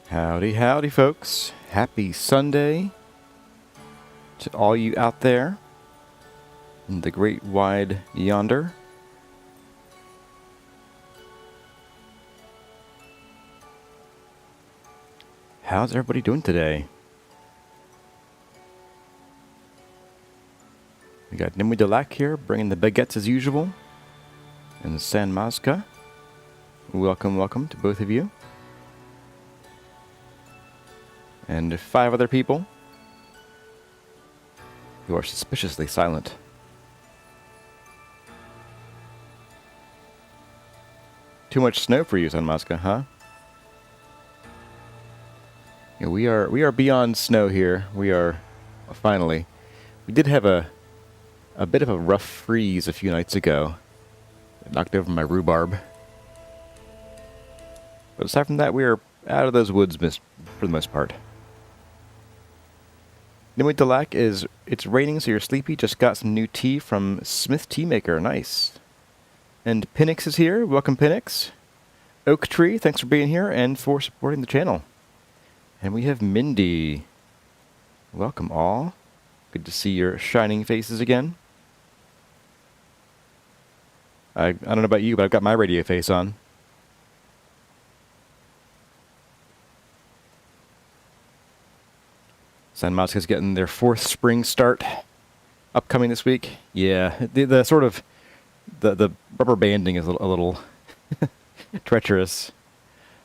Howdy, howdy, folks. Happy Sunday to all you out there in the great wide yonder. How's everybody doing today? We got Nimue Delac here, bringing the baguettes as usual. And San Mazka. Welcome, welcome to both of you. And 5 other people who are suspiciously silent. Too much snow for you, San Mazka, huh? Yeah, we are beyond snow here. We are finally. We did have a bit of a rough freeze a few nights ago. It knocked over my rhubarb. But aside from that, we are out of those woods for the most part. Nimue Delac is, it's raining so you're sleepy. Just got some new tea from Smith Tea Maker. Nice. And Pinnix is here. Welcome, Pinnix. Oak Tree, thanks for being here and for supporting the channel. And we have Mindy. Welcome all. Good to see your shining faces again. I don't know about you, but I've got my radio face on. San Mazka's getting their 4th spring start upcoming this week. Yeah, the sort of the rubber banding is a little treacherous.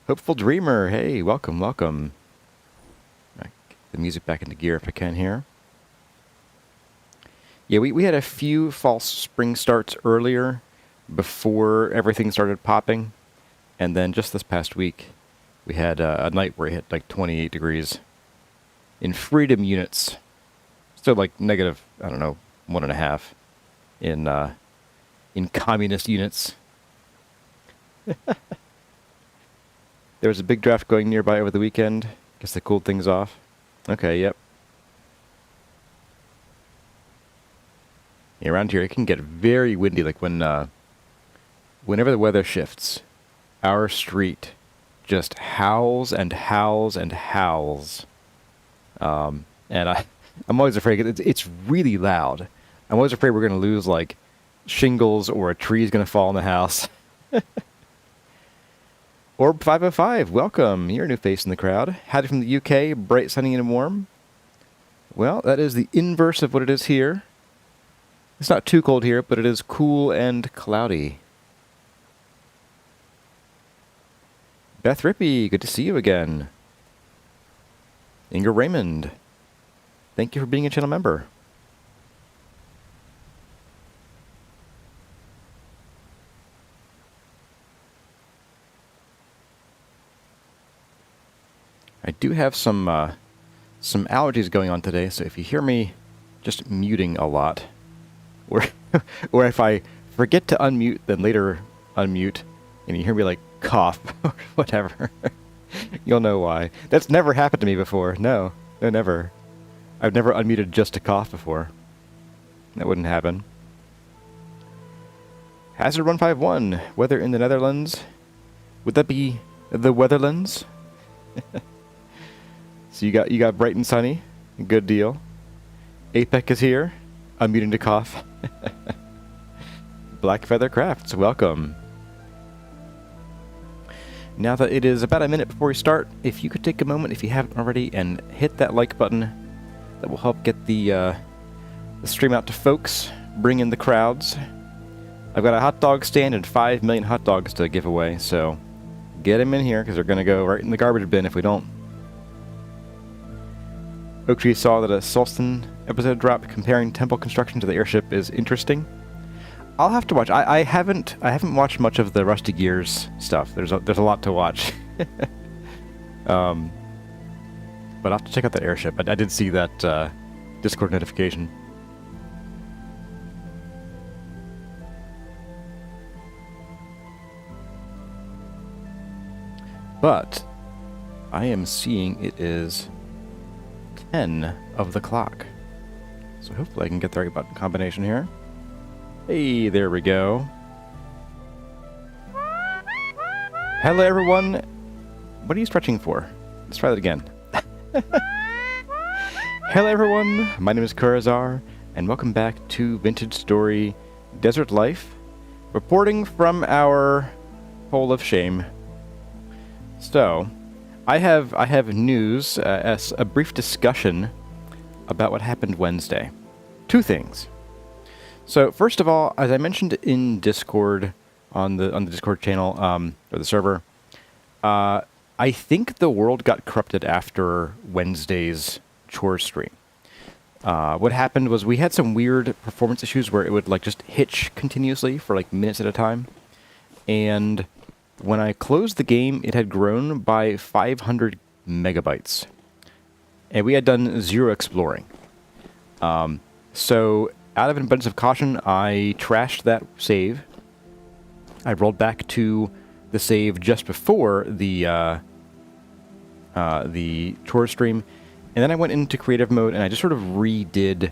Hopeful Dreamer, hey, welcome, welcome. Get the music back into gear if I can here. Yeah, we had a few false spring starts earlier before everything started popping. And then just this past week, we had a night where it hit like 28 degrees. In freedom units, still like negative, I don't know, 1.5 in communist units. There was a big draft going nearby over the weekend. Guess they cooled things off. Okay, yep. Yeah, around here it can get very windy, like whenever the weather shifts, our street just howls and howls and howls. And I'm always afraid it's really loud. I'm always afraid we're going to lose like shingles or a tree's going to fall in the house. Orb 505, welcome. You're a new face in the crowd. Howdy from the UK, bright, sunny, and warm. Well, that is the inverse of what it is here. It's not too cold here, but it is cool and cloudy. Beth Rippey, good to see you again. Inger Raymond, thank you for being a channel member. I do have some allergies going on today, so if you hear me just muting a lot, or or if I forget to unmute, then later unmute, and you hear me like cough or whatever. You'll know why. That's never happened to me before. No, never. I've never unmuted just to cough before. That wouldn't happen. Hazard 151. Weather in the Netherlands. Would that be the Weatherlands? So you got bright and sunny. Good deal. APEC is here. Unmuting to cough. Black Feather Crafts. Welcome. Now that it is about a minute before we start, if you could take a moment, if you haven't already, and hit that like button, that will help get the stream out to folks, bring in the crowds. I've got a hot dog stand and 5 million hot dogs to give away, so get them in here, because they're going to go right in the garbage bin if we don't. Oak Tree saw that a Solston episode dropped comparing temple construction to the airship is interesting. I'll have to watch. I haven't watched much of the Rusty Gears stuff. There's a lot to watch. But I'll have to check out that airship. I did see that Discord notification. But I am seeing it is 10 of the clock. So hopefully I can get the right button combination here. Hey, there we go. Hello, everyone. What are you stretching for? Let's try that again. Hello everyone, my name is Kurazar, and welcome back to Vintage Story Desert Life, reporting from our hole of shame. So, I have news, as a brief discussion about what happened Wednesday. Two things. So, first of all, as I mentioned in Discord, on the Discord channel, or the server, I think the world got corrupted after Wednesday's chore stream. What happened was we had some weird performance issues where it would like just hitch continuously for like minutes at a time. And when I closed the game, it had grown by 500 megabytes. And we had done 0 exploring. So out of an abundance of caution, I trashed that save. I rolled back to the save just before the chore stream. And then I went into creative mode and I just sort of redid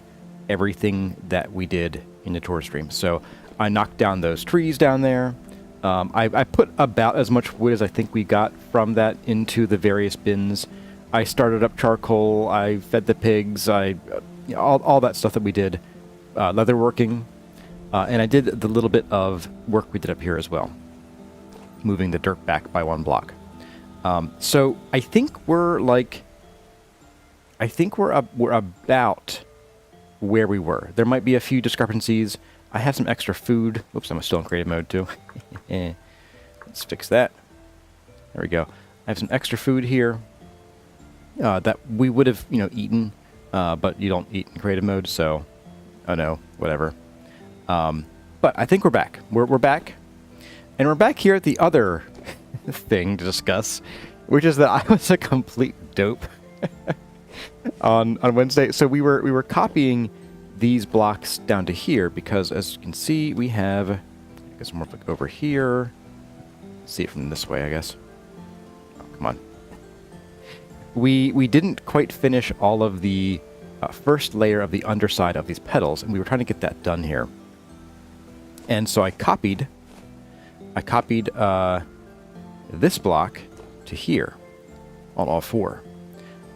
everything that we did in the tour stream. So I knocked down those trees down there. I put about as much wood as I think we got from that into the various bins. I started up charcoal. I fed the pigs. All that stuff that we did. Leatherworking. And I did the little bit of work we did up here as well. Moving the dirt back by 1 block. So I think we're like... we're about where we were. There might be a few discrepancies. I have some extra food. Oops, I'm still in creative mode too. Let's fix that. There we go. I have some extra food here that we would have, eaten, but you don't eat in creative mode, so oh no, whatever. But I think we're back. We're back, and we're back here at the other thing to discuss, which is that I was a complete dope. on Wednesday. So we were copying these blocks down to here because, as you can see, we have, I guess more like over here. See it from this way, I guess. Oh, come on. We didn't quite finish all of the first layer of the underside of these petals, and we were trying to get that done here. And so I copied this block to here on all 4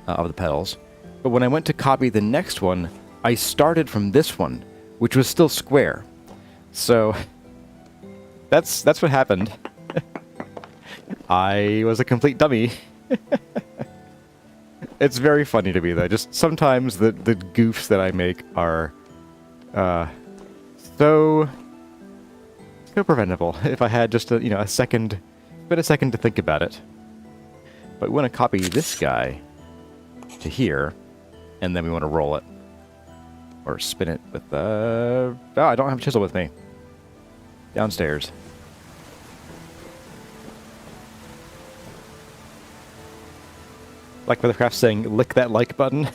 of the petals. But when I went to copy the next one, I started from this one, which was still square. So that's what happened. I was a complete dummy. It's very funny to me though. Just sometimes the goofs that I make are so preventable. If I had just a second to think about it. But we want to copy this guy to here, and then we want to roll it or spin it with oh, I don't have a chisel with me. Downstairs. Like Feathercraft saying, lick that like button.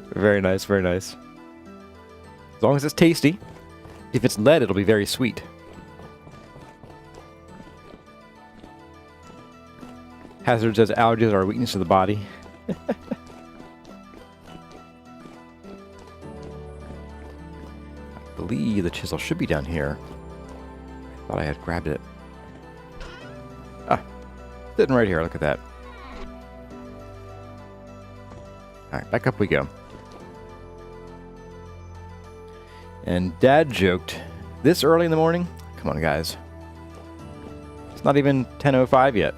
Very nice, very nice. As long as it's tasty. If it's lead, it'll be very sweet. Hazard says allergies are a weakness of the body. I believe the chisel should be down here. I thought I had grabbed it. Ah, sitting right here. Look at that. Alright, back up we go. And Dad joked, this early in the morning? Come on, guys. It's not even 10:05 yet.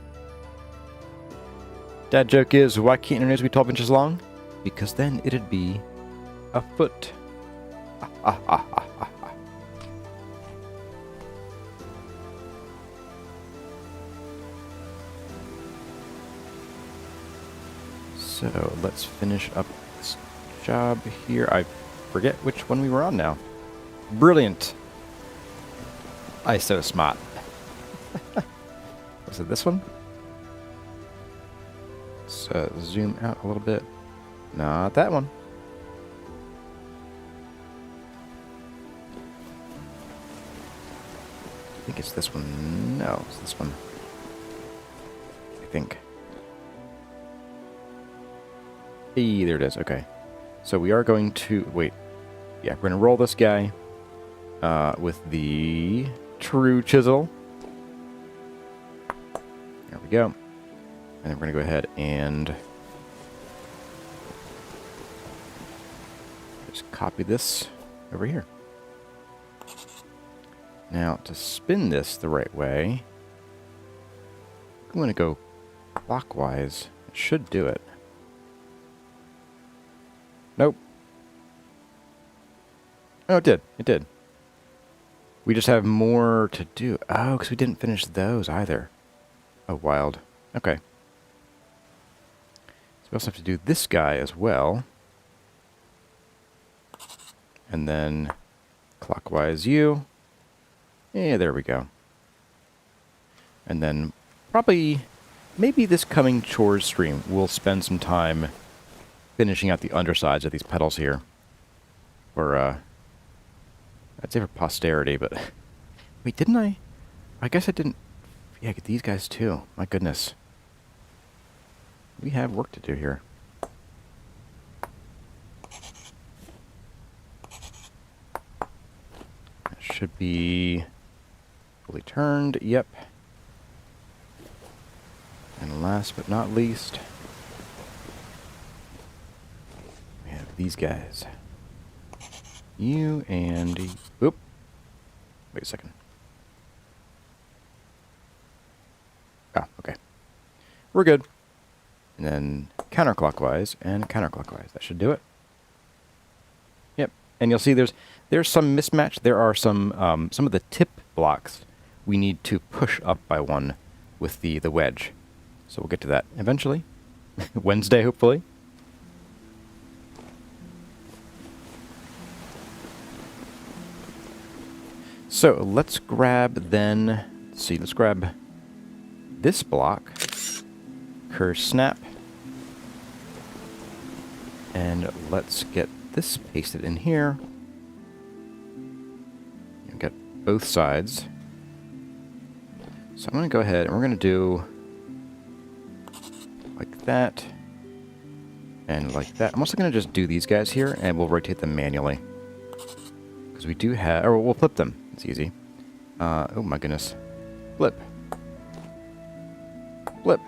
Dad joke is, why can't your nose be 12 inches long? Because then it'd be a foot. So let's finish up this job here. I forget which one we were on now. Brilliant. I so smart. Was it this one? Let's zoom out a little bit. Not that one. I think it's this one. No, it's this one. I think. Hey, there it is. Okay. So we are going to... Wait. Yeah, we're going to roll this guy with the true chisel. There we go. And then we're going to go ahead and just copy this over here. Now, to spin this the right way, I'm going to go clockwise. It should do it. Nope. Oh, it did. It did. We just have more to do. Oh, because we didn't finish those either. Oh, wild. Okay. So we also have to do this guy as well. And then clockwise you. Yeah, there we go. And then probably, maybe this coming chores stream, we'll spend some time finishing out the undersides of these pedals here. For, I'd say for posterity, but... Wait, didn't I? I guess I didn't... Yeah, get these guys too. My goodness. We have work to do here. That should be fully turned. Yep. And last but not least, we have these guys. You and... Oop. Wait a second. Ah, okay. We're good. And then counterclockwise and counterclockwise. That should do it. Yep. And you'll see there's some mismatch. There are some of the tip blocks we need to push up by one with the wedge. So we'll get to that eventually. Wednesday, hopefully. So let's grab then, let's see, let's grab this block, curve snap, and let's get this pasted in here. Get both sides. So I'm going to go ahead and we're going to do like that and like that. I'm also going to just do these guys here and we'll rotate them manually. Because we do have, or we'll flip them. It's easy. Oh my goodness. Flip. Flip.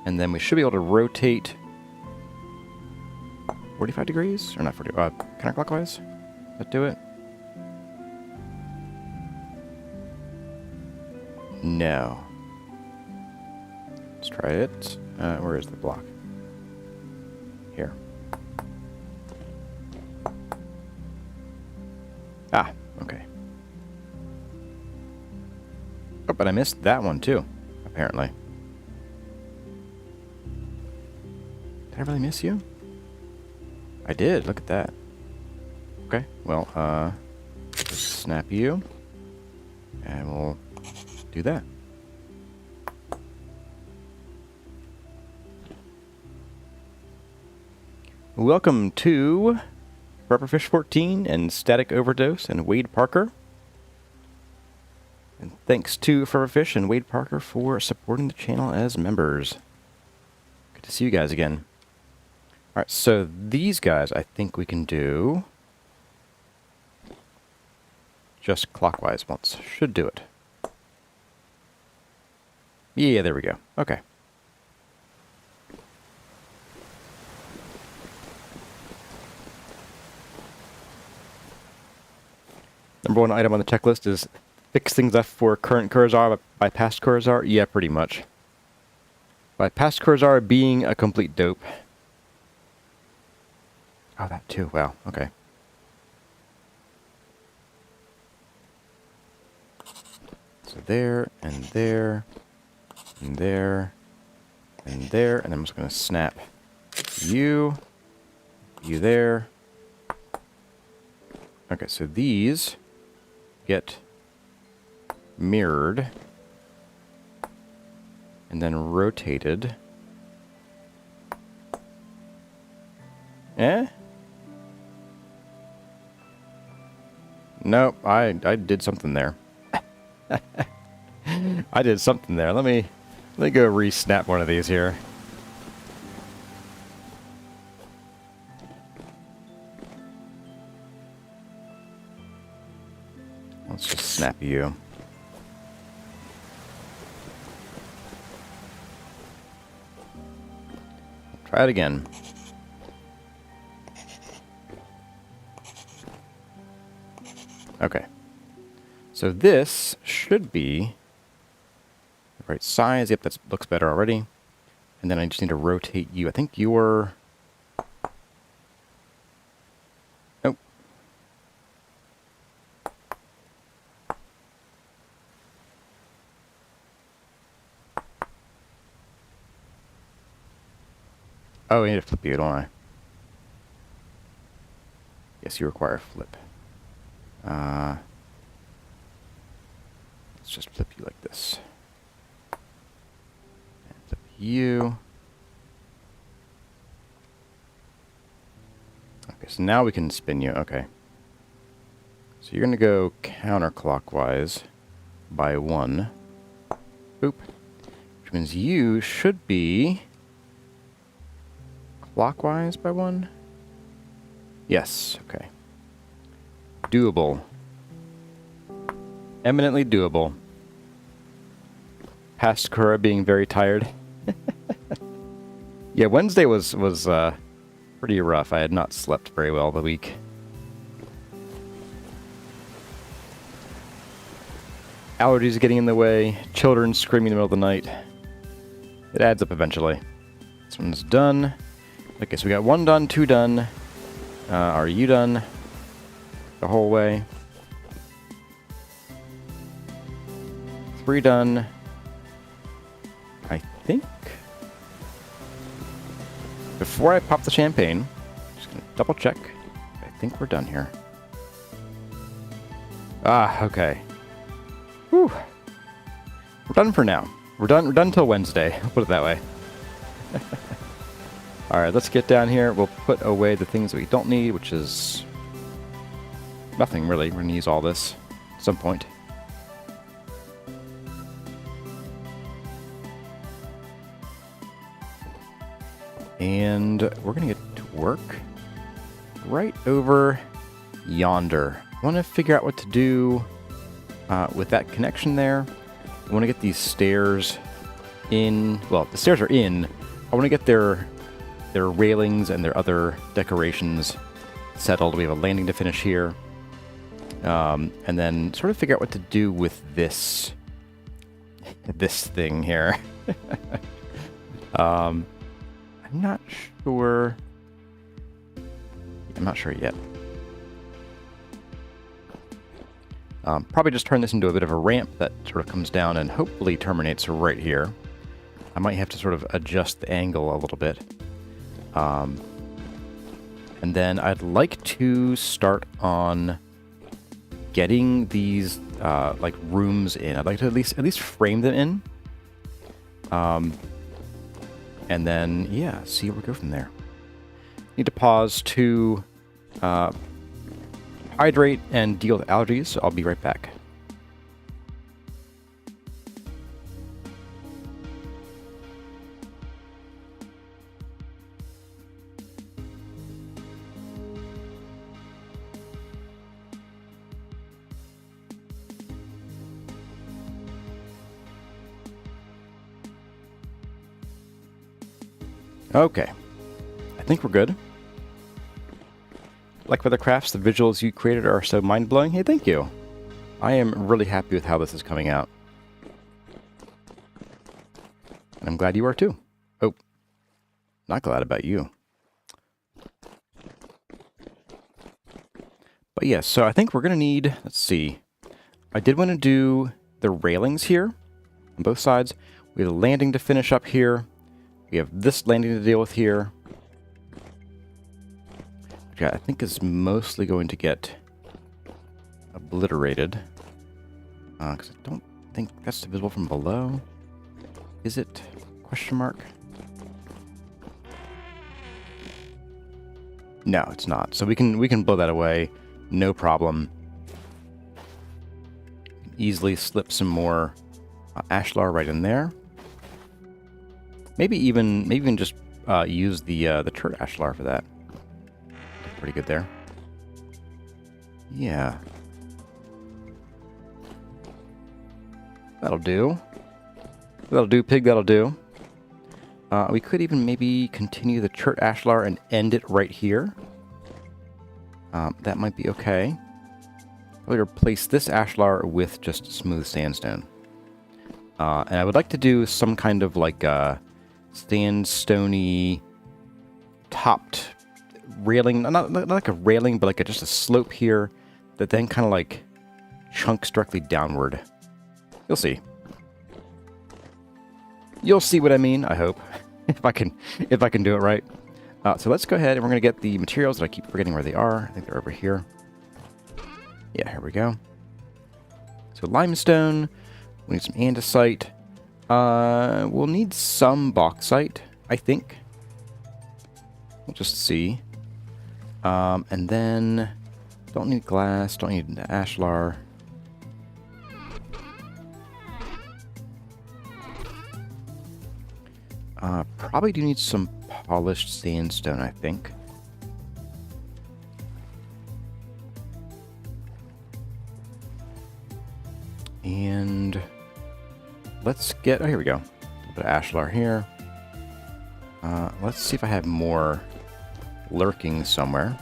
And then we should be able to rotate 45 degrees? Or not 40, counterclockwise? That do it? No. Let's try it. Where is the block? Here. Ah, okay. Oh, but I missed that one too, apparently. Did I really miss you? I did, look at that. Okay, well, just snap you. And we'll do that. Welcome to Pepperfish14 and Static Overdose and Wade Parker. And thanks to Firepit and Wade Parker for supporting the channel as members. Good to see you guys again. Alright, so these guys I think we can do just clockwise once. Should do it. Yeah, there we go. Okay. Number one item on the checklist is fix things up for current Cursor by past Cursor. Yeah, pretty much. By past Cursor being a complete dope. Oh, that too. Wow. Okay. So there, and there, and there, and there, and I'm just going to snap you there. Okay, so these get mirrored and then rotated. Eh? Nope, I did something there. I did something there. Let me go re-snap one of these here. Let's just snap you. Try it again. Okay. So this should be the right size. Yep, that looks better already. And then I just need to rotate you. I think you're... Nope. Oh, I need to flip you, don't I? Yes, you require a flip. Let's just flip you like this. And flip you. Okay, so now we can spin you. Okay. So you're going to go counterclockwise by 1. Boop. Which means you should be clockwise by 1. Yes, okay. Doable. Eminently doable. Past Kura being very tired. Yeah, Wednesday was pretty rough. I had not slept very well the week. Allergies getting in the way, children screaming in the middle of the night. It adds up eventually. This one's done. Okay, so we got 1 done, 2 done. Are you done? The whole way. 3 done. I think. Before I pop the champagne, just gonna double check. I think we're done here. Ah, okay. Whew. We're done for now. We're done until Wednesday. I'll put it that way. Alright, let's get down here. We'll put away the things that we don't need, which is nothing really. We're going to use all this at some point. And we're going to get to work right over yonder. I want to figure out what to do with that connection there. I want to get these stairs in. Well, the stairs are in. I want to get their railings and their other decorations settled. We have a landing to finish here. And then sort of figure out what to do with this thing here. I'm not sure. I'm not sure yet. Probably just turn this into a bit of a ramp that sort of comes down and hopefully terminates right here. I might have to sort of adjust the angle a little bit. And then I'd like to start on getting these like rooms in. I'd like to at least frame them in. And then yeah, see where we go from there. Need to pause to hydrate and deal with allergies, so I'll be right back. Okay, I think we're good. Like with the crafts, the visuals you created are so mind-blowing. Hey, thank you. I am really happy with how this is coming out. And I'm glad you are too. Oh, not glad about you. But yeah, so I think we're going to need, let's see. I did want to do the railings here on both sides. We have a landing to finish up here. We have this landing to deal with here. Which I think is mostly going to get obliterated. Because I don't think that's visible from below. Is it? Question mark? No, it's not. So we can blow that away. No problem. Easily slip some more ashlar right in there. Maybe even just use the turret ashlar for that. Pretty good there. Yeah. That'll do. That'll do, pig, that'll do. We could even maybe continue the chert ashlar and end it right here. That might be okay. I'll replace this ashlar with just smooth sandstone. And I would like to do some kind of like sandstony topped railing, not like a railing, but like just a slope here that then kind of like chunks directly downward. You'll see. You'll see what I mean, I hope, if I can do it right. So let's go ahead and we're going to get the materials that I keep forgetting where they are. I think they're over here. Yeah, here we go. So limestone, we need some andesite. We'll need some bauxite, I think. We'll just see. And then, don't need glass, don't need ashlar. Probably do need some polished sandstone, I think. And let's get, oh, here we go. A little bit of ashlar here. Let's see if I have more lurking somewhere.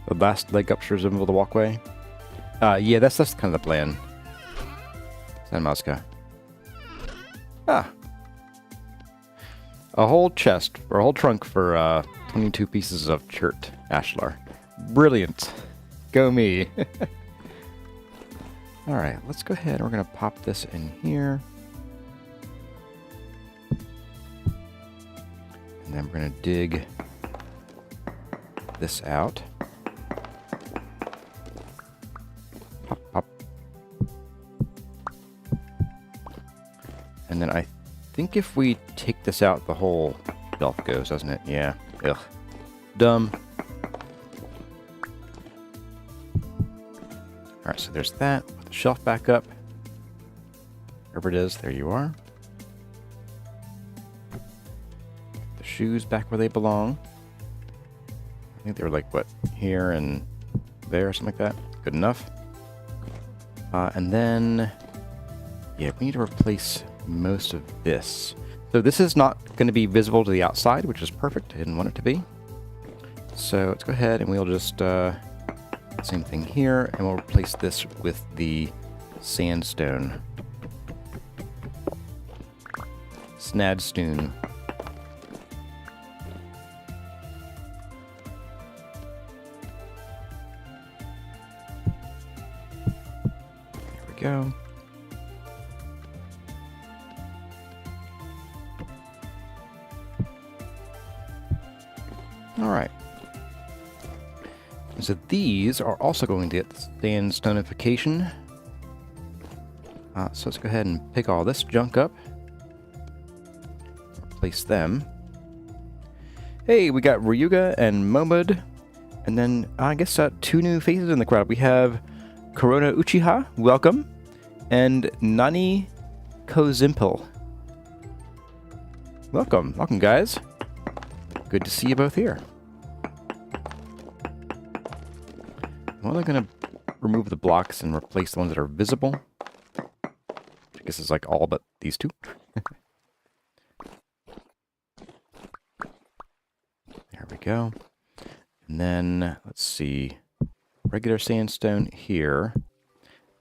The last leg upstairs of the walkway. Yeah, that's kind of the plan. San Mosca. Ah. A whole chest, or a whole trunk for 22 pieces of chert ashlar. Brilliant. Go me. Alright, let's go ahead. We're going to pop this in here. And then we're going to dig this out. Pop, pop. And then I think if we take this out, the whole shelf goes, doesn't it? Yeah. Ugh. Dumb. Alright, so there's that. Put the shelf back up. Wherever it is, there you are. The shoes back where they belong. I think they were like, what, here and there, or something like that. Good enough. And then, yeah, we need to replace most of this. So this is not going to be visible to the outside, which is perfect. I didn't want it to be. So let's go ahead and we'll just, same thing here, and we'll replace this with the sandstone. Snadstone. There we go. All right. So these are also going to get sandstonification. So let's go ahead and pick all this junk up. Replace them. Hey, we got Ryuga and Momod. And then I guess 2 new faces in the crowd. We have Corona Uchiha, welcome. And Nani Kozimpel. Welcome. Welcome, guys. Good to see you both here. I'm only going to remove the blocks and replace the ones that are visible. I guess it's like all but these 2. There we go. And then, let's see. Regular sandstone here.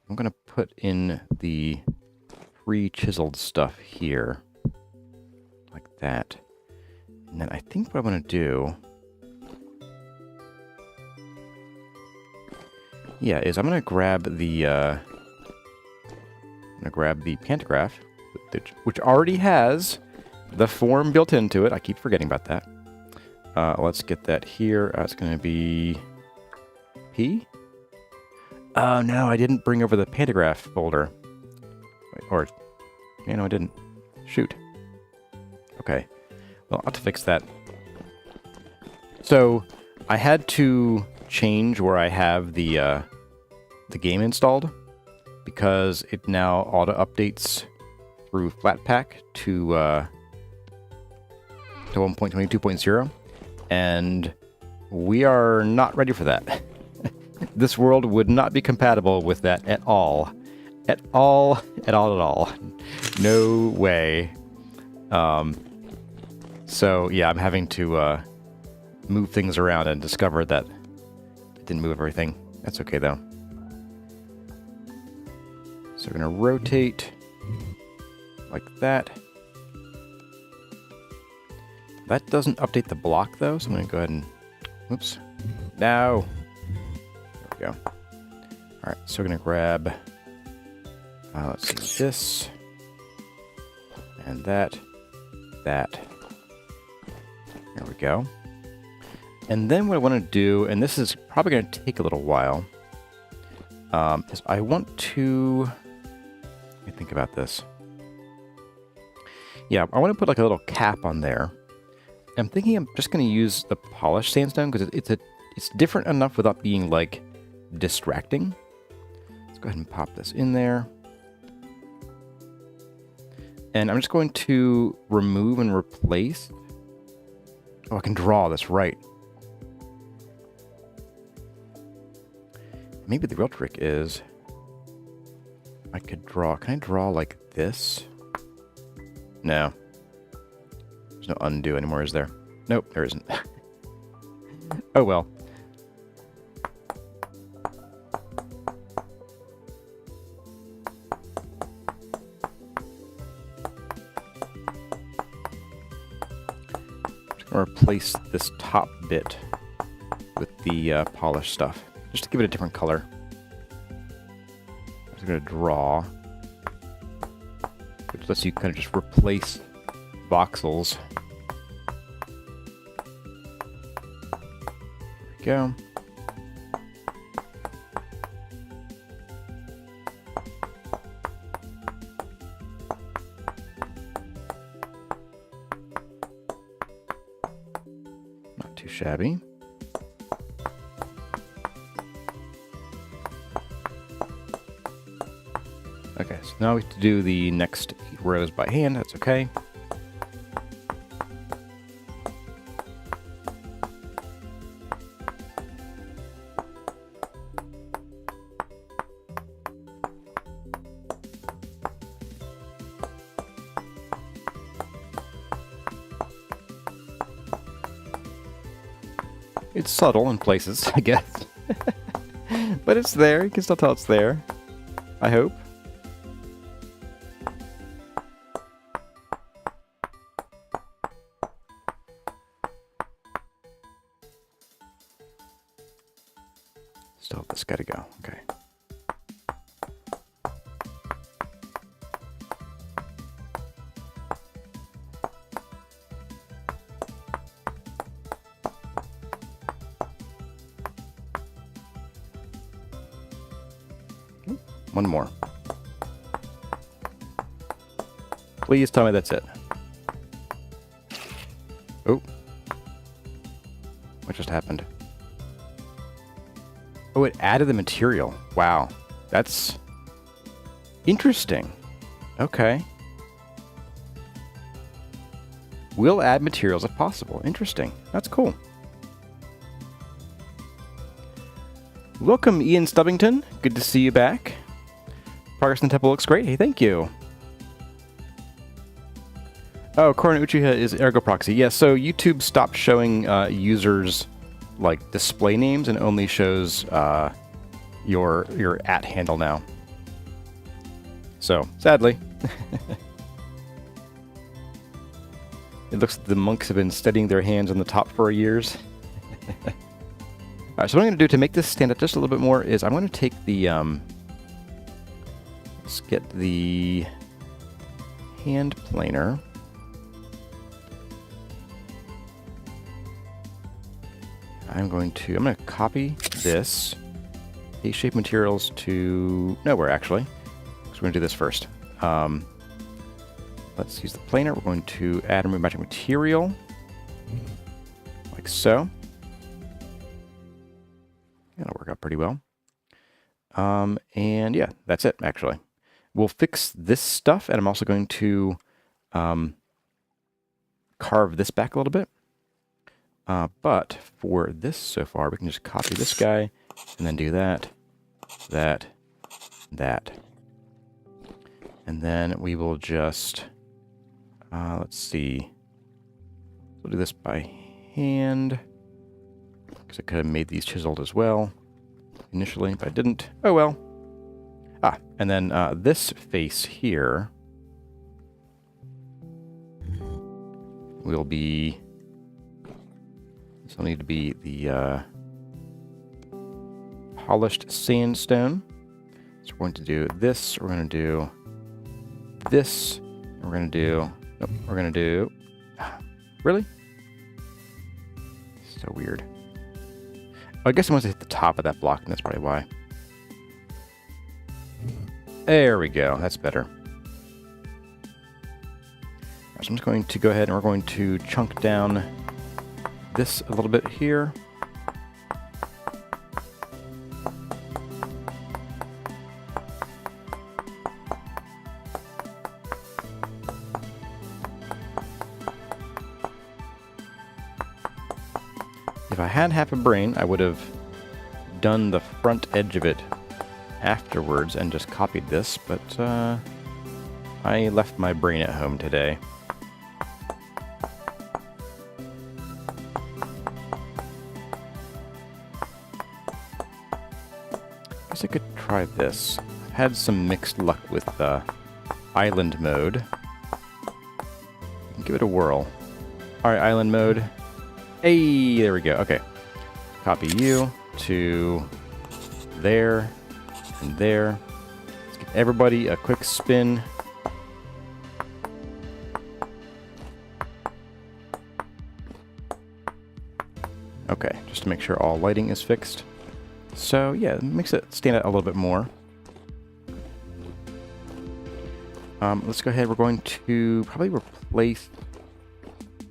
I'm going to put in the pre-chiseled stuff here. Like that. And then I think what I'm going to do... yeah, is I'm gonna grab the pantograph, which already has the form built into it. I keep forgetting about that. Let's get that here. It's gonna be P. Oh no, I didn't bring over the pantograph folder. Wait, or, you know, I didn't. Shoot. Okay. Well, I'll have to fix that. So I had to change where I have the game installed because it now auto updates through Flatpak to 1.22.0, and we are not ready for that. This world would not be compatible with that at all. At all, at all, at all. No way. So, yeah, I'm having to move things around and discover that it didn't move everything. That's okay, though. So we're going to rotate like that. That doesn't update the block, though, so I'm going to go ahead and... Oops. No! There we go. Alright, so we're going to grab... let's see, this. And that. That. There we go. And then what I want to do, and this is probably going to take a little while, is I want to... Let me think about this. Yeah, I want to put like a little cap on there. I'm thinking I'm just going to use the polished sandstone because it's different enough without being like distracting. Let's go ahead and pop this in there. And I'm just going to remove and replace. Oh, I can draw this right. Maybe the real trick is I could draw. Can I draw like this? No. There's no undo anymore, is there? Nope, there isn't. Oh well. I'm going to replace this top bit with the polished stuff, just to give it a different color. I'm just going to draw, which lets you kind of just replace voxels. There we go. Not too shabby. Okay, so now we have to do the next 8 rows by hand. That's okay. It's subtle in places, I guess. But it's there. You can still tell it's there. I hope. Still have this guy to go. Okay. One more. Please tell me that's it. Oh. What just happened? Oh, it added the material. Wow. That's interesting. Okay. We'll add materials if possible. Interesting. That's cool. Welcome, Ian Stubbington. Good to see you back. Progress in the temple looks great. Hey, thank you. Oh, Koran Uchiha is Ergo Proxy. Yeah, so YouTube stopped showing users like display names and only shows your @ handle now. So, sadly. It looks like the monks have been steadying their hands on the top for years. Alright, so what I'm going to do to make this stand out just a little bit more is I'm going to take the, let's get the hand planer. I'm going to copy this, paste shape materials to nowhere actually. So we're going to do this first. Let's use the planer. We're going to add and remove magic material, like so. That'll work out pretty well. And yeah, that's it, actually. We'll fix this stuff, and I'm also going to carve this back a little bit. But for this so far, we can just copy this guy, and then do that, that, that. And then we will just, let's see, we'll do this by hand, because I could have made these chiseled as well initially, but I didn't. Oh well. And then this face here will be, this will need to be the polished sandstone. So we're going to do this, we're going to do this, and we're going to do, nope, we're going to do, really? So weird. Oh, I guess I want to hit the top of that block, and that's probably why. There we go, that's better. Right, so I'm just going to go ahead and we're going to chunk down this a little bit here. If I had half a brain, I would have done the front edge of it afterwards and just copied this, but I left my brain at home today. I guess I could try this. I've had some mixed luck with island mode. Give it a whirl. Alright, island mode. Hey, there we go. Okay. Copy you to there and there. Let's give everybody a quick spin. Okay, just to make sure all lighting is fixed. So yeah, it makes it stand out a little bit more. Let's go ahead. We're going to probably replace.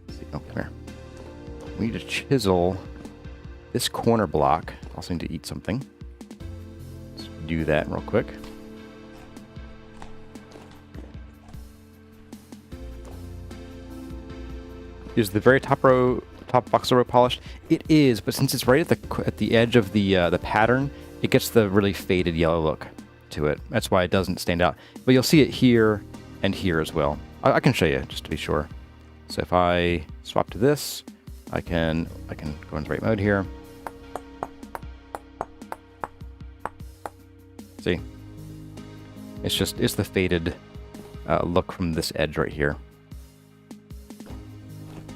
Let's see. Oh, come here. We need to chisel this corner block. Also need to eat something. Let's do that real quick. Is the very top row, top voxel row polished? It is, but since it's right at the edge of the pattern, it gets the really faded yellow look to it. That's why it doesn't stand out. But you'll see it here and here as well. I can show you just to be sure. So if I swap to this, I can go into right mode here. See, it's the faded look from this edge right here.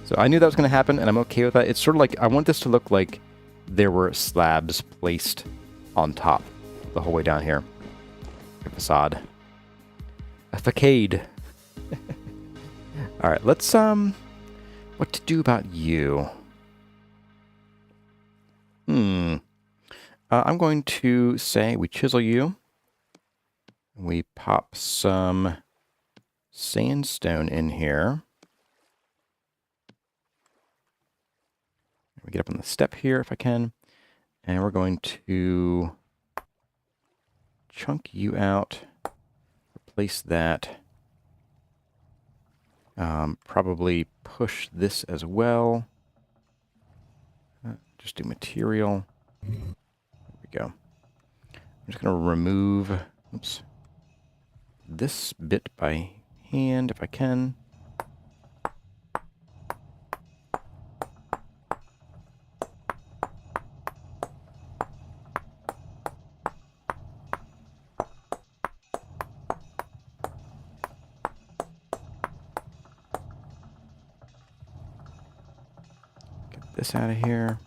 So I knew that was going to happen, and I'm okay with that. It's sort of like I want this to look like there were slabs placed on top the whole way down here. A facade, a facade. All right, let's what to do about you? I'm going to say we chisel you. We pop some sandstone in here. We get up on the step here if I can. And we're going to chunk you out. Replace that. Probably push this as well. Just do material. There we go. I'm just going to remove, oops, this bit by hand if I can. Get this out of here.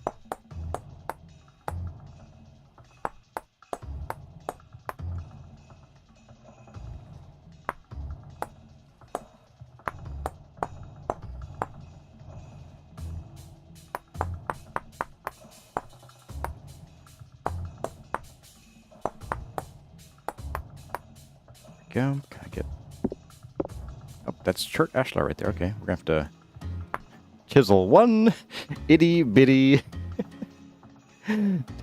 Go. Can I get? Oh, that's Chert Ashlar right there. Okay, we're gonna have to chisel one itty bitty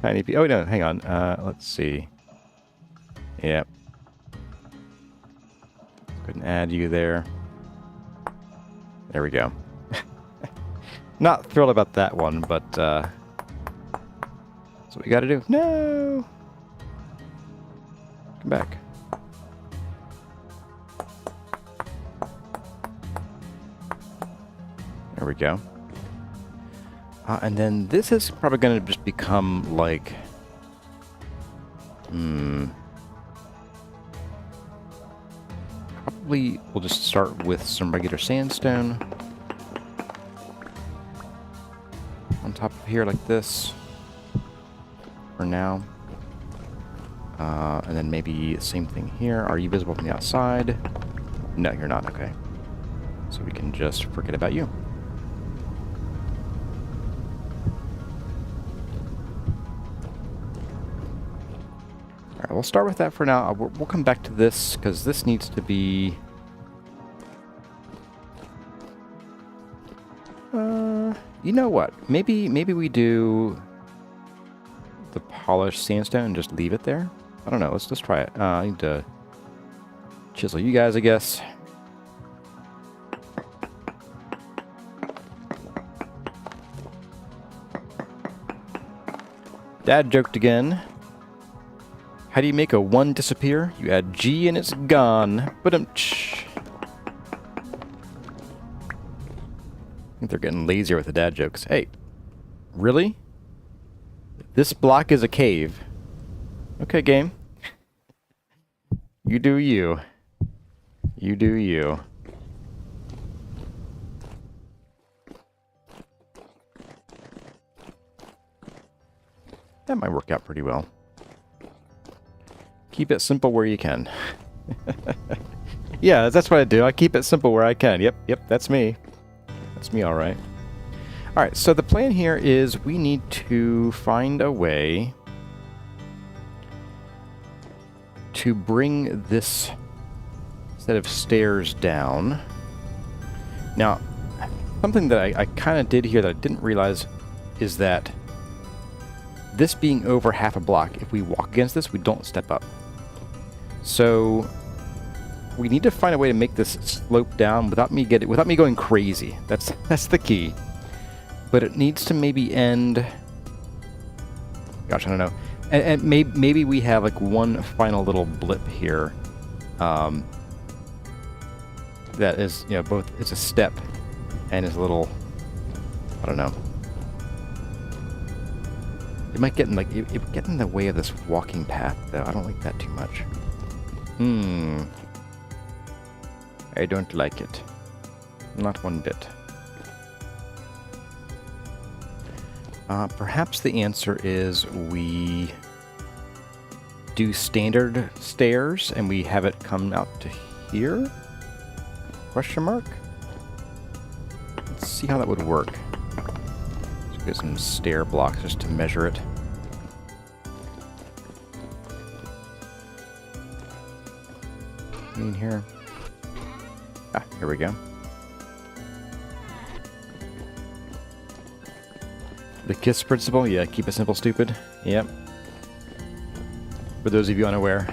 tiny piece. Oh no, hang on. Let's see. Yep. Couldn't add you there. There we go. Not thrilled about that one, but That's what we gotta do. No! Come back. There we go. And then this is probably gonna just become like... Probably we'll just start with some regular sandstone. On top of here like this. For now. And then maybe the same thing here. Are you visible from the outside? No, you're not. Okay. So we can just forget about you. Alright, we'll start with that for now. We'll come back to this, because this needs to be... you know what? Maybe we do the polished sandstone and just leave it there. I don't know. Let's try it. I need to chisel you guys, I guess. Dad joked again. How do you make a 1 disappear? You add G and it's gone. Ba-dum-tsh. I think they're getting lazier with the dad jokes. Hey, really? This block is a cave. Okay, game. You do you. You do you. That might work out pretty well. Keep it simple where you can. Yeah, that's what I do. I keep it simple where I can. Yep, that's me. That's me, all right. All right, so the plan here is we need to find a way to bring this set of stairs down. Now, something that I kind of did here that I didn't realize is that this being over half a block, if we walk against this, we don't step up. So we need to find a way to make this slope down without me going crazy. That's the key. But it needs to maybe end. Gosh, I don't know. And maybe we have like one final little blip here. That is, you know, both it's a step and is a little. I don't know. It might get in like it would get in the way of this walking path, though. I don't like that too much. I don't like it. Not one bit. Perhaps the answer is we do standard stairs and we have it come out to here? Question mark? Let's see how that would work. Let's get some stair blocks just to measure it. In here. Ah, here we go. The KISS principle? Yeah, keep it simple, stupid. Yep. For those of you unaware.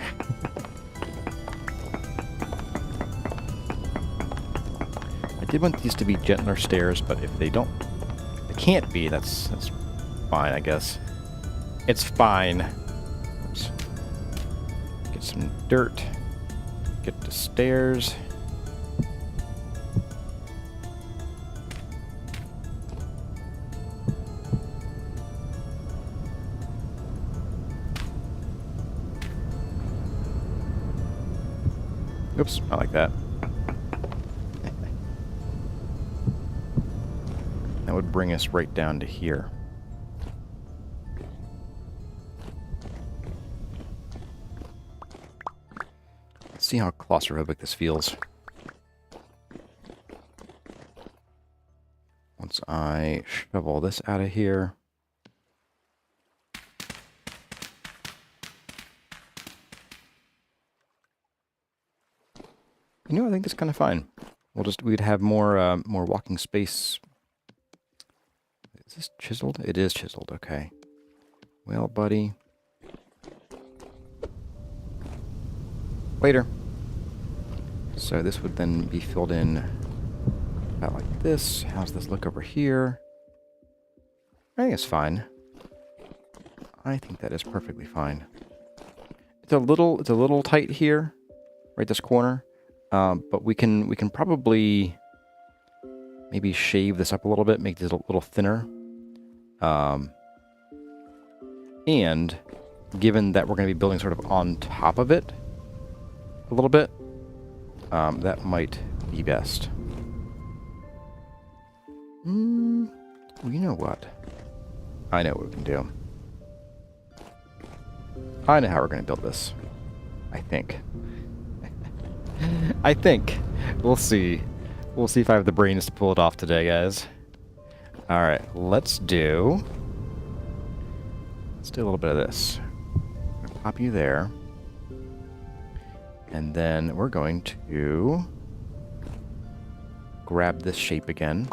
I did want these to be gentler stairs, but if they can't be, that's fine, I guess. It's fine. Oops. Get some dirt. Get the stairs. Oops, not like that. That would bring us right down to here. Let's see how claustrophobic this feels. Once I shovel this out of here. You know, I think that's kind of fine. We'd have more walking space. Is this chiseled? It is chiseled, okay. Well, buddy. Later. So this would then be filled in about like this. How's this look over here? I think it's fine. I think that is perfectly fine. It's a little tight here, right this corner, but we can probably maybe shave this up a little bit, make this a little thinner. And given that we're going to be building sort of on top of it a little bit, that might be best. Well, you know what? I know what we can do. I know how we're going to build this. I think. I think. We'll see. We'll see if I have the brains to pull it off today, guys. Alright, let's do a little bit of this. I'm going to pop you there. And then we're going to grab this shape again.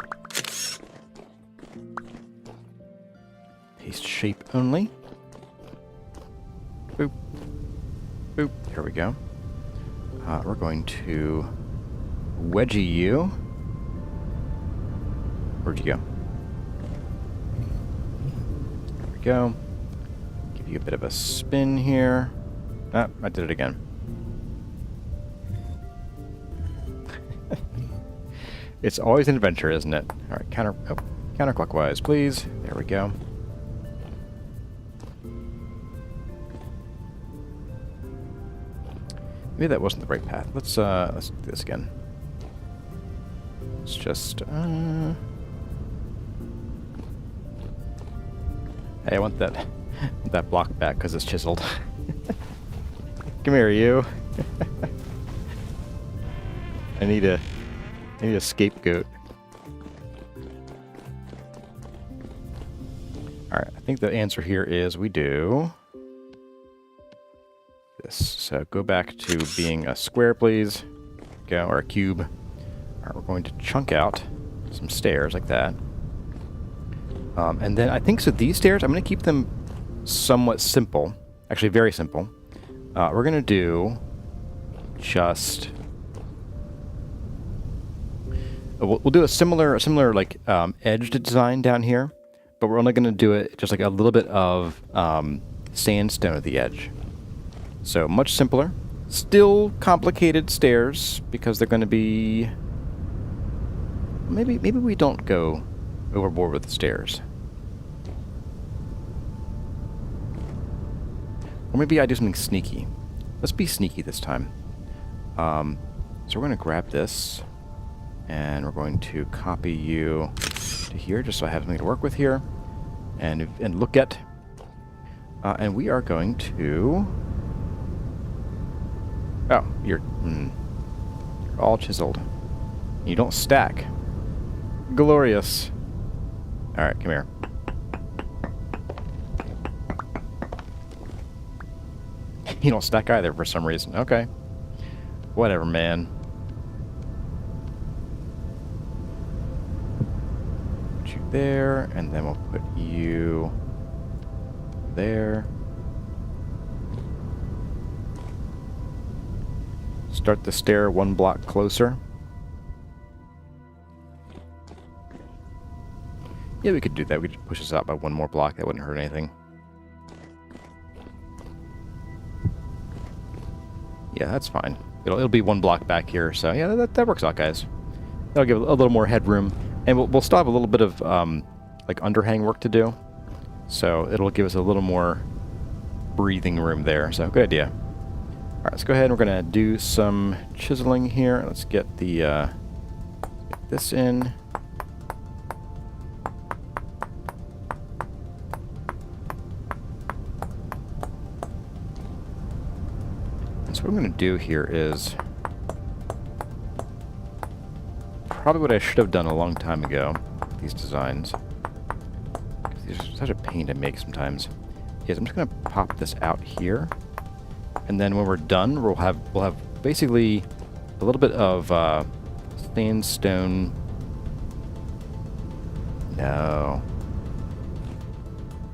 Paste shape only. Boop. Boop. There we go. We're going to wedgie you. Where'd you go? There we go. Give you a bit of a spin here. Ah, I did it again. It's always an adventure, isn't it? All right, counterclockwise, please. There we go. Maybe that wasn't the right path. Let's do this again. Let's just hey, I want that block back because it's chiseled. Come here, you. I need a scapegoat. All right, I think the answer here is we do this. So go back to being a square, please. Go, or a cube. All right, we're going to chunk out some stairs like that. And then I think, so these stairs, I'm going to keep them somewhat simple. Actually, very simple. We're going to do just... We'll do a similar like edged design down here, but we're only going to do it just like a little bit of sandstone at the edge. So much simpler. Still complicated stairs because they're going to be... Maybe we don't go overboard with the stairs. Or maybe I do something sneaky. Let's be sneaky this time. So we're going to grab this, and we're going to copy you to here, just so I have something to work with here, and look at. And we are going to... Oh, you're all chiseled. You don't stack. Glorious. All right, come here. You don't stack either for some reason. Okay. Whatever, man. Put you there, and then we'll put you there. Start the stair one block closer. Yeah, we could do that. We could push this out by one more block. That wouldn't hurt anything. Yeah, that's fine. It'll be one block back here, so yeah, that works out, guys. That'll give a little more headroom, and we'll still have a little bit of like underhang work to do, so it'll give us a little more breathing room there. So good idea. All right, let's go ahead and we're gonna do some chiseling here. Let's get the get this in. So what I'm going to do here is probably what I should have done a long time ago with these designs, because these are such a pain to make sometimes, is I'm just going to pop this out here, and then when we're done, we'll have basically a little bit of sandstone. No,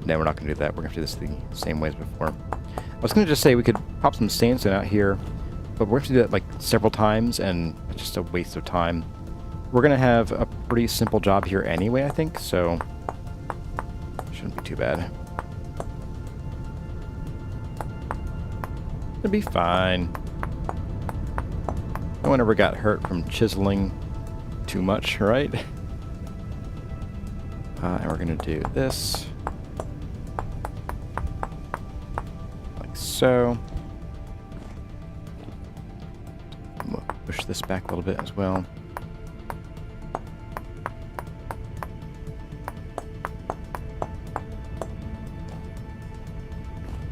we're not going to do that. We're going to do this the same way as before. I was going to just say we could pop some sandstone out here, but we're going to do that like several times, and it's just a waste of time. We're going to have a pretty simple job here anyway, I think, so shouldn't be too bad. It'll be fine. No one ever got hurt from chiseling too much, right? And we're going to do this. Like so. We'll push this back a little bit as well.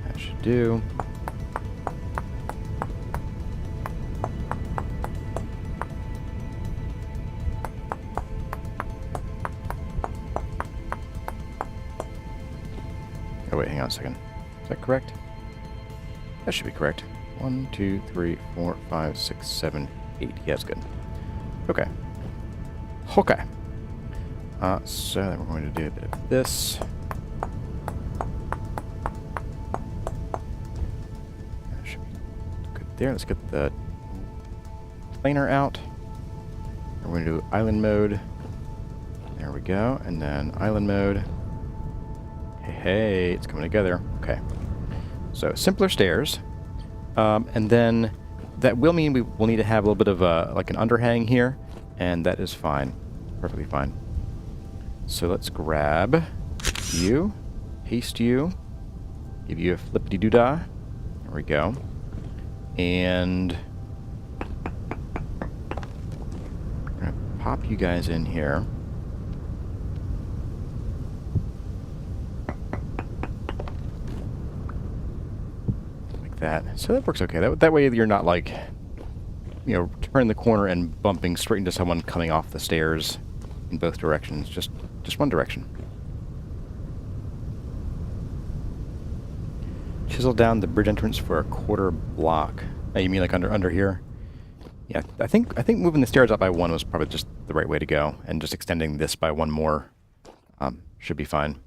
That should do. Oh wait, hang on a second. Is that correct? That should be correct. 1, 2, 3, 4, 5, 6, 7, 8. Yeah, that's good. Okay. Okay. So then we're going to do a bit of this. That should be good there. Let's get the planer out. We're going to do island mode. There we go. And then island mode. Hey, it's coming together. Okay. So simpler stairs. And then that will mean we will need to have a little bit of like an underhang here, and that is fine. Perfectly fine. So let's grab you, paste you, give you a flippity-doo-dah. There we go. And we're going to pop you guys in here. That. So that works okay. That way you're not like, you know, turning the corner and bumping straight into someone coming off the stairs in both directions. Just one direction. Chisel down the bridge entrance for a quarter block. Oh, you mean like under here? Yeah, I think moving the stairs up by 1 was probably just the right way to go, and just extending this by 1 more should be fine.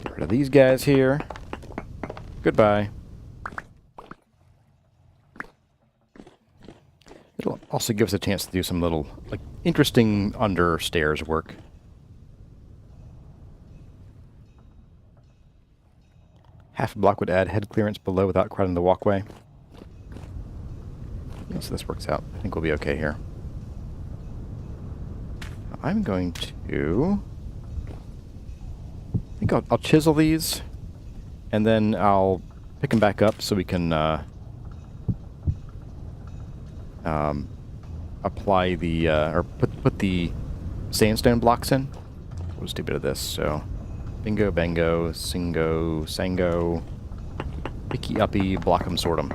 Get rid of these guys here. Goodbye. It'll also give us a chance to do some little, like, interesting understairs work. Half a block would add head clearance below without crowding the walkway. Yeah, so this works out. I think we'll be okay here. I'm going to... I think I'll chisel these. And then I'll pick them back up so we can apply the, or put the sandstone blocks in. We'll just do a bit of this. So, bingo, bango, singo, sango, picky uppy, block 'em, sort 'em.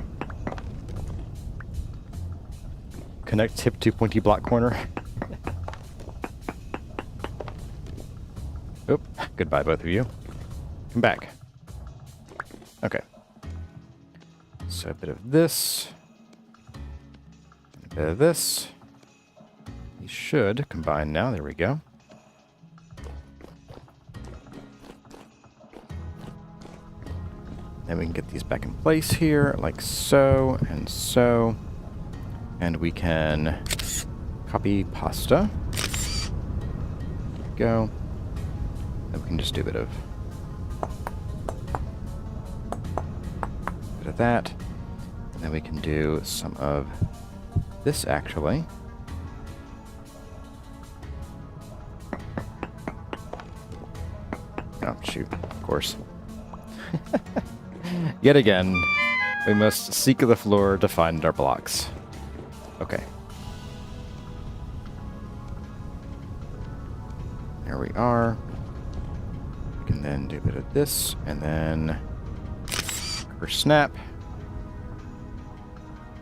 Connect tip to pointy block corner. Oop, goodbye both of you. Come back. Okay. So a bit of this. A bit of this. These should combine now. There we go. Then we can get these back in place here, like so and so. And we can copy pasta. There we go. Then we can just do a bit of that, and then we can do some of this actually. Oh shoot, of course. Yet again, we must seek the floor to find our blocks. Okay. There we are. We can then do a bit of this, and then snap.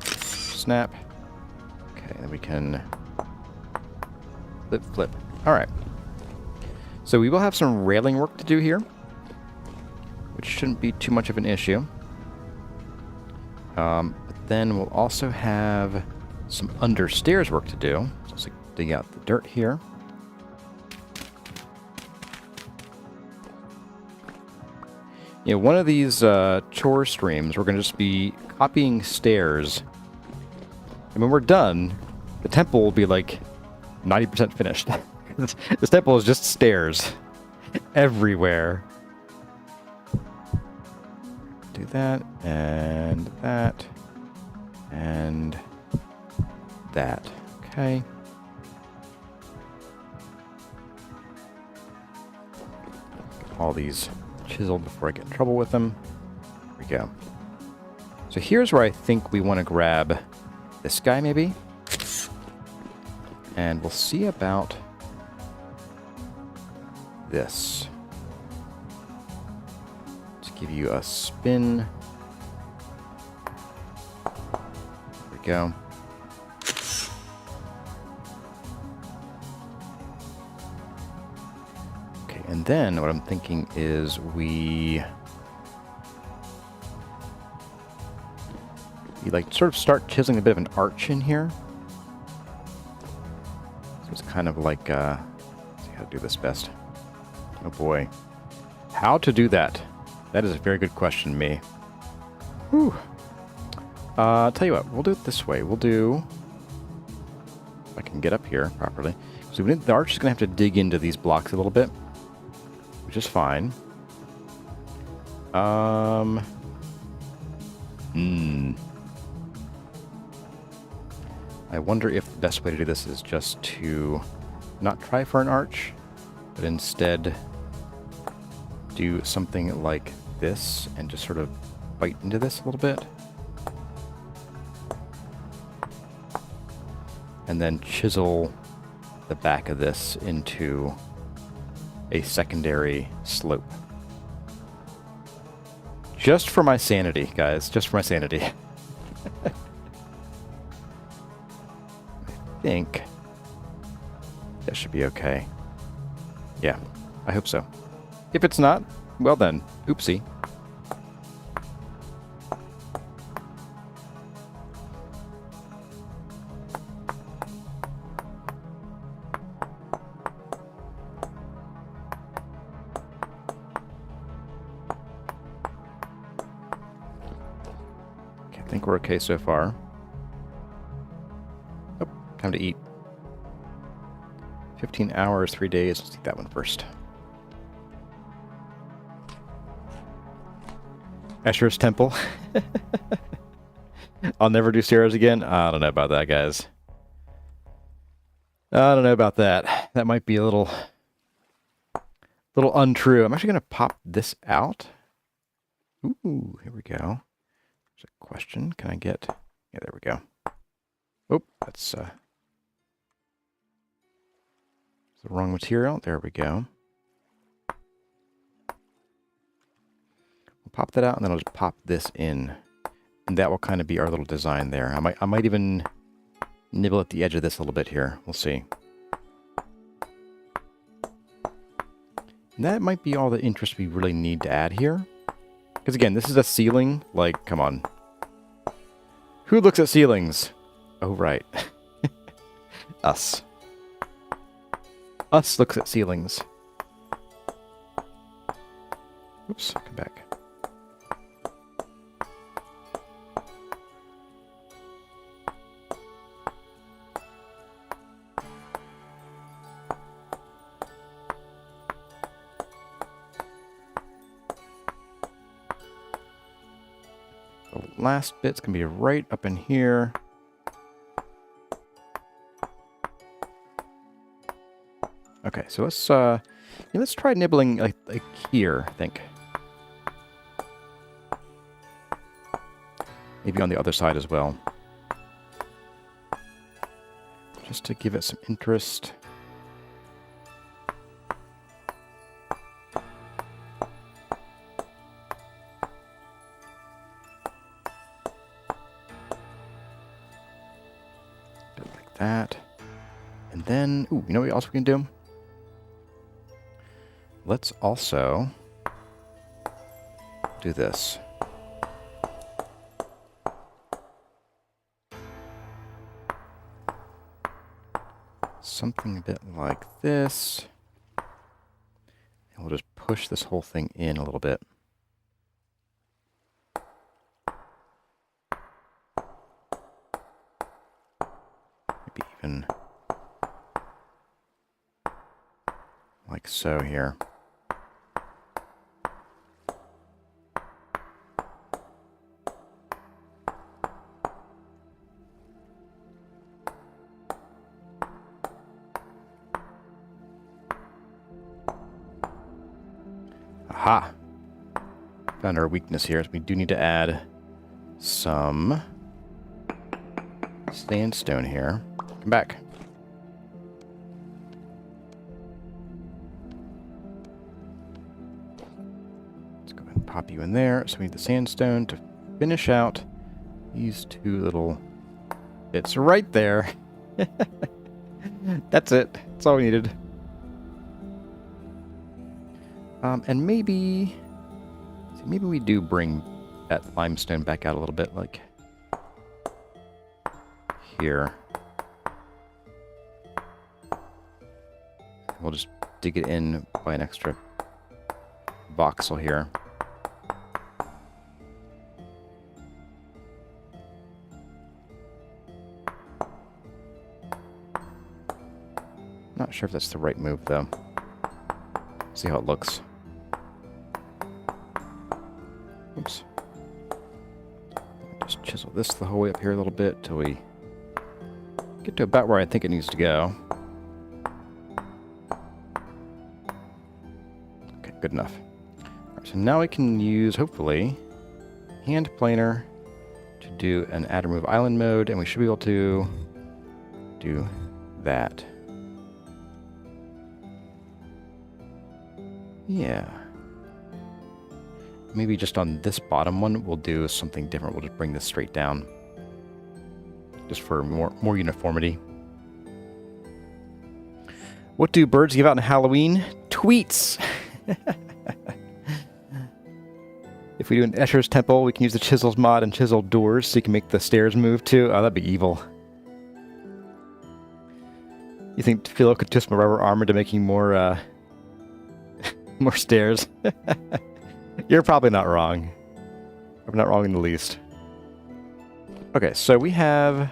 Snap. Okay, then we can flip. Alright. So we will have some railing work to do here, which shouldn't be too much of an issue. But then we'll also have some understairs work to do. So let's dig out the dirt here. You know, one of these chore streams, we're going to just be copying stairs. And when we're done, the temple will be like 90% finished. This temple is just stairs everywhere. do that, and that, and that. Okay. Get all these chiseled before I get in trouble with them. There we go. So here's where I think we want to grab this guy, maybe. And we'll see about this. Let's give you a spin. There we go. Okay, and then what I'm thinking is we like sort of start chiseling a bit of an arch in here. So it's kind of like, let's see how to do this best. Oh boy. How to do that? That is a very good question, me. Whew. I'll tell you what, we'll do it this way. We'll do, if I can get up here properly. So the arch is going to have to dig into these blocks a little bit, which is fine. I wonder if the best way to do this is just to not try for an arch, but instead do something like this and just sort of bite into this a little bit. And then chisel the back of this into a secondary slope. Just for my sanity, guys. Just for my sanity. I think that should be okay. Yeah, I hope so. If it's not, well then, oopsie. Okay, I think we're okay so far. Oh, time to eat. 15 hours, 3 days. Let's eat that one first. Asher's Temple. I'll never do stairs again. I don't know about that, guys. I don't know about that. That might be a little untrue. I'm actually going to pop this out. Ooh, here we go. There's a question. Can I get... Yeah, there we go. Oh, that's the wrong material. There we go. Pop that out, and then I'll just pop this in, and that will kind of be our little design there. I might even nibble at the edge of this a little bit here. We'll see. And that might be all the interest we really need to add here, because again, this is a ceiling. Like, come on, who looks at ceilings? Oh, right, us. Us looks at ceilings. Oops, come back. The last bit's gonna be right up in here. Okay, so let's try nibbling like here, I think. Maybe on the other side as well. Just to give it some interest. Bit like that. And then, ooh, you know what else we can do? Let's also do this. Something a bit like this. And we'll just push this whole thing in a little bit. Maybe even like so here. Aha! Found our weakness here. So we do need to add some sandstone here. Come back. Let's go ahead and pop you in there. So we need the sandstone to finish out these two little bits right there. That's it. That's all we needed. And maybe we do bring that limestone back out a little bit, like here. We'll just dig it in by an extra voxel here. Not sure if that's the right move, though. See how it looks. Oops. Just chisel this the whole way up here a little bit till we get to about where I think it needs to go. Okay, good enough. All right, so now we can use, hopefully, hand planer to do an add remove island mode, and we should be able to do that. Yeah. Maybe just on this bottom one, we'll do something different. We'll just bring this straight down. Just for more uniformity. What do birds give out on Halloween? Tweets! If we do an Escher's Temple, we can use the Chisels mod and chisel doors so you can make the stairs move too. Oh, that'd be evil. You think Philo could twist my rubber armor to making more, more stairs? You're probably not wrong. I'm not wrong in the least. Okay, so we have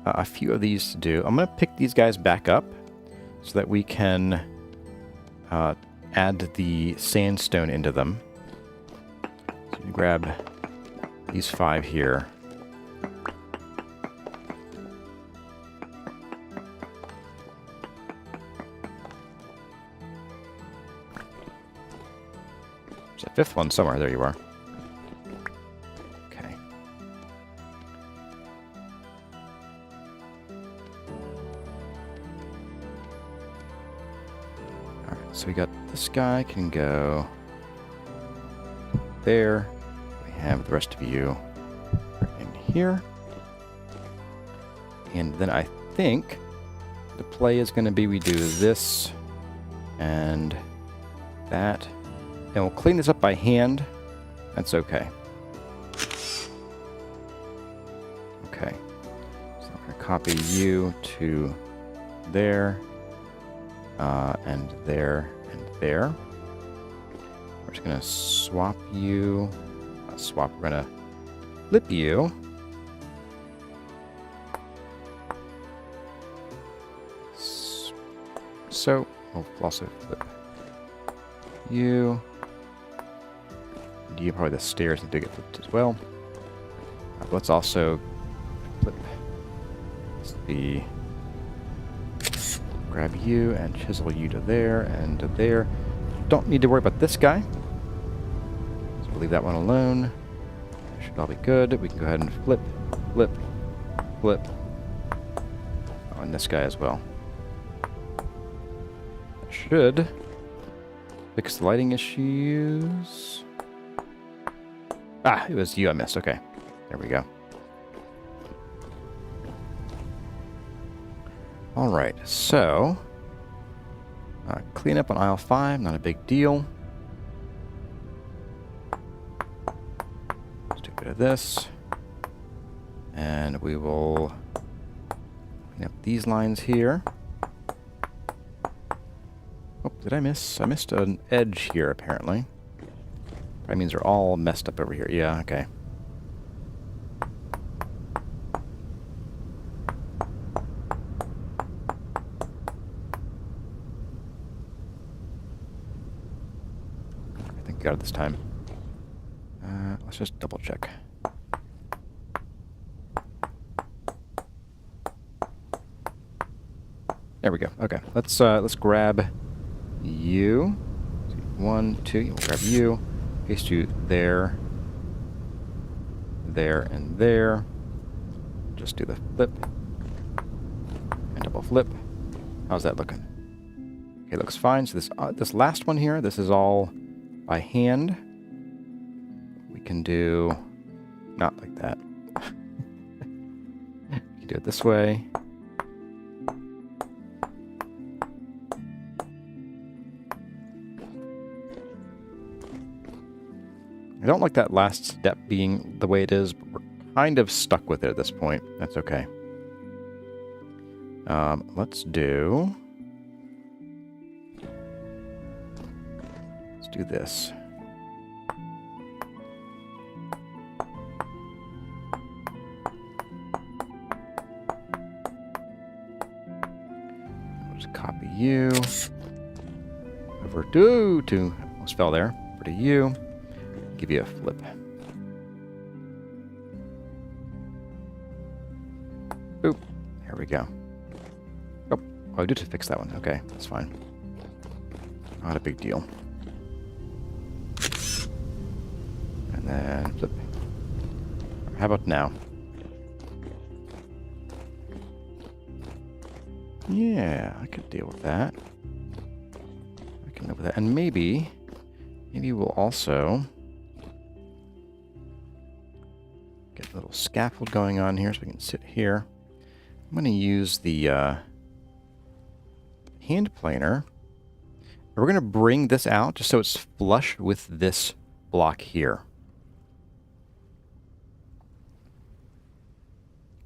a few of these to do. I'm going to pick these guys back up so that we can add the sandstone into them. So we grab these 5 here. There's a 5th one somewhere. There you are. Okay. Alright, so we got this guy can go there. We have the rest of you in here. And then I think the play is going to be we do this and that. And we'll clean this up by hand. That's okay. Okay. So I'm going to copy you to there, and there, and there. We're just going to swap you. Not swap, we're going to flip you. So, we'll also flip you. You probably the stairs need to get flipped as well. Let's also flip the grab you and chisel you to there and to there. Don't need to worry about this guy. So we'll leave that one alone. Should all be good. We can go ahead and flip, flip, flip. Oh, and this guy as well. That should fix the lighting issues. Ah, it was you I missed. Okay. There we go. Alright, so clean up on aisle 5, not a big deal. Let's do a bit of this. And we will clean up these lines here. Oh, did I miss? I missed an edge here, apparently. That means they're all messed up over here. Yeah, okay. I think I got it this time. Let's just double check. There we go. Okay, let's grab you. 1, 2. We'll grab you. Paste you there. There and there. Just do the flip. And double flip. How's that looking? Okay, looks fine. So this last one here, this is all by hand. We can do not like that. You can do it this way. I don't like that last step being the way it is, but we're kind of stuck with it at this point. That's okay. Let's do this. I'll just copy you over to almost fell there. Over to you. Give you a flip. Oop. There we go. Oh, I did fix that one. Okay, that's fine. Not a big deal. And then flip. How about now? Yeah, I could deal with that. I can live with that. And maybe we'll also get a little scaffold going on here so we can sit here. I'm going to use the hand planer. We're going to bring this out just so it's flush with this block here.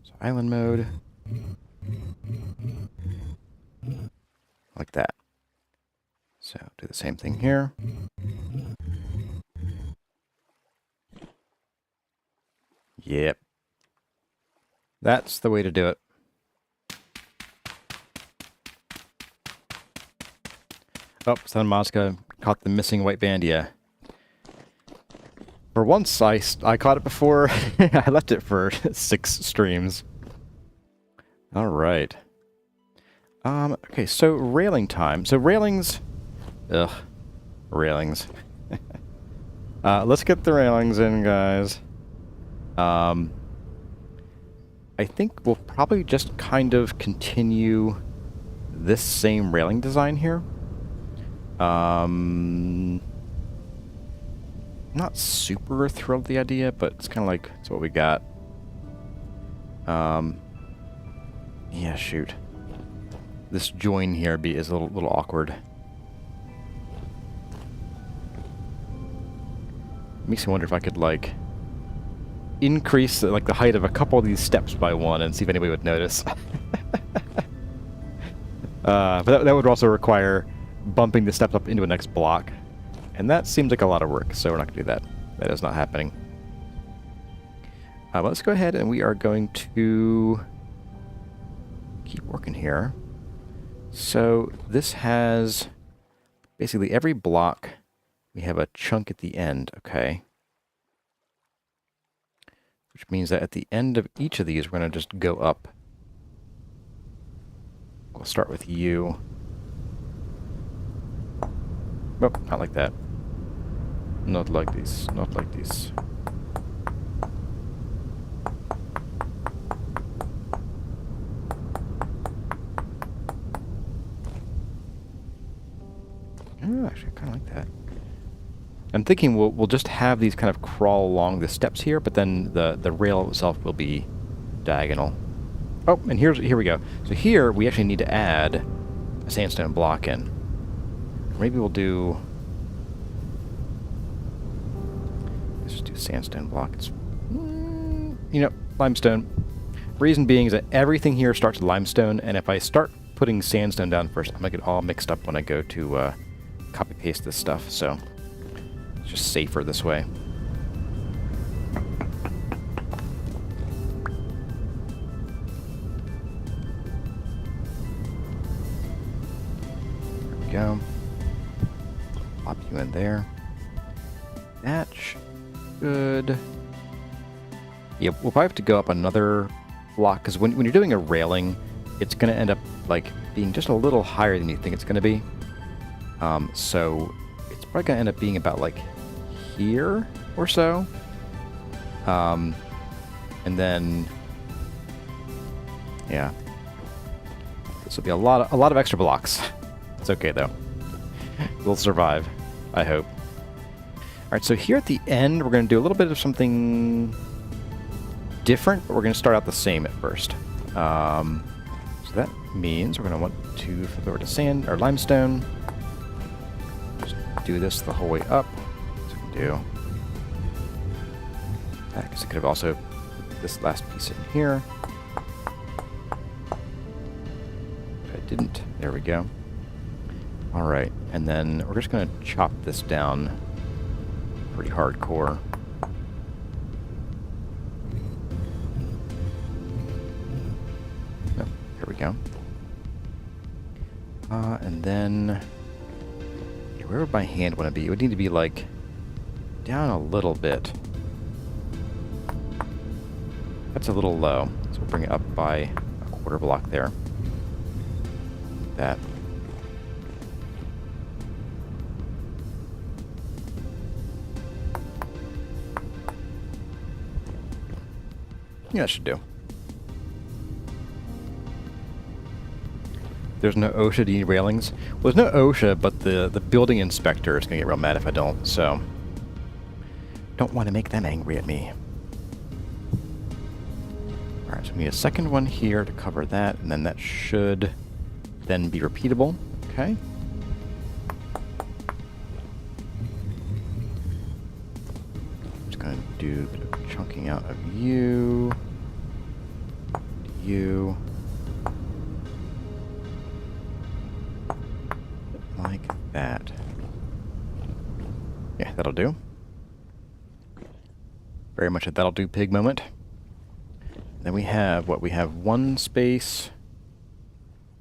So island mode. Like that. So do the same thing here. Yep. That's the way to do it. Oh, Sun Mosca caught the missing white bandia. For once, I caught it before. I left it for 6 streams. All right. Okay, so railing time. So railings... Ugh. Railings. Let's get the railings in, guys. I think we'll probably just kind of continue this same railing design here. Not super thrilled with the idea, but it's kind of like, it's what we got. Yeah, shoot. This join here is a little awkward. Makes me wonder if I could, like, increase the height of a couple of these steps by 1 and see if anybody would notice. But that would also require bumping the steps up into a next block. And that seems like a lot of work, so we're not going to do that. That is not happening. Let's go ahead and we are going to keep working here. So this has basically every block, we have a chunk at the end, okay? Which means that at the end of each of these, we're going to just go up. We'll start with you. Nope, not like that. Not like this, not like this. Oh, actually, I kind of like that. I'm thinking we'll just have these kind of crawl along the steps here, but then the rail itself will be diagonal. Oh, and here we go. So here we actually need to add a sandstone block in. Maybe we'll do... Let's just do sandstone block. It's, you know, limestone. Reason being is that everything here starts with limestone, and if I start putting sandstone down first, I'm going to get all mixed up when I go to copy-paste this stuff, so it's just safer this way. There we go. Pop you in there. That should... Yeah, we'll probably have to go up another block, because when you're doing a railing, it's going to end up like being just a little higher than you think it's going to be. So it's probably going to end up being about like here or so. And then, yeah, this will be a lot of extra blocks. It's okay though. We'll survive, I hope. All right, so here at the end, we're going to do a little bit of something different, but we're going to start out the same at first. So that means we're going to want to flip over to sand or limestone. Just do this the whole way up. So we can do that, because I could have also put this last piece in here. But I didn't. There we go. All right, and then we're just going to chop this down pretty hardcore. Oh, here we go. And then, where would my hand want to be? It would need to be like down a little bit. That's a little low, so we'll bring it up by a quarter block there. That. Yeah, that should do. There's no OSHA, do you need railings? Well, there's no OSHA, but the building inspector is going to get real mad if I don't, so... Don't want to make them angry at me. Alright, so we need a second one here to cover that, and then that should then be repeatable. Okay. Just going to do a bit of chunking out of you. You. Like that. Yeah, that'll do. Very much a that'll do pig moment. Then we have what? We have one space,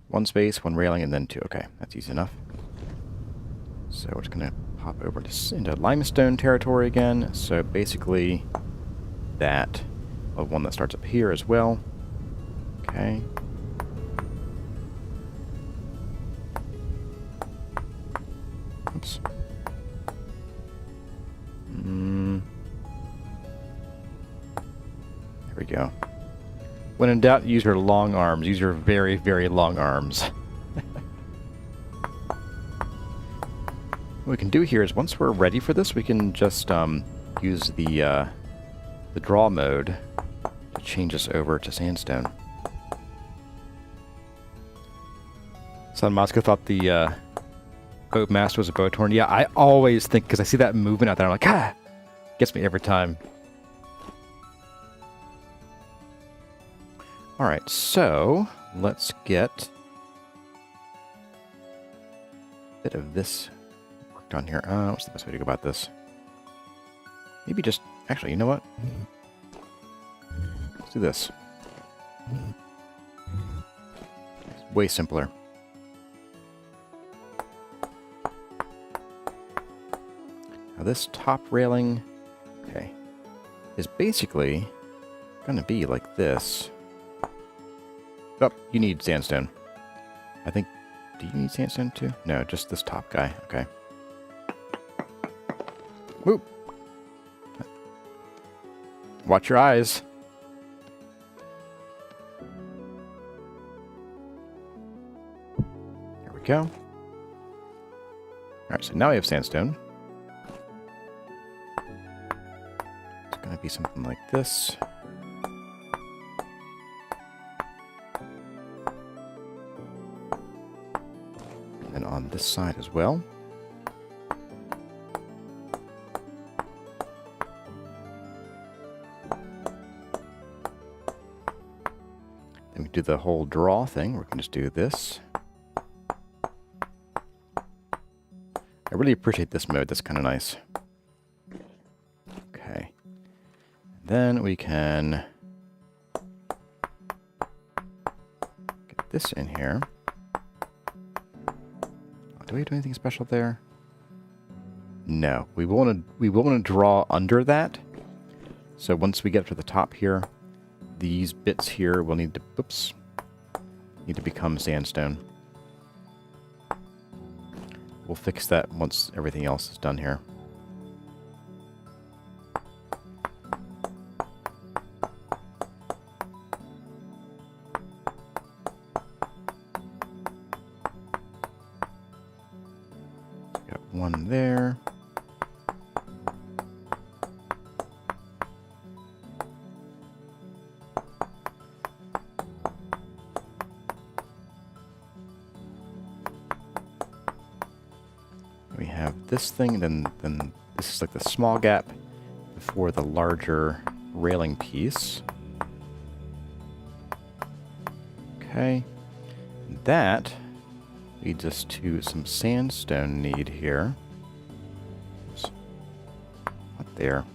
one railing, and then two. Okay, that's easy enough. So we're just going to pop over into limestone territory again. So basically that, well, one that starts up here as well. Okay. Oops. There we go. When in doubt, use your long arms. Use your very, very long arms. What we can do here is, once we're ready for this, we can just use the draw mode to change us over to sandstone. Son Moscow thought the boat mast was a boat horn. Yeah, I always think, because I see that movement out there, I'm like, ah! Gets me every time. Alright, so let's get a bit of this worked on here. What's the best way to go about this? Maybe just, actually, you know what? Let's do this. It's way simpler. Now this top railing, okay, is basically going to be like this. Oh, you need sandstone. I think, do you need sandstone too? No, just this top guy. Okay. Whoop. Watch your eyes. There we go. Alright, so now we have sandstone. It's going to be something like this. And on this side as well. Then we do the whole draw thing. We can just do this. I really appreciate this mode. That's kind of nice. Okay. Then we can get this in here. Do we do anything special there? No. We want to draw under that. So once we get up to the top here, these bits here will need to, need to become sandstone. We'll fix that once everything else is done here. Got one there. We have this thing, then this is like the small gap before the larger railing piece. Okay, that leads us to some sandstone need here. Oops. Not there.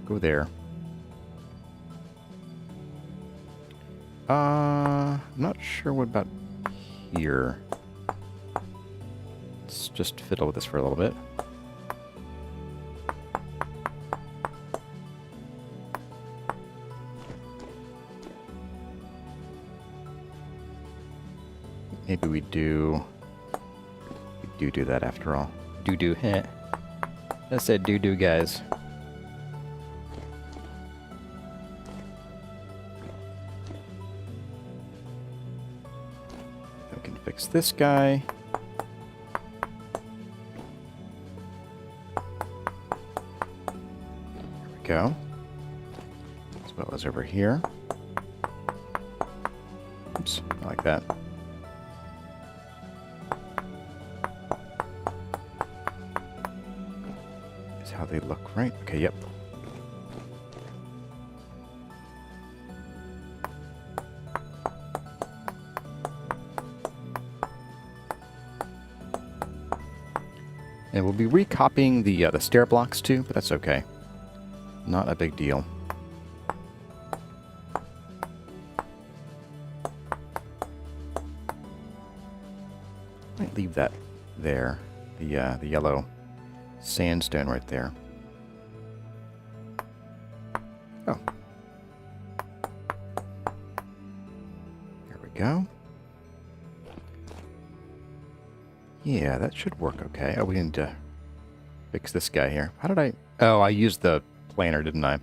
Go there. I'm not sure what about here. Let's just fiddle with this for a little bit. Maybe we do that after all. Do, heh. I said do, guys. We can fix this guy. There we go. As well as over here. Oops, I like that. How they look, right? Okay, yep. And we'll be recopying the stair blocks too, but that's okay. Not a big deal. Might leave that there, the yellow sandstone right there. Oh. There we go. Yeah, that should work okay. Oh, we need to fix this guy here. How did I... Oh, I used the planer, didn't I?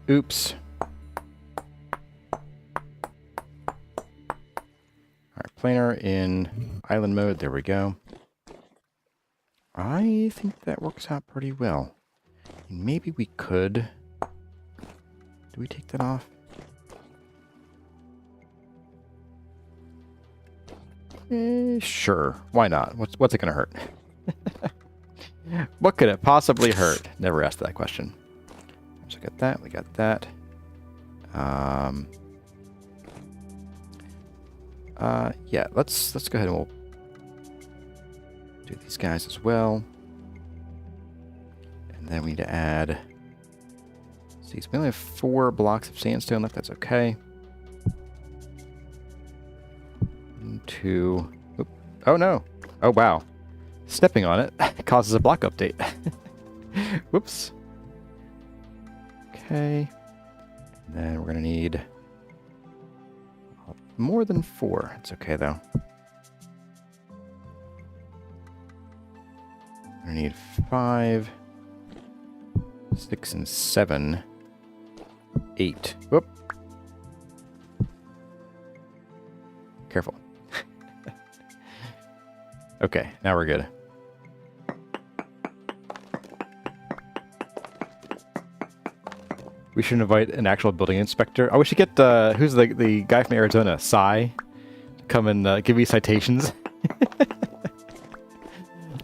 Oops. Alright, planer in island mode. There we go. I think that works out pretty well. Maybe we could... Do we take that off? Sure. Why not? What's it gonna hurt? What could it possibly hurt? Never asked that question. So we got that. We got that. Yeah. Let's go ahead and we'll do these guys as well. And then we need to add... See, so we only have 4 blocks of sandstone left. That's okay. 1, 2... Oop. Oh, no. Oh, wow. Stepping on it causes a block update. Whoops. Okay. And then we're going to need more than 4. It's okay, though. I need 5, 6, and 7, 8. Whoop. Careful. Okay, now we're good. We should invite an actual building inspector. Oh, we should get, who's the guy from Arizona, Cy, to come and give me citations.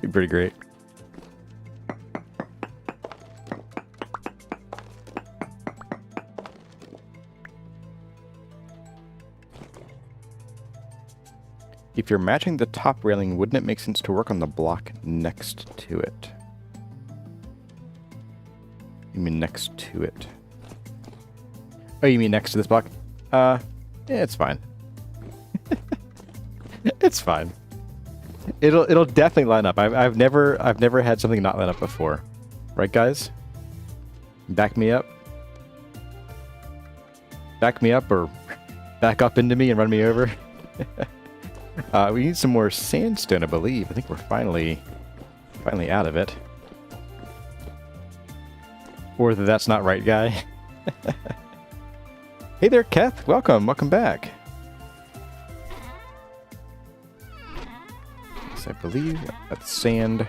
Be pretty great. If you're matching the top railing, wouldn't it make sense to work on the block next to it? You mean next to it? Oh, you mean next to this block? Yeah, it's fine. It's fine. It'll definitely line up. I've never had something not line up before. Right, guys? Back me up. Back me up or back up into me and run me over. We need some more sandstone, I believe. I think we're finally Finally out of it. Or that's not right, guy. Hey there, Keth. Welcome. Welcome back. So I believe that's sand.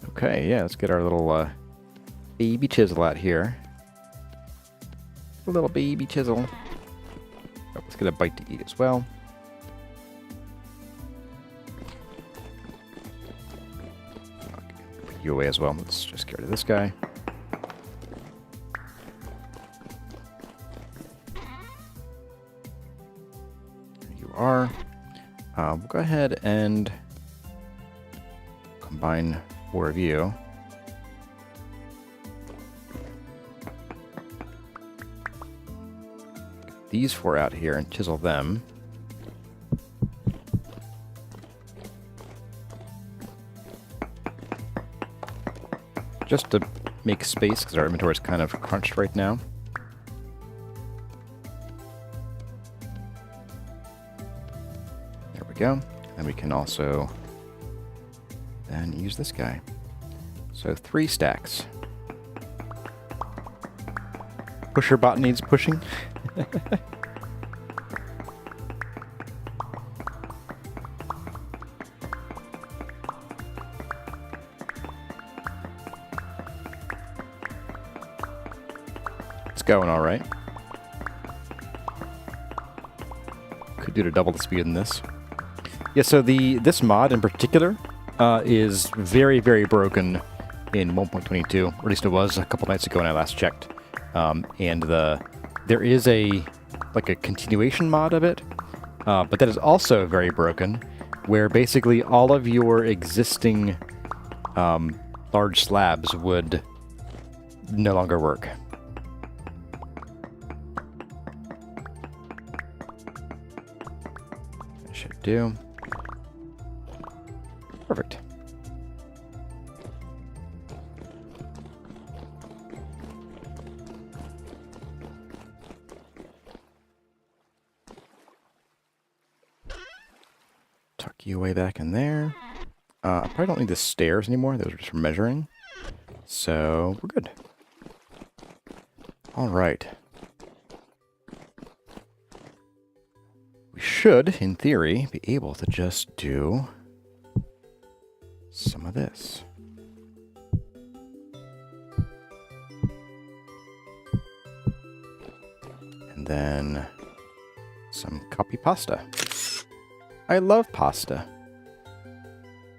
Okay, yeah, let's get our little baby chisel out here. A little baby chisel. Oh, let's get a bite to eat as well. Put you away as well. Let's just get rid of this guy. There you are. We'll go ahead and combine 4 of you. Get these 4 out here and chisel them. Just to make space, because our inventory is kind of crunched right now. There we go. And we can also then use this guy. So 3 stacks. Pusher bot needs pushing. It's going all right. Could do to double the speed in this. Yeah, so this mod in particular is very, very broken in 1.22, or at least it was a couple nights ago when I last checked. And there is a continuation mod of it, but that is also very broken, where basically all of your existing large slabs would no longer work. That should do. Perfect. Tuck you way back in there. I probably don't need the stairs anymore. Those are just for measuring. So we're good. All right. We should, in theory, be able to just do some of this. And then some copy pasta. I love pasta.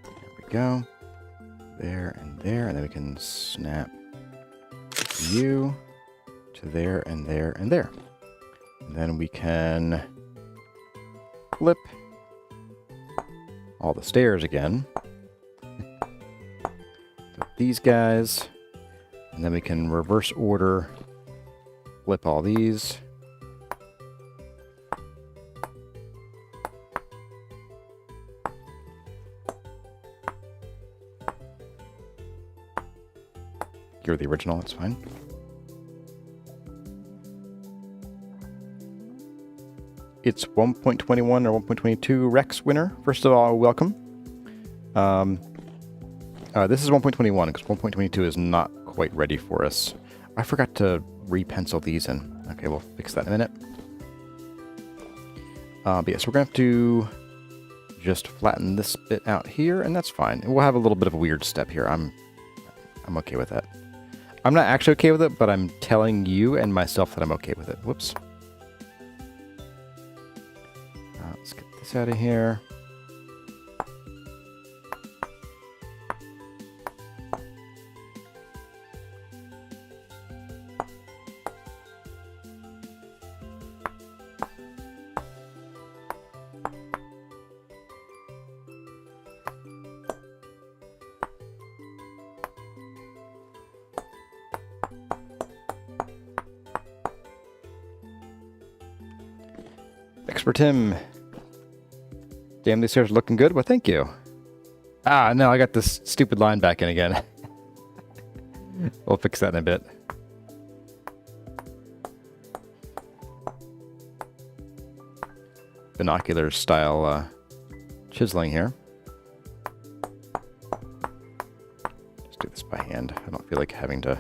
There we go. There, and then we can snap you to there, and there, and there. And then we can flip all the stairs again. These guys, and then we can reverse order, flip all these. You're the original, that's fine. It's 1.21 or 1.22 Rex winner. First of all, welcome. This is 1.21 because 1.22 is not quite ready for us. I forgot to re-pencil these in. Okay, we'll fix that in a minute. But yes, we're going to have to just flatten this bit out here, and that's fine. We'll have a little bit of a weird step here. I'm okay with that. I'm not actually okay with it, but I'm telling you and myself that I'm okay with it. Whoops. Let's get this out of here. Expert Tim. Damn, these stairs are looking good. Well, thank you. Ah, no, I got this stupid line back in again. We'll fix that in a bit. Binocular style chiseling here. do this by hand. I don't feel like having to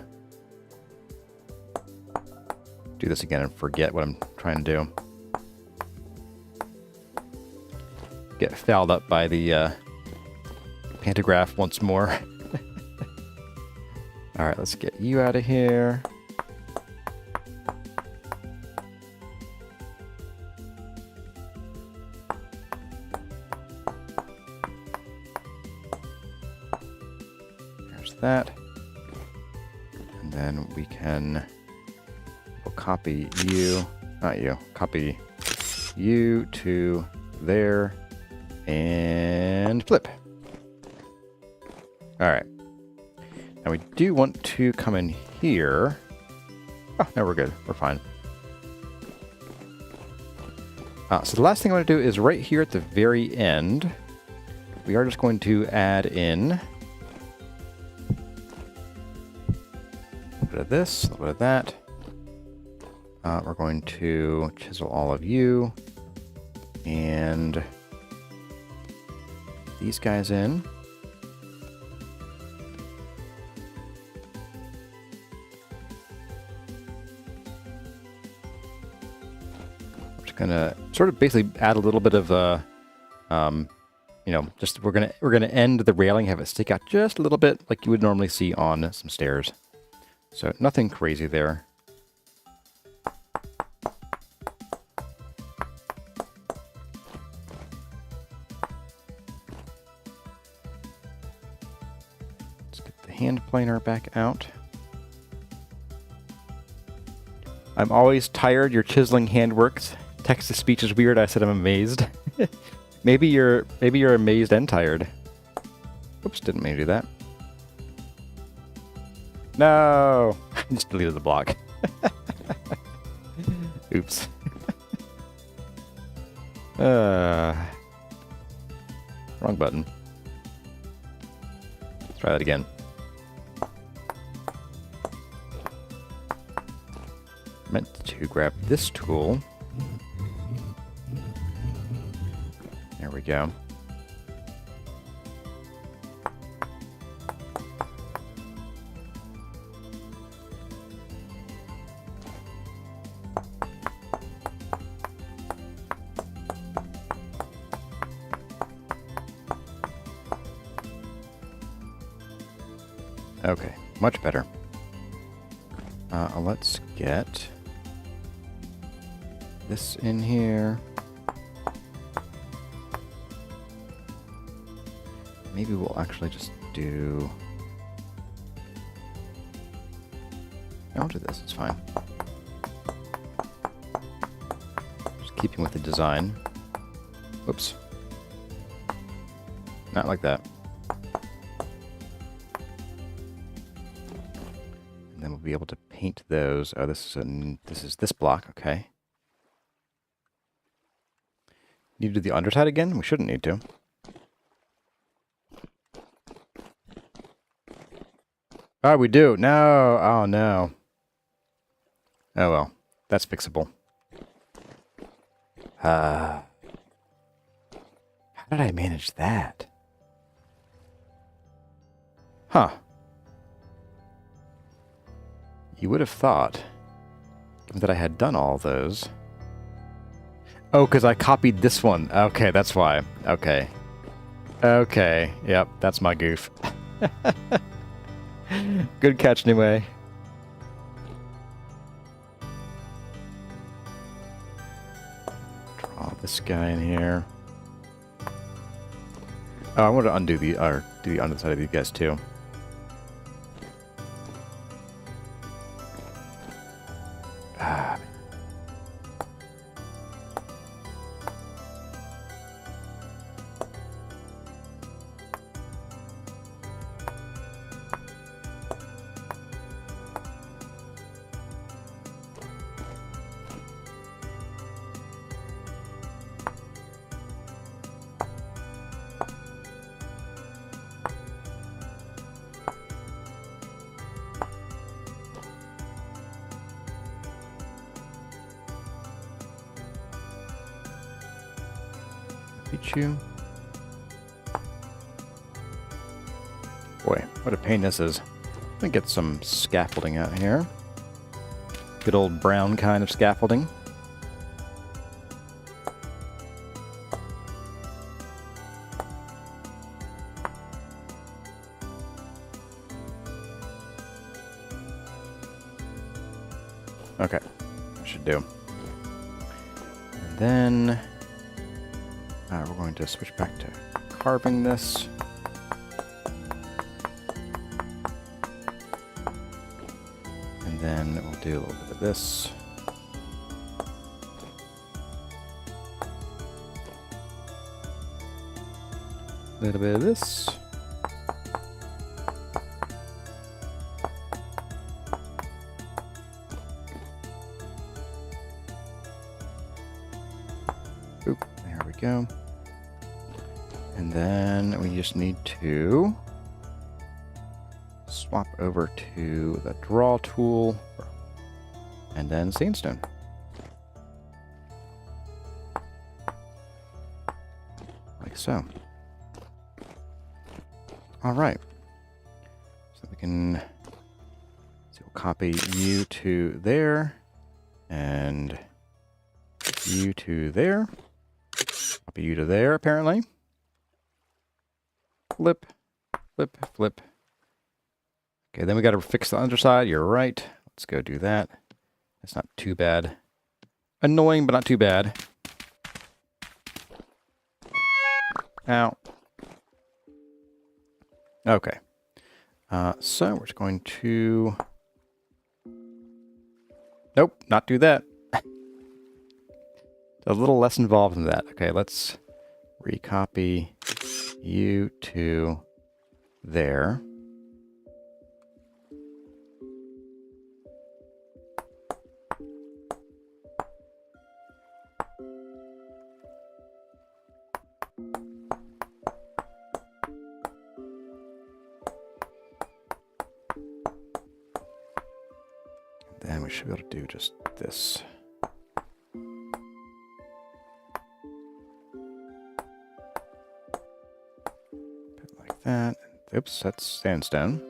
do this again and forget what I'm trying to do. Get fouled up by the pantograph once more. Alright, let's get you out of here. There's that. And then we can... we'll copy you, not you, copy you to there and flip. Alright. Now we do want to come in here. Oh, no, we're good. We're fine. So the last thing I want to do is right here at the very end, we are just going to add in a little bit of this, a little bit of that. We're going to chisel all of you and these guys in. Gonna sort of basically add a little bit of you know, just we're gonna end the railing, have it stick out just a little bit like you would normally see on some stairs. So nothing crazy there. Let's get the hand planer back out. I'm always tired. Your chiseling hand works. Text-to-speech is weird. I said I'm amazed. maybe you're amazed and tired. Oops, didn't mean to do that. No! I just deleted the block. Oops. Wrong button. Let's try that again. Meant to grab this tool. There we go. Okay, much better. Let's get this in here. Maybe we'll actually just do... I'll do this, it's fine. Just keeping with the design. Whoops. Not like that. And then we'll be able to paint those. Oh, this is this block, okay. Need to do the underside again? We shouldn't need to. Oh, we do. No. Oh, no. Oh, well. That's fixable. How did I manage that? Huh. You would have thought, given that I had done all those... Oh, because I copied this one. Okay, that's why. Okay. Okay. Yep, that's my goof. Good catch, anyway. Draw this guy in here. Oh, I want to undo the, or do the underside of these guys too. Ah. You. Boy, what a pain this is. Let me get some scaffolding out here. Good old brown kind of scaffolding. Okay, that should do. And then we're going to switch back to carving this. And then we'll do a little bit of this. A little bit of this. Oop, there we go. And then we just need to swap over to the draw tool and then sandstone. Like so. All right. So we can we'll copy you to there and you to there. Copy you to there, apparently. Flip, flip, flip. Okay, then we got to fix the underside. You're right. Let's go do that. It's not too bad. Annoying, but not too bad. Ow. Okay. So we're just going to... Nope, not do that. A little less involved than that. Okay, let's recopy you to there. Then we should be able to do just this. Like that. Oops, that's sandstone.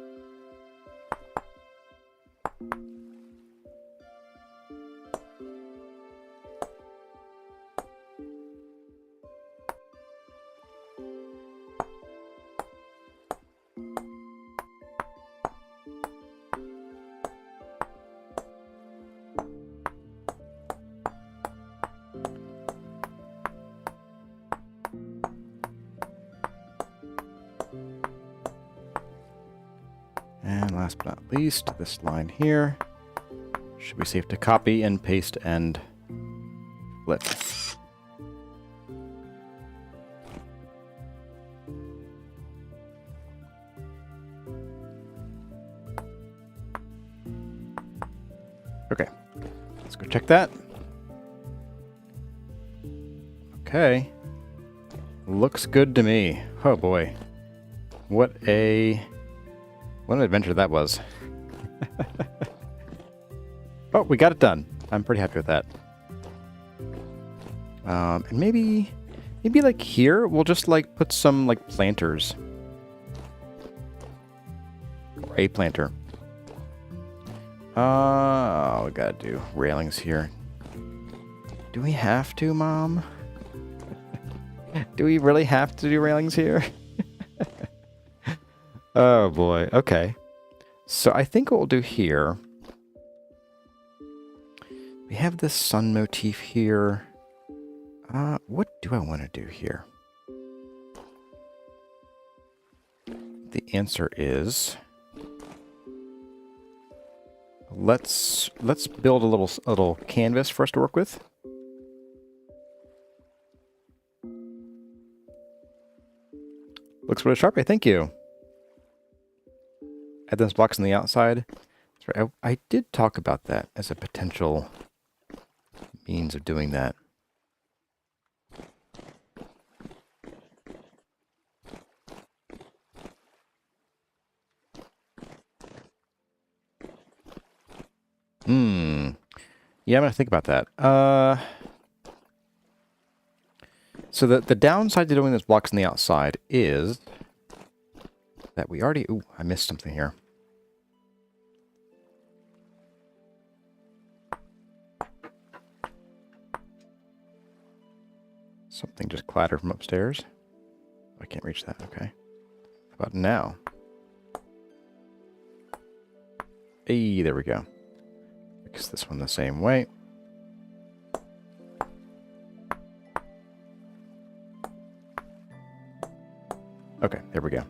And last but not least, this line here should be safe to copy and paste and flip. Okay, let's go check that. Okay, looks good to me. Oh boy, what an adventure that was. Oh, we got it done. I'm pretty happy with that. And maybe like here, we'll just like put some like planters. Or a planter. We gotta do railings here. Do we have to, Mom? Do we really have to do railings here? Oh boy, okay. So I think what we'll do here, we have this sun motif here. What do I want to do here? The answer is, let's build a little canvas for us to work with. Looks really sharp, thank you. Add those blocks on the outside. Sorry, I did talk about that as a potential means of doing that. Yeah, I'm gonna think about that. So the downside to doing those blocks on the outside is that we already... Ooh, I missed something here. Something just clattered from upstairs. I can't reach that. Okay. How about now? Hey, there we go. Fix this one the same way. Okay, there we go.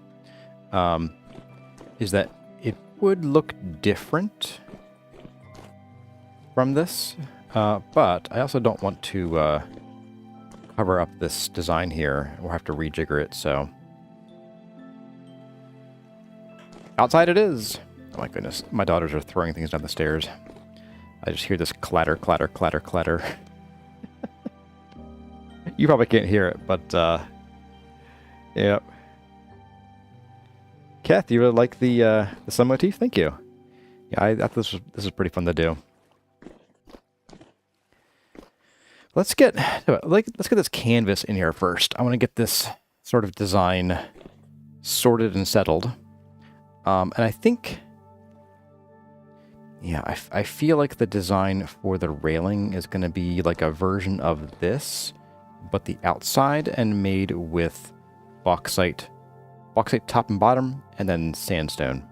Is that it would look different from this, but I also don't want to cover up this design here. We'll have to rejigger it, so... Outside it is! Oh my goodness, my daughters are throwing things down the stairs. I just hear this clatter, clatter, clatter, clatter. You probably can't hear it, but, yep. Kath, you really like the sun motif? Thank you. Yeah, I thought this was pretty fun to do. Let's get this canvas in here first. I want to get this sort of design sorted and settled. And I think, yeah, I feel like the design for the railing is going to be like a version of this, but the outside and made with bauxite top and bottom, and then sandstone.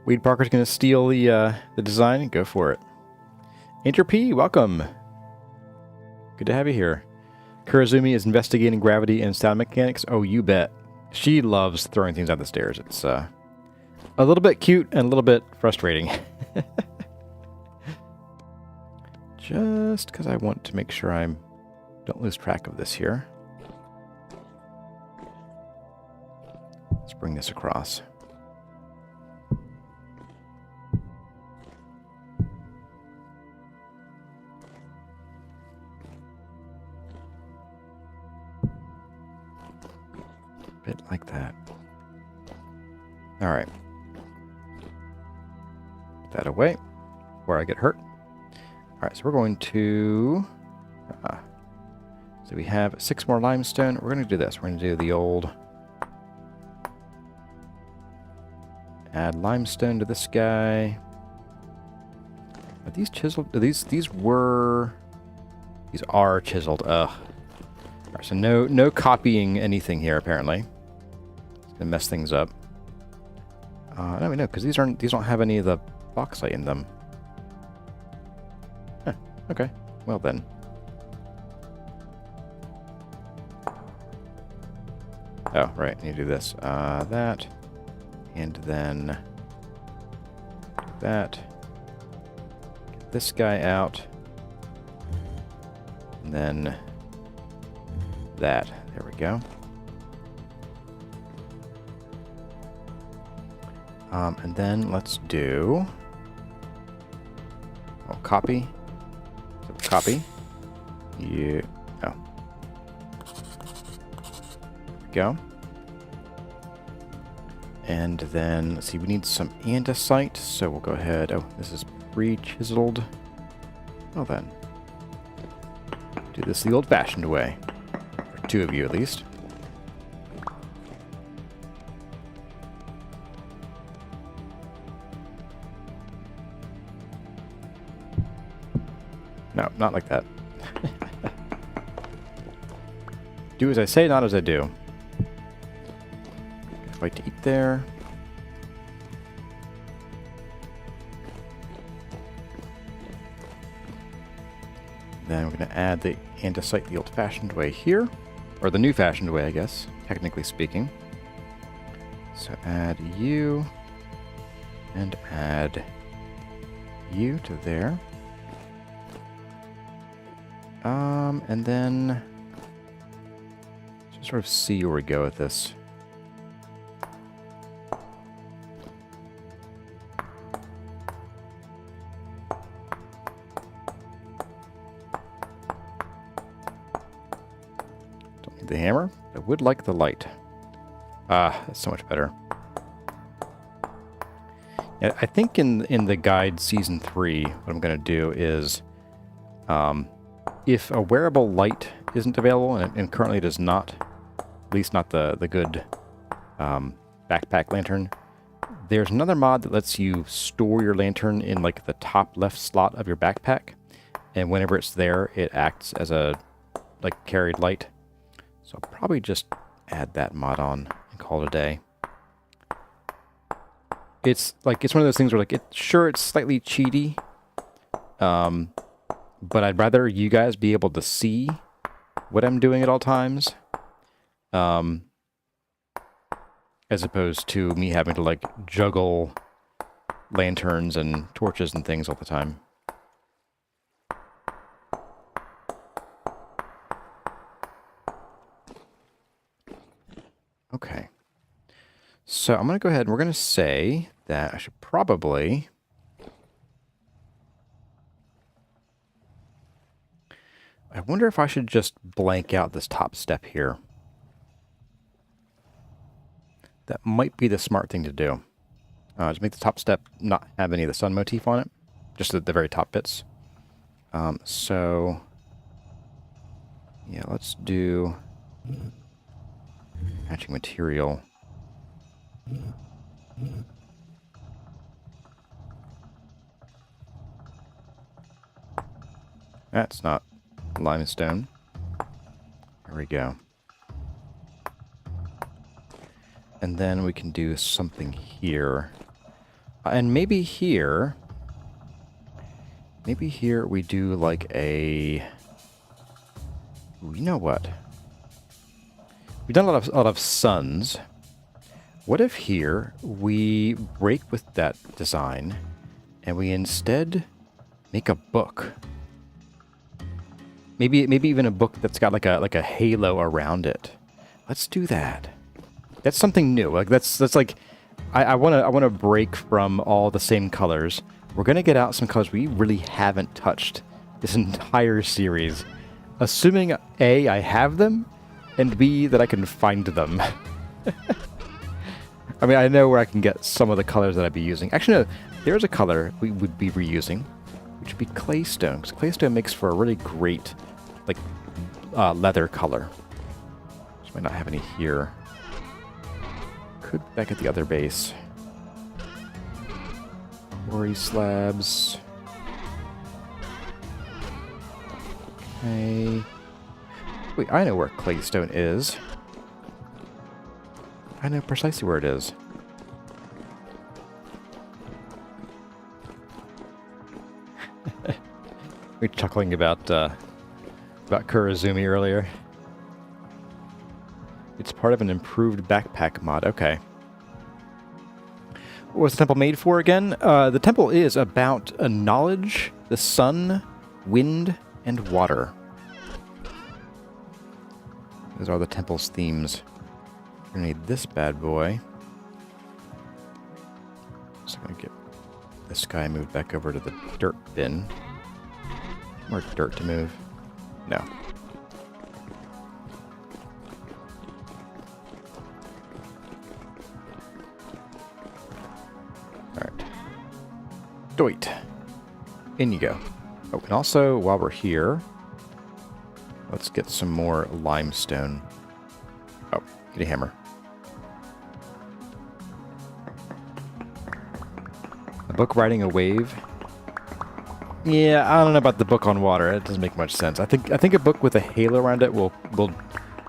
Weed Parker's going to steal the design. Go for it. Inter P, welcome. Good to have you here. Kurazumi is investigating gravity and sound mechanics. Oh, you bet. She loves throwing things down the stairs. It's a little bit cute and a little bit frustrating. Just because I want to make sure I don't lose track of this here. Let's bring this across. A bit like that. All right. Put that away before I get hurt. All right, so we're going to... so we have 6 more limestone. We're going to do this. We're going to do the old... Add limestone to this guy. Are these chiseled? These are chiseled. Ugh. Alright, so no copying anything here apparently. It's gonna mess things up. No, we know because these don't have any of the bauxite in them. Huh, okay. Well then. Oh right, I need to do this. That. And then that. Get this guy out. And then that. There we go. And then let's do... Oh, copy. Copy. Yeah. Oh. There we go. And then, let's see, we need some andesite, so we'll go ahead. Oh, this is pre-chiseled. Well then. Do this the old-fashioned way. For 2 of you, at least. No, not like that. Do as I say, not as I do. Bite to eat there. Then we're going to add the andesite the old-fashioned way here. Or the new-fashioned way, I guess, technically speaking. So add you. And add you to there. And then... just sort of see where we go with this. The hammer. I would like the light. Ah, that's so much better. Yeah, I think in the guide season 3, what I'm going to do is, if a wearable light isn't available, and currently it is not, At least not the good backpack lantern. There's another mod that lets you store your lantern in like the top left slot of your backpack, and whenever it's there, it acts as a like carried light. So I'll probably just add that mod on and call it a day. It's one of those things where like it's slightly cheaty, but I'd rather you guys be able to see what I'm doing at all times, as opposed to me having to like juggle lanterns and torches and things all the time. Okay. So I'm going to go ahead and we're going to say that I should probably... I wonder if I should just blank out this top step here. That might be the smart thing to do. Just make the top step not have any of the sun motif on it. Just the very top bits. So... yeah, let's do... matching material. That's not limestone. There we go. And then we can do something here. And maybe here we do like a... ooh, you know what? We've done a lot of suns. What if here we break with that design and we instead make a book? Maybe even a book that's got like a halo around it. Let's do that. That's something new. Like that's like I wanna break from all the same colors. We're gonna get out some colors we really haven't touched this entire series. Assuming A, I have them, and B, that I can find them. I mean, I know where I can get some of the colors that I'd be using. Actually, no, there's a color we would be reusing, which would be claystone. Because claystone makes for a really great, like, leather color. Which might not have any here. Could be back at the other base. Quarry slabs. Okay. Wait, I know where claystone is. I know precisely where it is. We were chuckling about Kurazumi earlier. It's part of an improved backpack mod. Okay. What was the temple made for again? The temple is about knowledge, the sun, wind, and water. Those are the temple's themes. We're gonna need this bad boy. So I'm gonna get this guy moved back over to the dirt bin. More dirt to move. No. Alright. Doit. In you go. Oh, and also, while we're here, let's get some more limestone. Oh, need a hammer. A book riding a wave. Yeah, I don't know about the book on water. It doesn't make much sense. I think a book with a halo around it will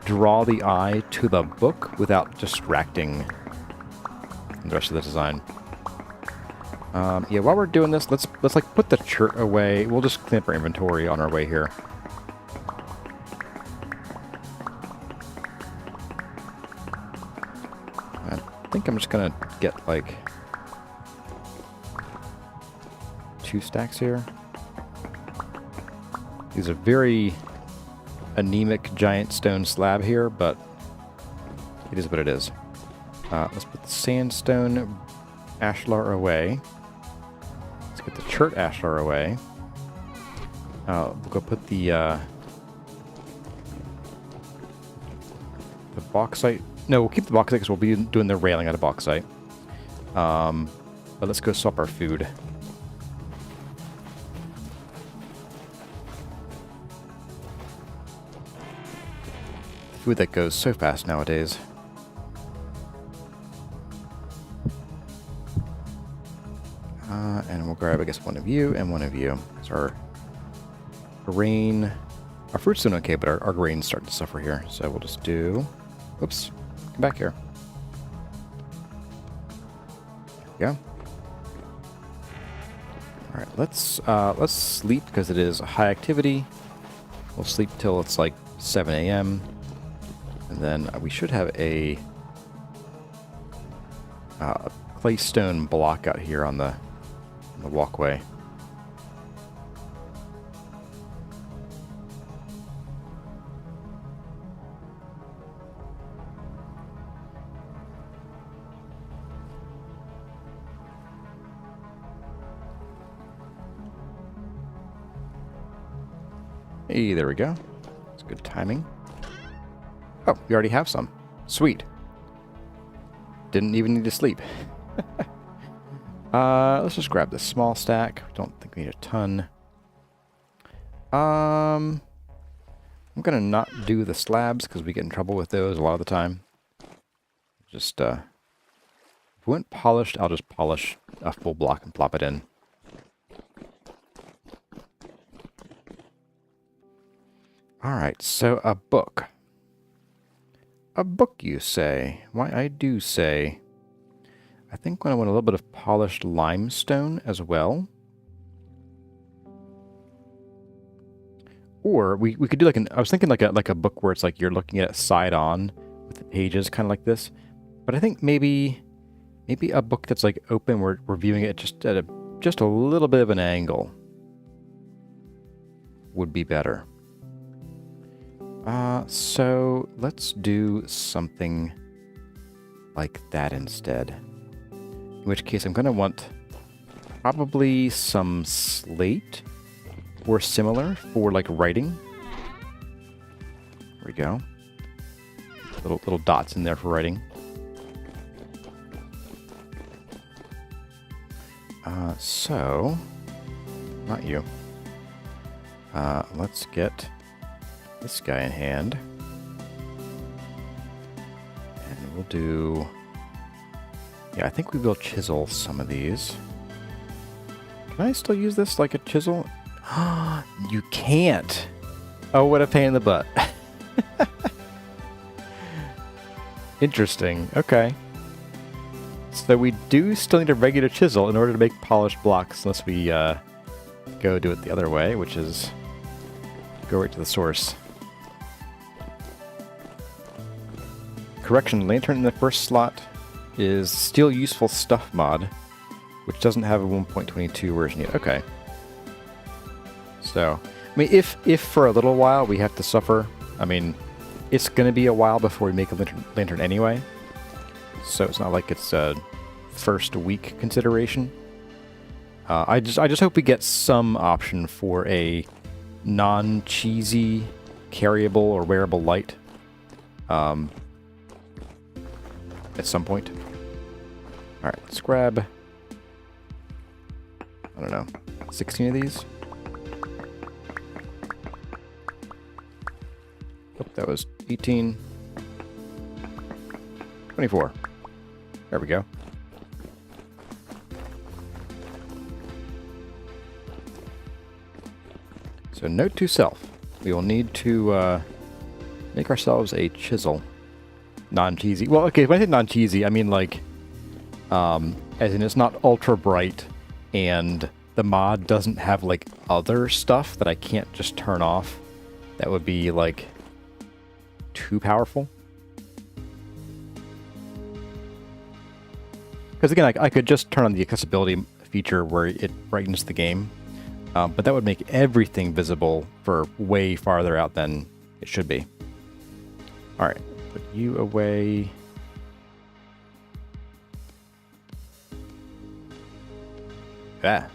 draw the eye to the book without distracting the rest of the design. Yeah, while we're doing this, let's like put the chert away. We'll just clean up our inventory on our way here. I think I'm just gonna get like 2 stacks here. These are very anemic giant stone slab here, but it is what it is. Let's put the sandstone ashlar away. Let's get the chert ashlar away. We'll go put the bauxite. No, we'll keep the bauxite because we'll be doing the railing out of bauxite. But let's go swap our food. food that goes so fast nowadays. And we'll grab, I guess, one of you and one of you. So our grain... Our fruit's doing okay, but our grain's starting to suffer here. So we'll just do... Oops. Come back here. There we go. Alright, let's sleep because it is high activity. We'll sleep till it's like 7 a.m. And then we should have a clay stone block out here on the walkway. Hey, there we go. That's good timing. Oh, we already have some. Sweet. Didn't even need to sleep. Let's just grab this small stack. Don't think we need a ton. I'm gonna not do the slabs because we get in trouble with those a lot of the time. Just, if we want polished, I'll just polish a full block and plop it in. Alright, so a book. A book, you say? Why, I do say. I think I want a little bit of polished limestone as well. Or we could do like I was thinking like a book where it's like you're looking at it side on with the pages kind of like this. But I think maybe a book that's like open, we're viewing it just at just a little bit of an angle would be better. So let's do something like that instead. In which case I'm going to want probably some slate or similar for like writing. There we go. Little dots in there for writing. So, not you. Let's get this guy in hand. And we'll do... Yeah, I think we will chisel some of these. Can I still use this like a chisel? You can't! Oh, what a pain in the butt. Interesting. Okay. So we do still need a regular chisel in order to make polished blocks, unless we go do it the other way, which is go right to the source. Correction, lantern in the first slot is still useful stuff mod, which doesn't have a 1.22 version yet. Okay. So, I mean, if for a little while we have to suffer, I mean, it's going to be a while before we make a lantern anyway. So it's not like it's a first week consideration. I just hope we get some option for a non-cheesy carryable or wearable light at some point. Alright, let's grab, I don't know, 16 of these. Oh, that was 18. 24. There we go. So note to self, we will need to make ourselves a chisel. Non-cheesy. Well, okay, when I say non-cheesy, I mean like, as in it's not ultra bright and the mod doesn't have like other stuff that I can't just turn off. That would be like too powerful. Because again, I could just turn on the accessibility feature where it brightens the game, but that would make everything visible for way farther out than it should be. Alright, put you away. Ah,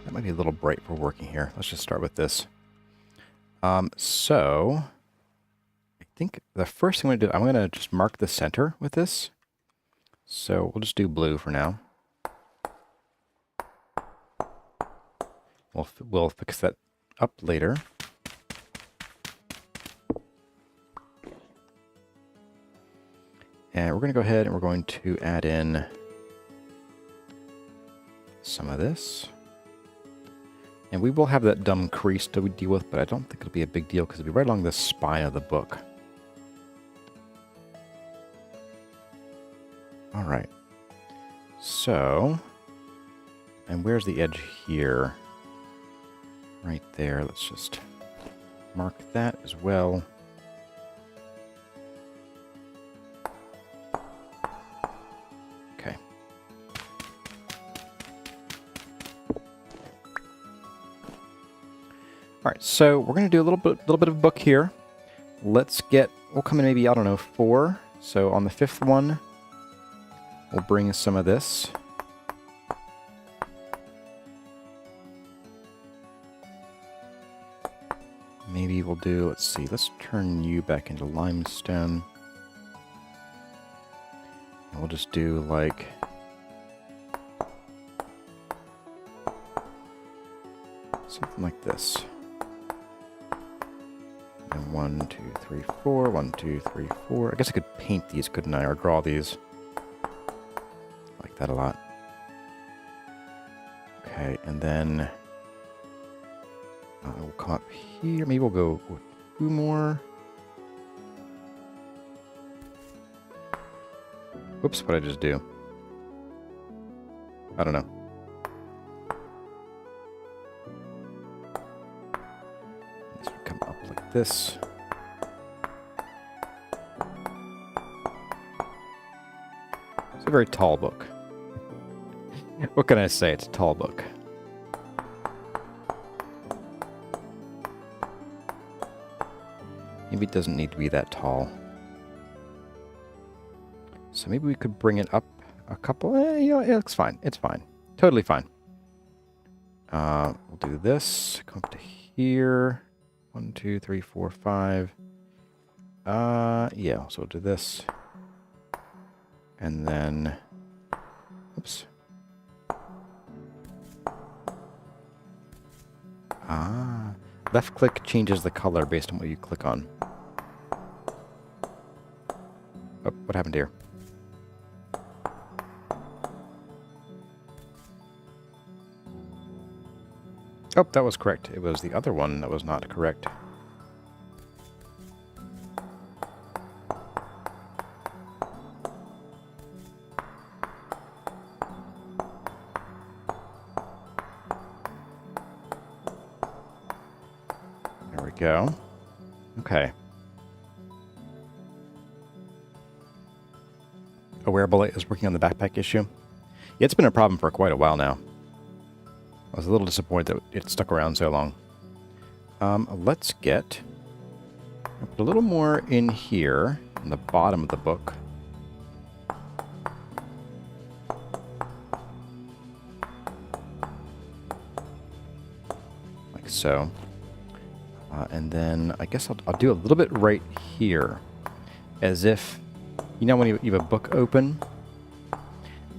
that might be a little bright for working here. Let's just start with this. So, I think the first thing I'm going to do, I'm going to just mark the center with this. So we'll just do blue for now. We'll fix that up later. And we're going to go ahead and we're going to add in some of this. And we will have that dumb crease to deal with, but I don't think it'll be a big deal because it'll be right along the spine of the book. All right. So, and where's the edge here? Right there. Let's just mark that as well. Okay. All right, so we're going to do a little bit of book here. We'll come in maybe, I don't know, 4. So on the 5th one, we'll bring some of this. Maybe we'll do, let's see, let's turn you back into limestone. And we'll just do like something like this. And 1, 2, 3, 4, 1, 2, 3, 4. I guess I could paint these, couldn't I, or draw these. I like that a lot. Okay, and then we'll come up here. Maybe we'll go with 2 more. Whoops, what did I just do? I don't know. This would come up like this. It's a very tall book. What can I say? It's a tall book. Maybe it doesn't need to be that tall. So maybe we could bring it up a couple. You know, it looks fine. It's fine. Totally fine. We'll do this. Come up to here. 1, 2, 3, 4, 5. Yeah, so we'll do this. And then, oops. Left click changes the color based on what you click on. Oh, what happened here? Oh, that was correct. It was the other one that was not correct. There we go. Okay. Wearable Light is working on the backpack issue. Yeah, it's been a problem for quite a while now. I was a little disappointed that it stuck around so long. Let's get put a little more in here, on the bottom of the book. Like so. And then I guess I'll do a little bit right here. As if, you know when you have a book open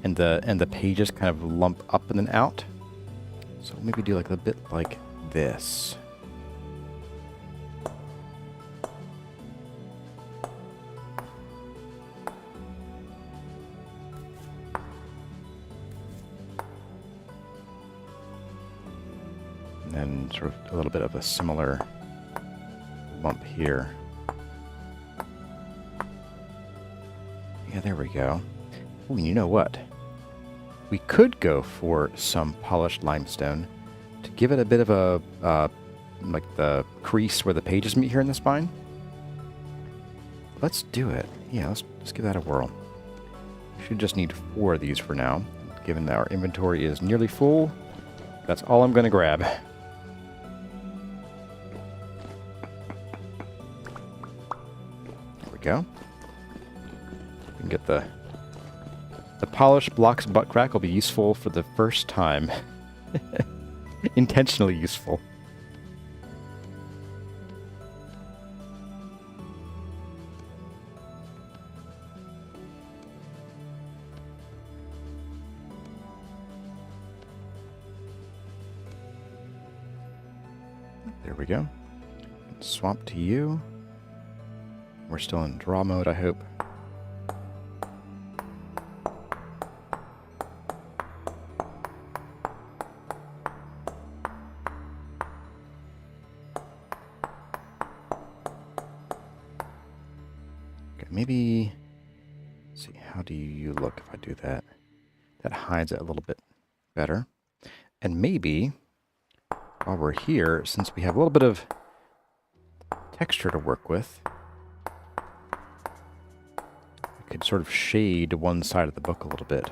and the pages kind of lump up and then out? So maybe do like a bit like this. And then sort of a little bit of a similar lump here. Yeah, there we go. Ooh, you know what? We could go for some polished limestone to give it a bit of a, like the crease where the pages meet here in the spine. Let's do it. Yeah, let's give that a whirl. We should just need 4 of these for now. Given that our inventory is nearly full, that's all I'm going to grab. There we go. We can get the polished blocks butt crack will be useful for the first time. Intentionally useful. There we go. Swap to you. We're still in draw mode, I hope. Okay, maybe... Let's see, how do you look if I do that? That hides it a little bit better. And maybe, while we're here, since we have a little bit of texture to work with, we could sort of shade one side of the book a little bit.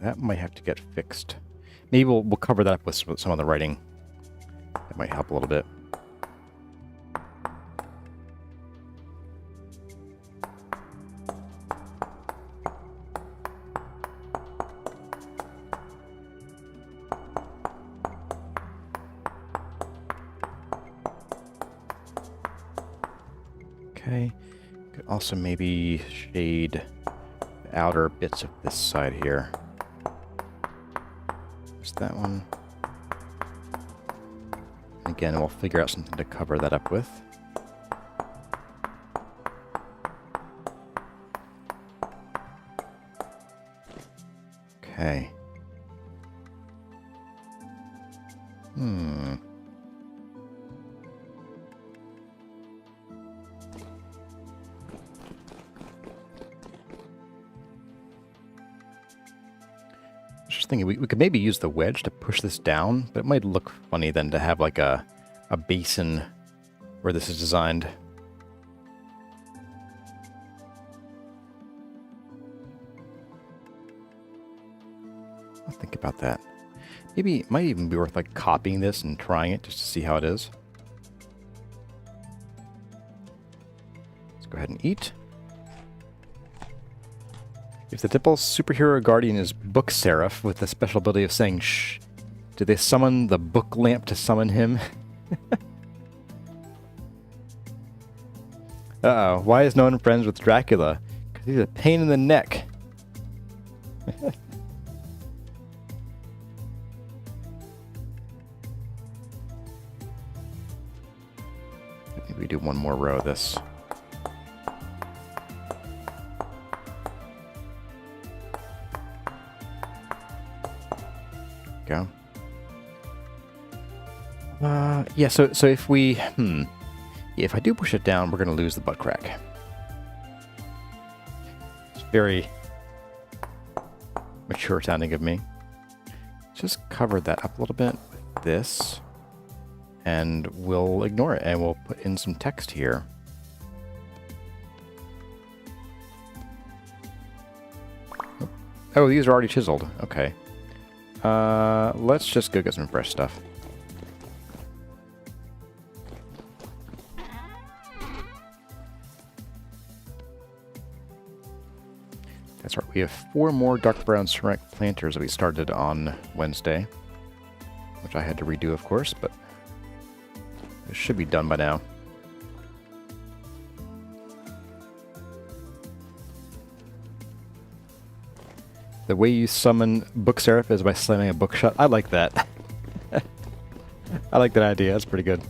That might have to get fixed. Maybe we'll cover that up with some of the writing. That might help a little bit. Okay. Could also maybe shade the outer bits of this side here. Just that one. Again, we'll figure out something to cover that up with. Okay. Just thinking we could maybe use the wedge to push this down, but it might look funny then to have like a basin where this is designed. I'll think about that. Maybe it might even be worth like copying this and trying it just to see how it is. Let's go ahead and eat. If the typical superhero guardian is Book Seraph with the special ability of saying shh, do they summon the book lamp to summon him? Uh-oh, why is no one friends with Dracula? Because he's a pain in the neck. Maybe we do one more row of this. Go. Yeah, so if we... if I do push it down, we're going to lose the butt crack. It's very mature sounding of me. Just cover that up a little bit with this, and we'll ignore it, and we'll put in some text here. Oh, these are already chiseled. Okay. Let's just go get some fresh stuff. That's right, we have 4 more dark brown ceramic planters that we started on Wednesday, which I had to redo, of course, but it should be done by now. The way you summon Book Seraph is by slamming a book shut. I like that. I like that idea. That's pretty good.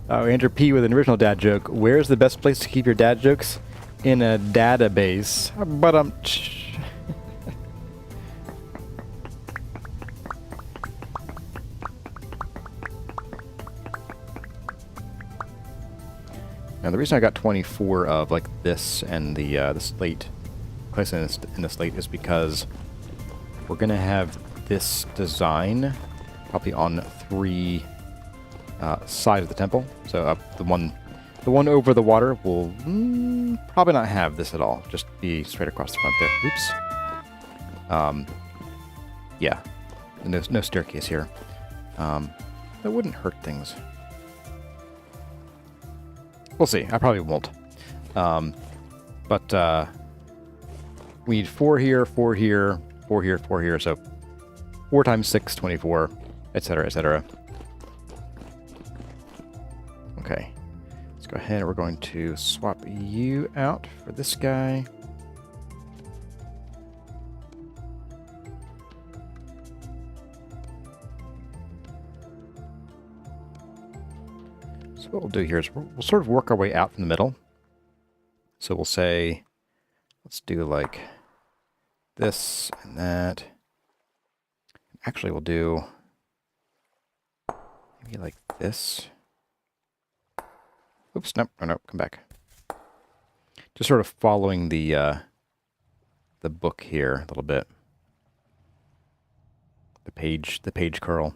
Andrew P. with an original dad joke. Where's the best place to keep your dad jokes? In a database. But now the reason I got 24 of like this and the slate, placing in the slate, is because we're gonna have this design probably on 3 sides of the temple. So the one over the water will probably not have this at all. Just be straight across the front there. Oops. Yeah. No staircase here. That wouldn't hurt things. We'll see. I probably won't. But we need 4 here, 4 here, 4 here, 4 here. So 4 times 6, 24, etc., etc. Okay. Go ahead, we're going to swap you out for this guy. So what we'll do here is we'll sort of work our way out from the middle. So we'll say, let's do like this and that. Actually, we'll do maybe like this. Oops, nope, no, nope, come back. Just sort of following the book here a little bit. The page curl.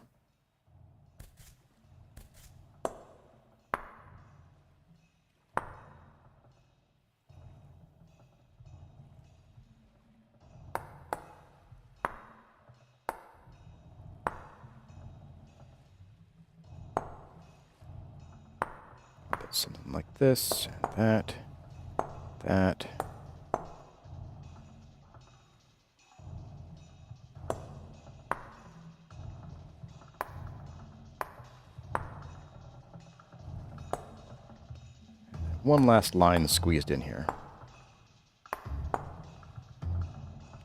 Something like this, and that. One last line squeezed in here.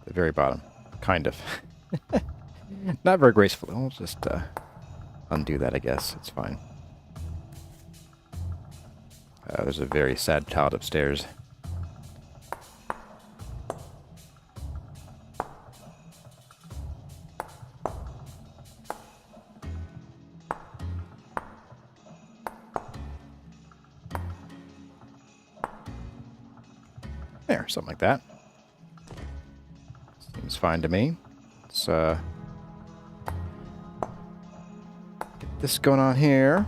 The very bottom. Kind of. Not very gracefully. I'll just undo that, I guess. It's fine. There's a very sad child upstairs. There, something like that. Seems fine to me. Let's get this going on here.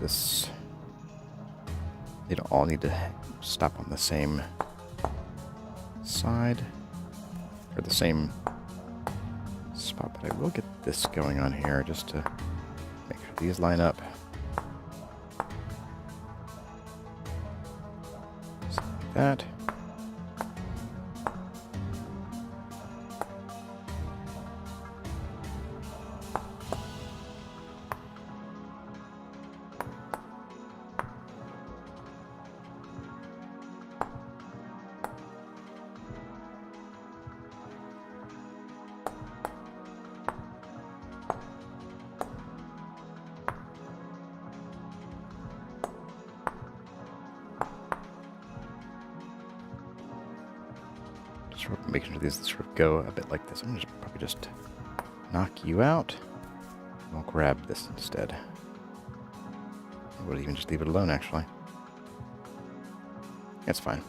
This, they don't all need to stop on the same side or the same spot, but I will get this going on here just to make sure these line up. Something like that. Sort of making sure these sort of go a bit like this. I'm going to probably just knock you out. I'll grab this instead. I would even just leave it alone, actually. That's fine.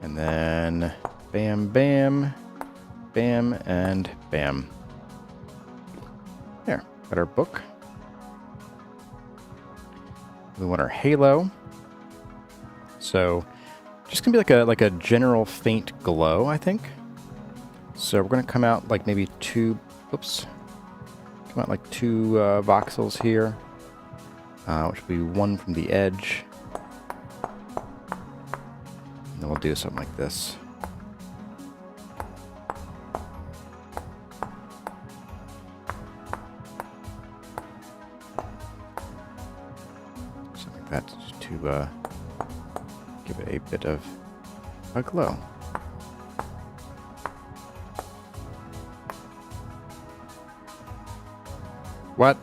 And then bam, bam, bam, and bam. There, got our book. We want our halo. So just gonna be like a general faint glow, I think. So we're gonna come out like maybe two voxels here, which will be one from the edge. And then we'll do something like this. Something like that to give it a bit of a glow. What?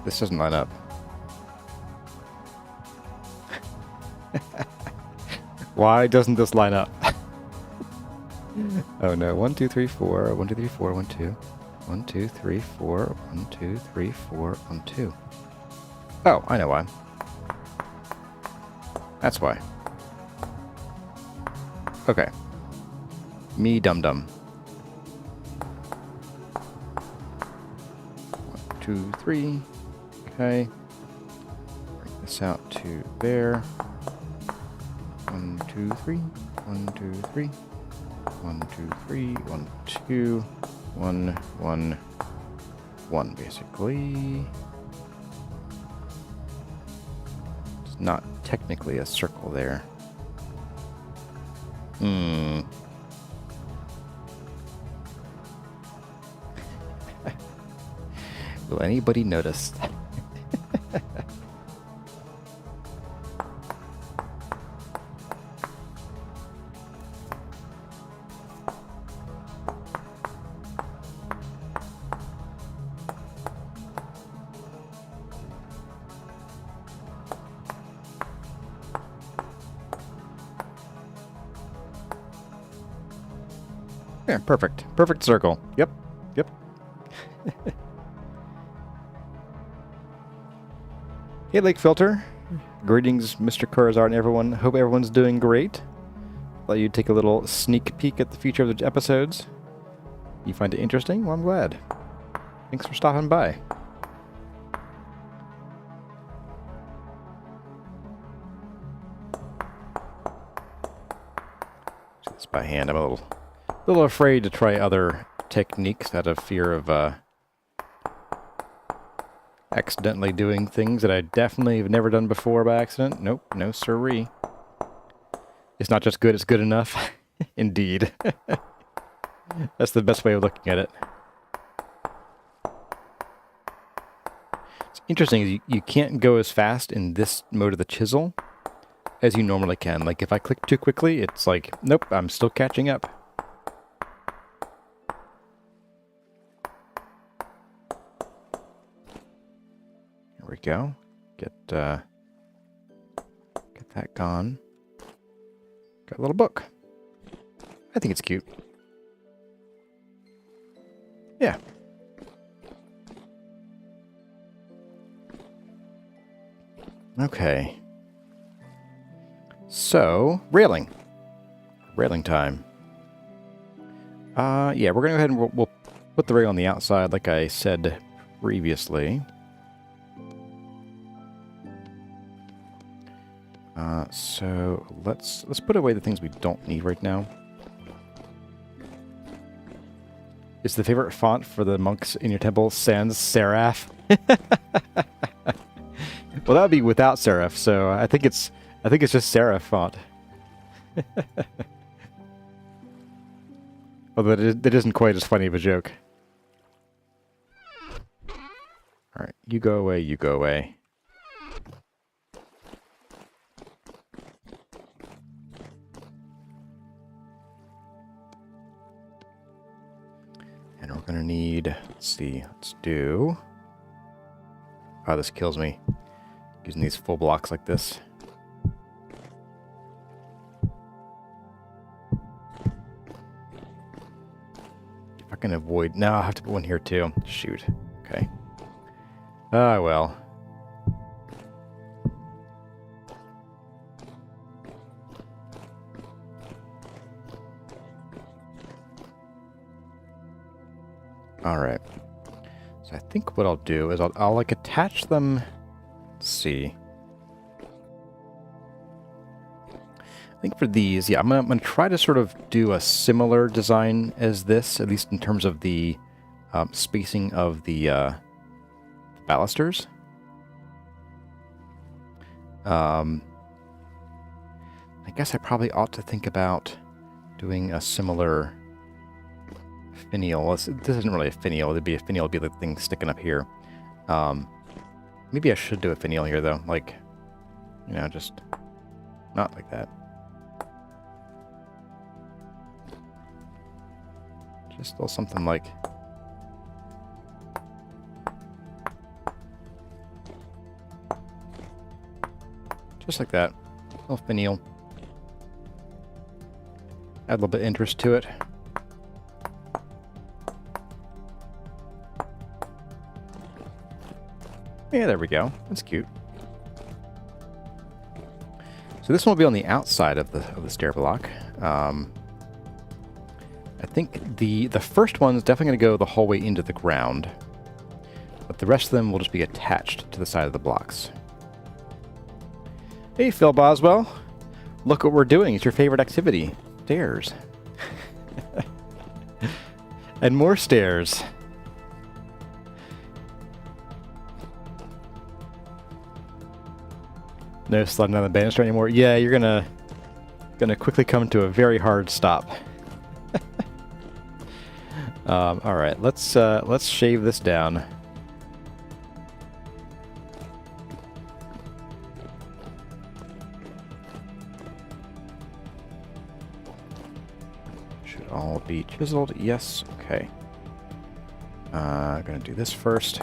This doesn't line up. Why doesn't this line up? Oh no, 1, 2, 3, 4, 1, 2, 3, 4, 1, 2. 1, 2, 3, 4, 1, 2, 3, 4, 1, 2. Oh, I know why. That's why. Okay. Me dum-dum. 1, 2, 3. Okay. Bring this out to there. 1, 2, 3. 1, 2, 3. 1, 2, 3. 1, 2. 1, 1, 1, basically. It's not technically a circle there. Will anybody notice? Yeah, perfect. Perfect circle. Yep. Yep. Hey, Lake Filter. Greetings, Mr. Curzar and everyone. Hope everyone's doing great. Let you take a little sneak peek at the future of the episodes. You find it interesting? Well, I'm glad. Thanks for stopping by. Do this by hand. I'm a little afraid to try other techniques out of fear of accidentally doing things that I definitely have never done before by accident. Nope, no siree. It's not just good, it's good enough. Indeed. That's the best way of looking at it. It's interesting, you can't go as fast in this mode of the chisel as you normally can. Like, if I click too quickly, it's like, nope, I'm still catching up. There we go. Get that gone. Got a little book. I think it's cute. Yeah. Okay. So, railing. Railing time. Yeah, we're going to go ahead and we'll put the rail on the outside like I said previously. So let's put away the things we don't need right now. Is the favorite font for the monks in your temple sans serif? Well, that would be without serif, so I think it's just serif font. Although that isn't quite as funny of a joke. All right, you go away, you go away. And we're going to need, let's see, let's do... Oh, this kills me. Using these full blocks like this. If I can avoid... No, I have to put one here too. Shoot. Okay. Ah, well. Alright. So I think what I'll do is I'll like attach them... Let's see. I think for these, yeah, I'm gonna try to sort of do a similar design as this, at least in terms of the spacing of the balusters. I guess I probably ought to think about doing a similar finial. This isn't really a finial. It'd be a finial. It'd be the thing sticking up here. Maybe I should do a finial here, though. Like, you know, just not like that. Just a little something like... Just like that. A little finial. Add a little bit of interest to it. Yeah, there we go. That's cute. So this one will be on the outside of the stair block. I think the first one's definitely going to go the whole way into the ground, but the rest of them will just be attached to the side of the blocks. Hey, Phil Boswell. Look what we're doing. It's your favorite activity. Stairs. And more stairs. No sliding down the banister anymore. Yeah, you're gonna quickly come to a very hard stop. All right, let's shave this down. Should all be chiseled. Yes. Okay. I'm gonna do this first.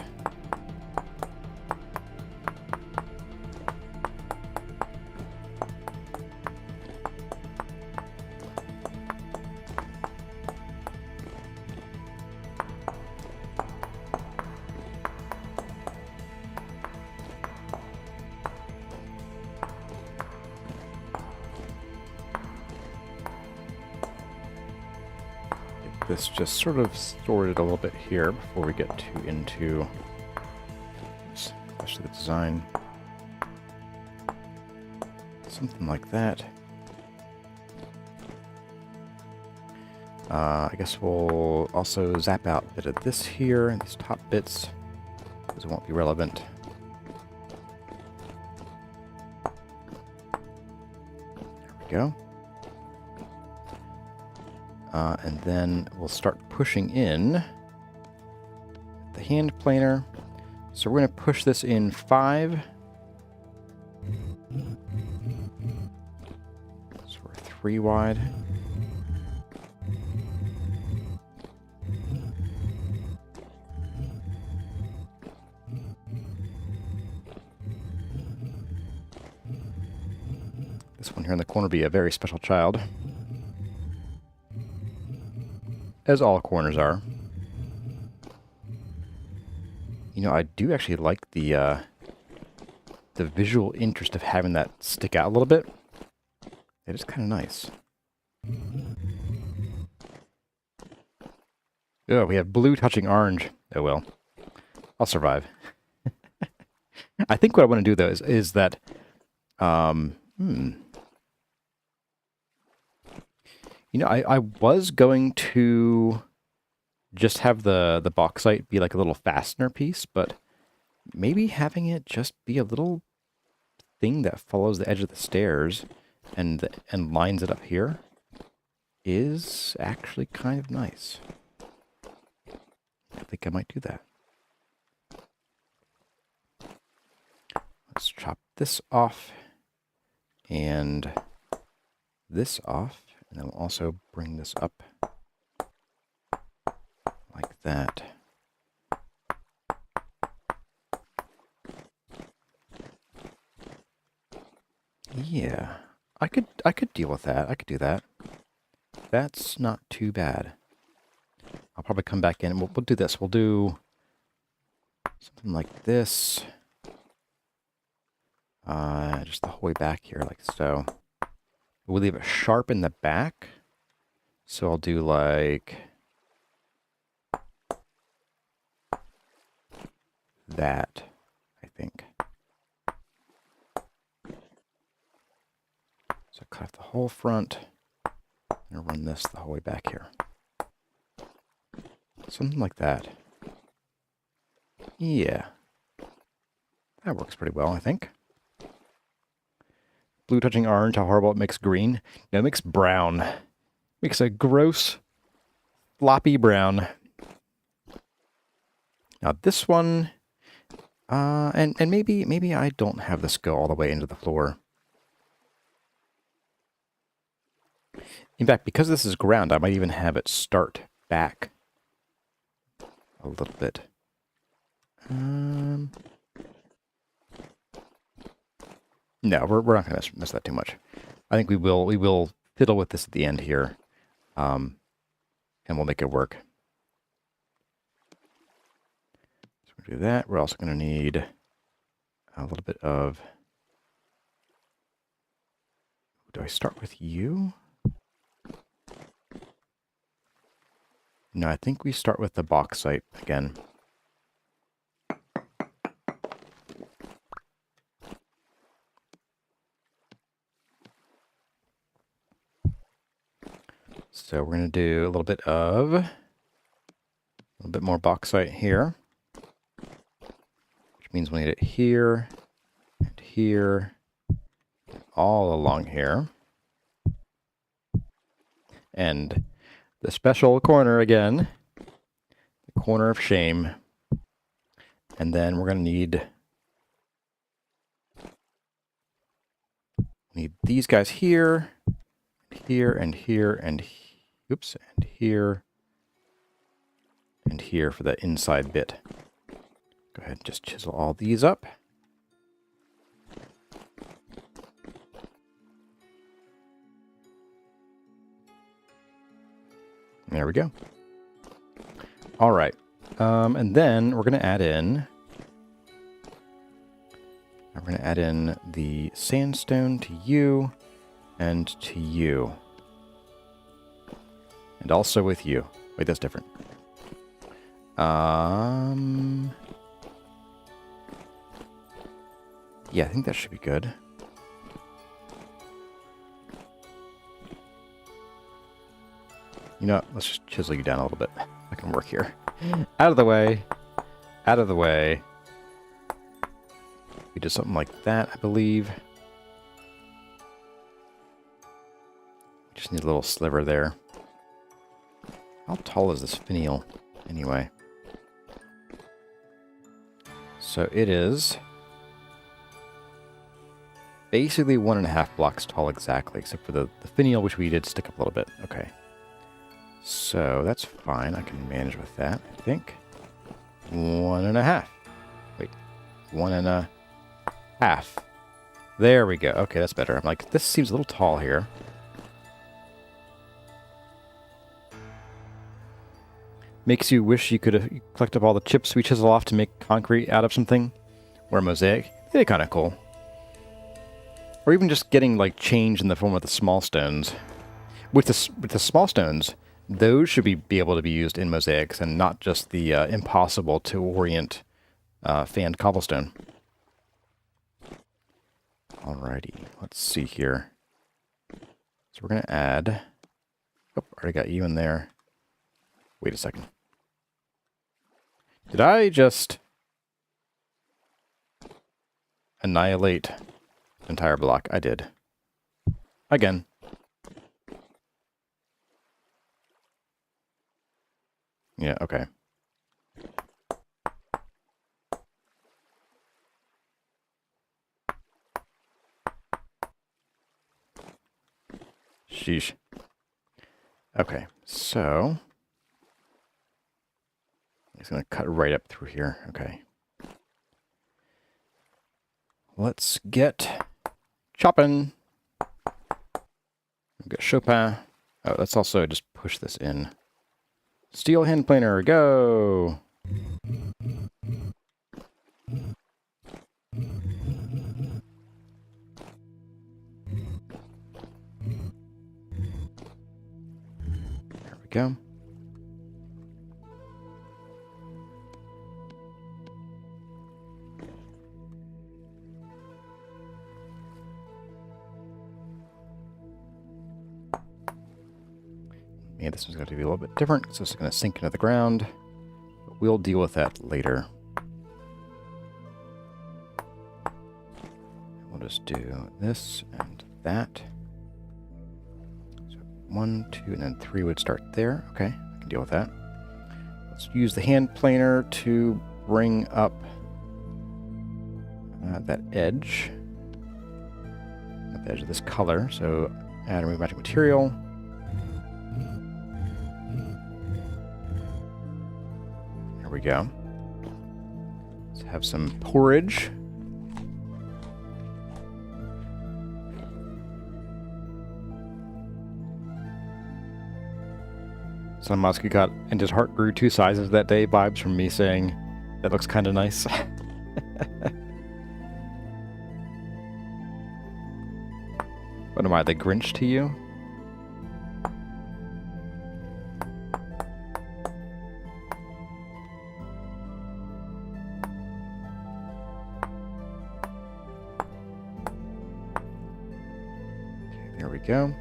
get this just sort of sorted a little bit here before we get into especially the design. Something like that. I guess we'll also zap out a bit of this here, these top bits, because it won't be relevant. There we go. And then we'll start pushing in the hand planer. So we're going to push this in 5. So we're 3 wide. This one here in the corner will be a very special child, as all corners are. You know, I do actually like the visual interest of having that stick out a little bit. It is kind of nice. Oh, we have blue touching orange. Oh well, I'll survive. I think what I want to do though is that, you know, I was going to just have the bauxite be like a little fastener piece, but maybe having it just be a little thing that follows the edge of the stairs and lines it up here is actually kind of nice. I think I might do that. Let's chop this off and this off, and then we'll also bring this up like that. Yeah, I could deal with that. I could do that. That's not too bad. I'll probably come back in and we'll do this. We'll do something like this. Just the whole way back here, like so. We'll leave it sharp in the back. So I'll do like that, I think. So cut off the whole front and run this the whole way back here. Something like that. Yeah. That works pretty well, I think. Blue touching orange, how horrible it makes green. No, it makes brown. It makes a gross, floppy brown. Now this one, and maybe I don't have this go all the way into the floor. In fact, because this is ground, I might even have it start back a little bit. No, we're not going to mess that too much. I think we will fiddle with this at the end here, and we'll make it work. So we'll do that. We're also going to need a little bit of. Do I start with you? No, I think we start with the bauxite again. So we're going to do a little bit more bauxite here, which means we need it here and here, all along here. And the special corner again, the corner of shame. And then we're going to need these guys here, here, and here, and oops, and here, and here for the inside bit. Go ahead and just chisel all these up. There we go. All right. And then we're going to add in the sandstone to you and to you. And also with you. Wait, that's different. Yeah, I think that should be good. You know what? Let's just chisel you down a little bit. I can work here. Out of the way. Out of the way. We did something like that, I believe. We just need a little sliver there. How tall is this finial, anyway? So it is basically 1.5 blocks tall exactly, except for the finial, which we did stick up a little bit. Okay. So that's fine. I can manage with that, I think. 1.5. Wait. 1.5. There we go. Okay, that's better. I'm like, this seems a little tall here. Makes you wish you could have collected up all the chips we chisel off to make concrete out of something. Or a mosaic. They're kind of cool. Or even just getting, like, change in the form of the small stones. With the small stones, those should be able to be used in mosaics and not just the impossible to orient fanned cobblestone. Alrighty, let's see here. So we're going to add... Oh, already got you in there. Wait a second. Did I just annihilate an entire block? I did. Again. Yeah, okay. Sheesh. Okay, so... It's going to cut right up through here. Okay. Let's get chopping. We've got Chopin. Oh, let's also just push this in. Steel hand planer, go! There we go. Yeah, this one's going to be a little bit different, so it's going to sink into the ground. But we'll deal with that later. We'll just do this and that. So 1, 2, and then 3 would start there. Okay, I can deal with that. Let's use the hand planer to bring up that edge. At the edge of this color. So add and remove matching material. There we go. Let's have some porridge. Son Muskie got and his heart grew 2 sizes that day vibes from me saying that looks kind of nice. What am I, the Grinch to you? Okay, there we go.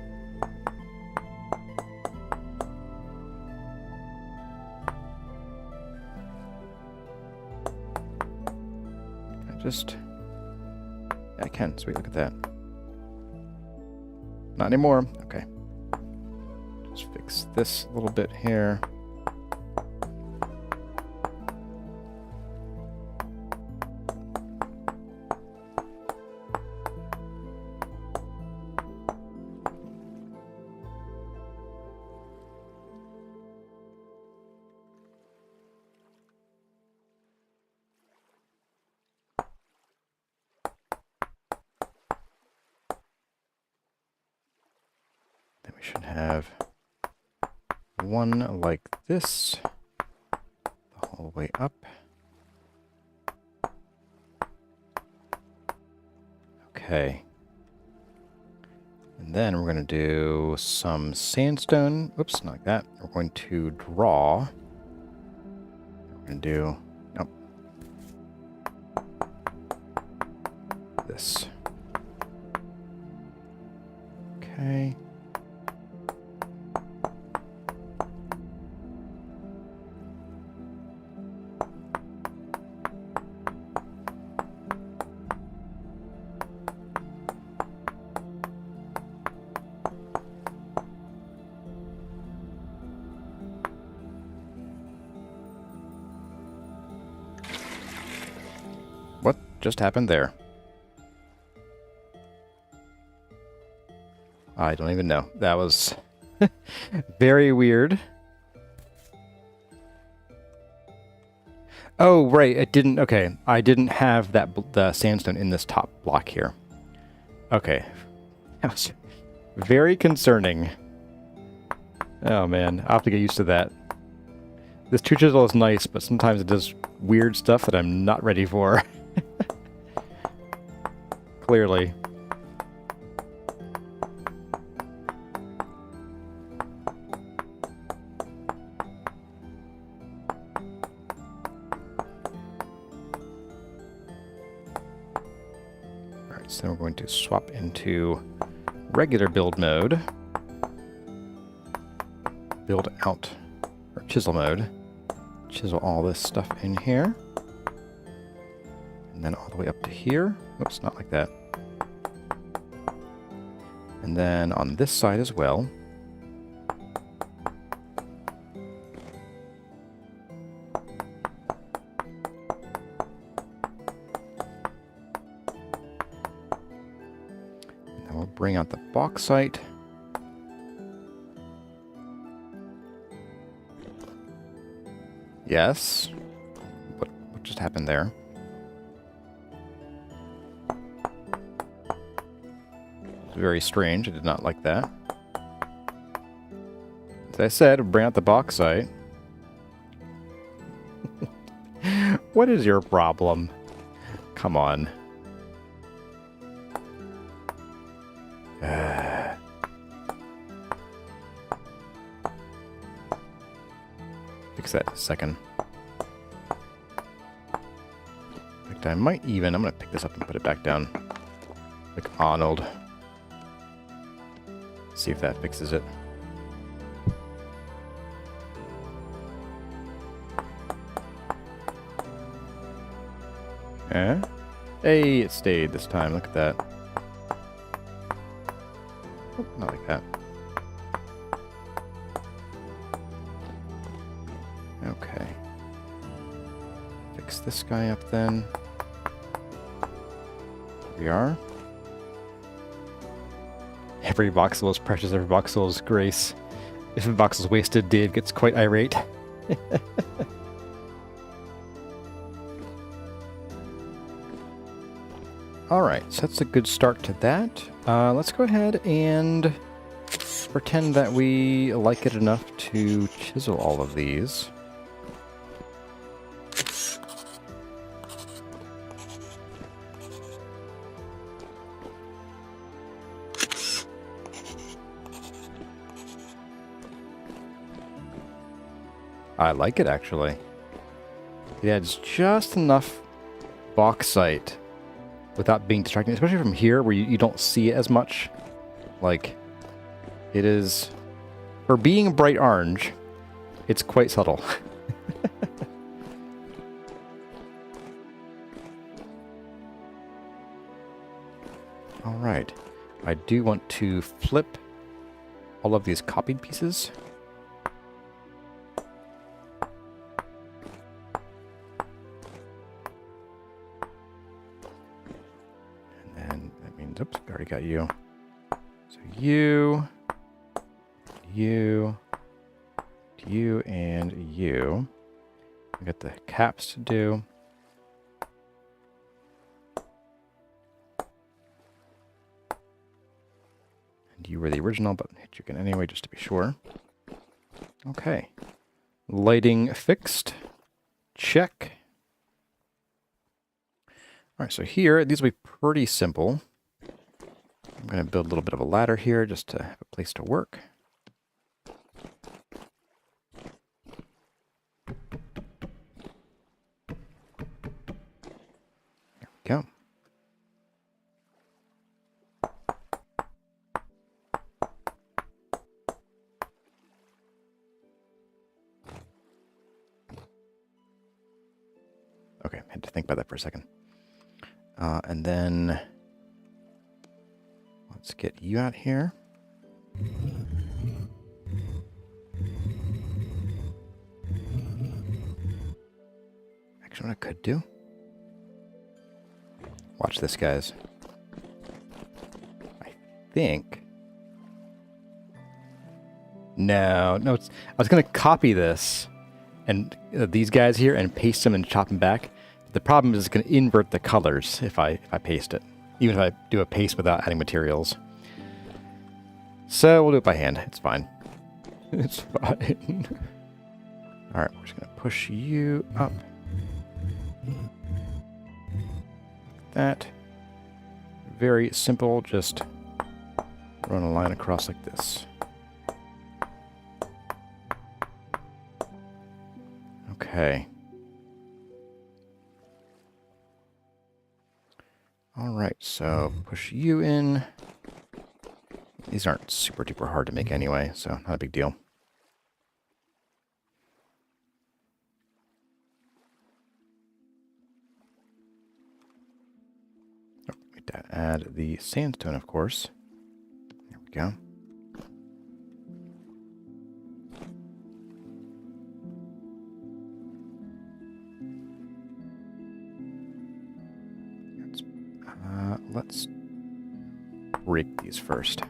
I can. Sweet, look at that. Not anymore. Okay. Just fix this a little bit here. Then we should have one like this the whole way up. Okay. And And then we're going to do some sandstone. Oops, not like that. We're going to draw. We're going to do... Nope. This. Okay. What just happened there? I don't even know. That was very weird. Oh, right. It didn't... Okay. I didn't have the sandstone in this top block here. Okay. That was very concerning. Oh, man. I'll have to get used to that. This true chisel is nice, but sometimes it does weird stuff that I'm not ready for. Clearly. Alright, so then we're going to swap into regular build mode. Build out, or chisel mode. Chisel all this stuff in here. And then all the way up to here. Oops, not like that. And then on this side as well. And then we'll bring out the bauxite. Yes. What just happened there? Very strange. I did not like that. As I said, bring out the bauxite. What is your problem? Come on. Fix that in a second. In fact, I might even... I'm going to pick this up and put it back down. Like Arnold. See if that fixes it. Eh? Hey, it stayed this time. Look at that. Oh, not like that. Okay. Fix this guy up then. Here we are. Every voxel is precious, every voxel is grace. If a voxel is wasted, Dave gets quite irate. Alright, so that's a good start to that. Let's go ahead and pretend that we like it enough to chisel all of these. I like it, actually. It adds just enough bauxite without being distracting, especially from here where you don't see it as much. Like, it is... For being bright orange, it's quite subtle. Alright. I do want to flip all of these copied pieces. Oops, I already got you. So you, and you. We got the caps to do. And you were the original, but hit you again anyway, just to be sure. Okay. Lighting fixed. Check. All right, so here, these will be pretty simple. I'm going to build a little bit of a ladder here just to have a place to work. There we go. Okay, I had to think about that for a second. And then let's get you out here. Actually, what I could do. Watch this, guys. I think. No, I was going to copy this and these guys here and paste them and chop them back. The problem is it's going to invert the colors if I paste it, even if I do a paste without adding materials. So we'll do it by hand. It's fine. It's fine. All right, we're just going to push you up. That. Very simple. Just run a line across like this. Okay. All right, so push you in. These aren't super duper hard to make anyway, so not a big deal. Oh, need to add the sandstone, of course. There we go. Let's break these first.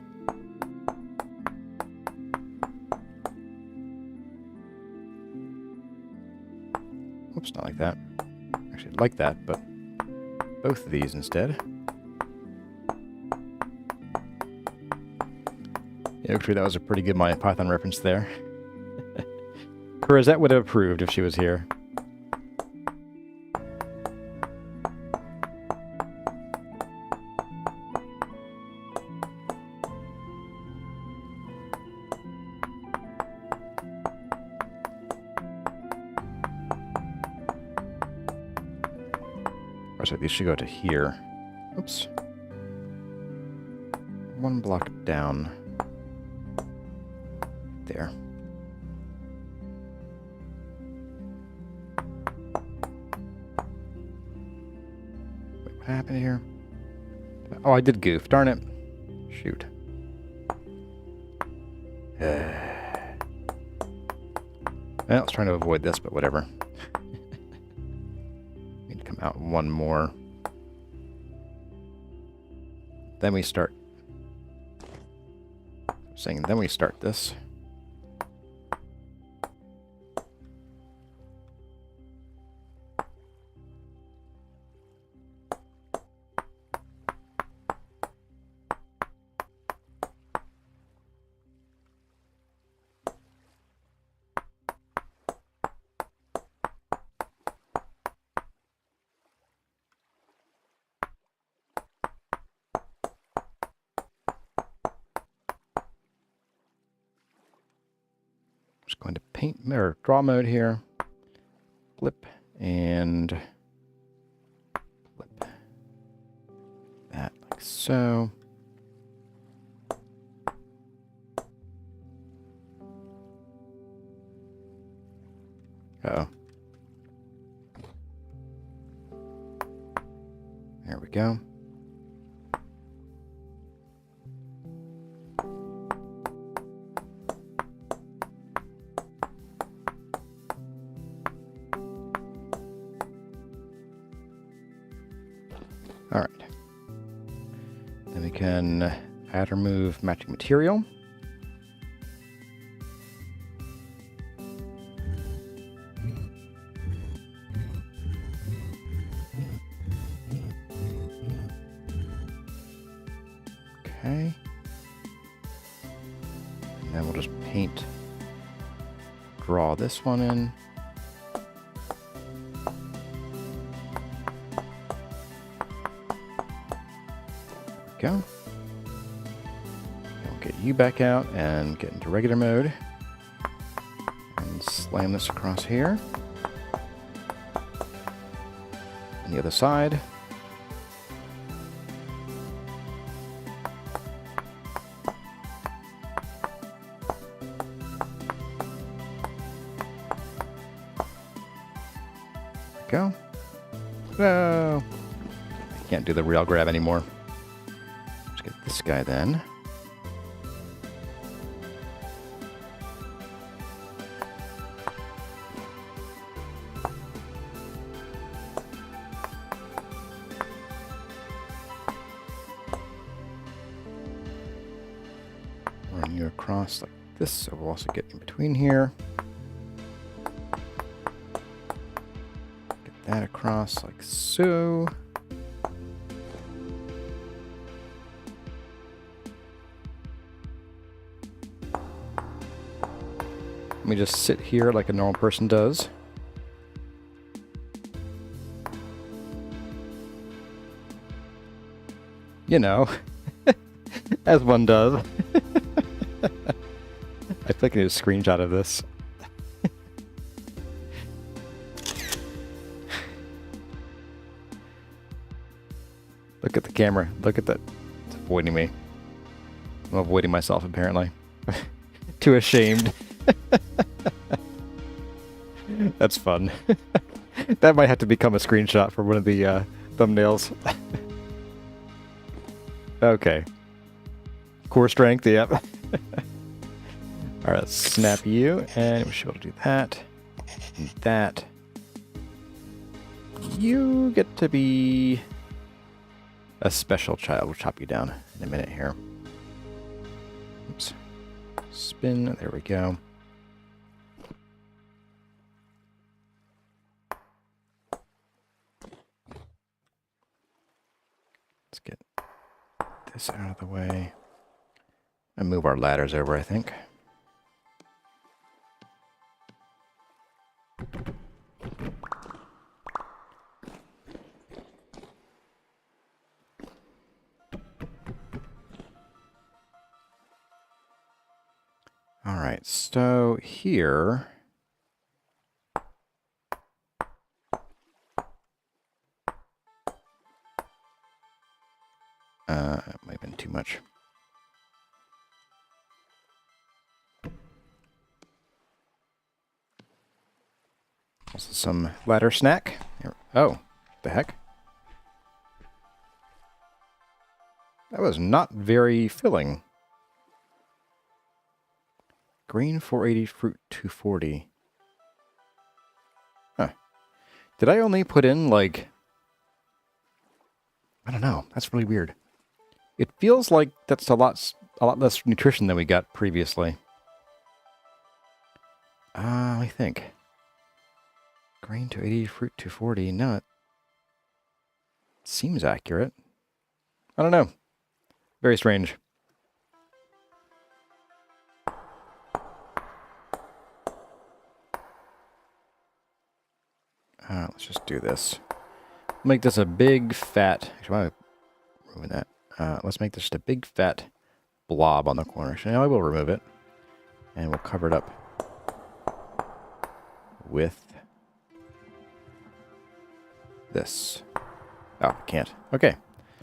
Oops, not like that. Actually, like that, but both of these instead. Yeah, actually, that was a pretty good Python reference there. Rosette would have approved if she was here. So these should go to here. Oops. One block down. There. Wait, what happened here? Oh, I did goof. Darn it. Shoot. I was trying to avoid this, but whatever. Out one more. Then we start. Then we start this. Going to paint or draw mode here. Flip and flip that like so. Uh-oh. There we go. All right. Then we can add or move matching material. Okay. And then we'll just paint, draw this one in. Go. you back out and get into regular mode. And slam this across here. And the other side. Go. No. I can't do the rail grab anymore. Let's get this guy then. Run you across like this, so we'll also get in between here. That across like so. Let me just sit here like a normal person does. You know, as one does. I feel like I need a screenshot of this. Look at the camera. Look at that. It's avoiding me. I'm avoiding myself, apparently. Too ashamed. That's fun. That might have to become a screenshot for one of the thumbnails. Okay. Core strength, yep. Alright, let's snap you, and we should be able to do that. And that. You get to be a special child. We'll chop you down in a minute here. Oops. Spin. There we go. Let's get this out of the way. And move our ladders over, I think. All right, so here, it might have been too much. Also some ladder snack. Here. Oh, the heck? That was not very filling. Green 480, fruit 240. Huh. Did I only put in, like... I don't know. That's really weird. It feels like that's a lot less nutrition than we got previously. Let me think. Green 280, fruit 240. No, it seems accurate. I don't know. Very strange. Let's just do this. Make this a big fat... Actually, I'm removing that. Let's make this just a big fat blob on the corner. Actually, I will remove it. And we'll cover it up with this. Oh, I can't. Okay.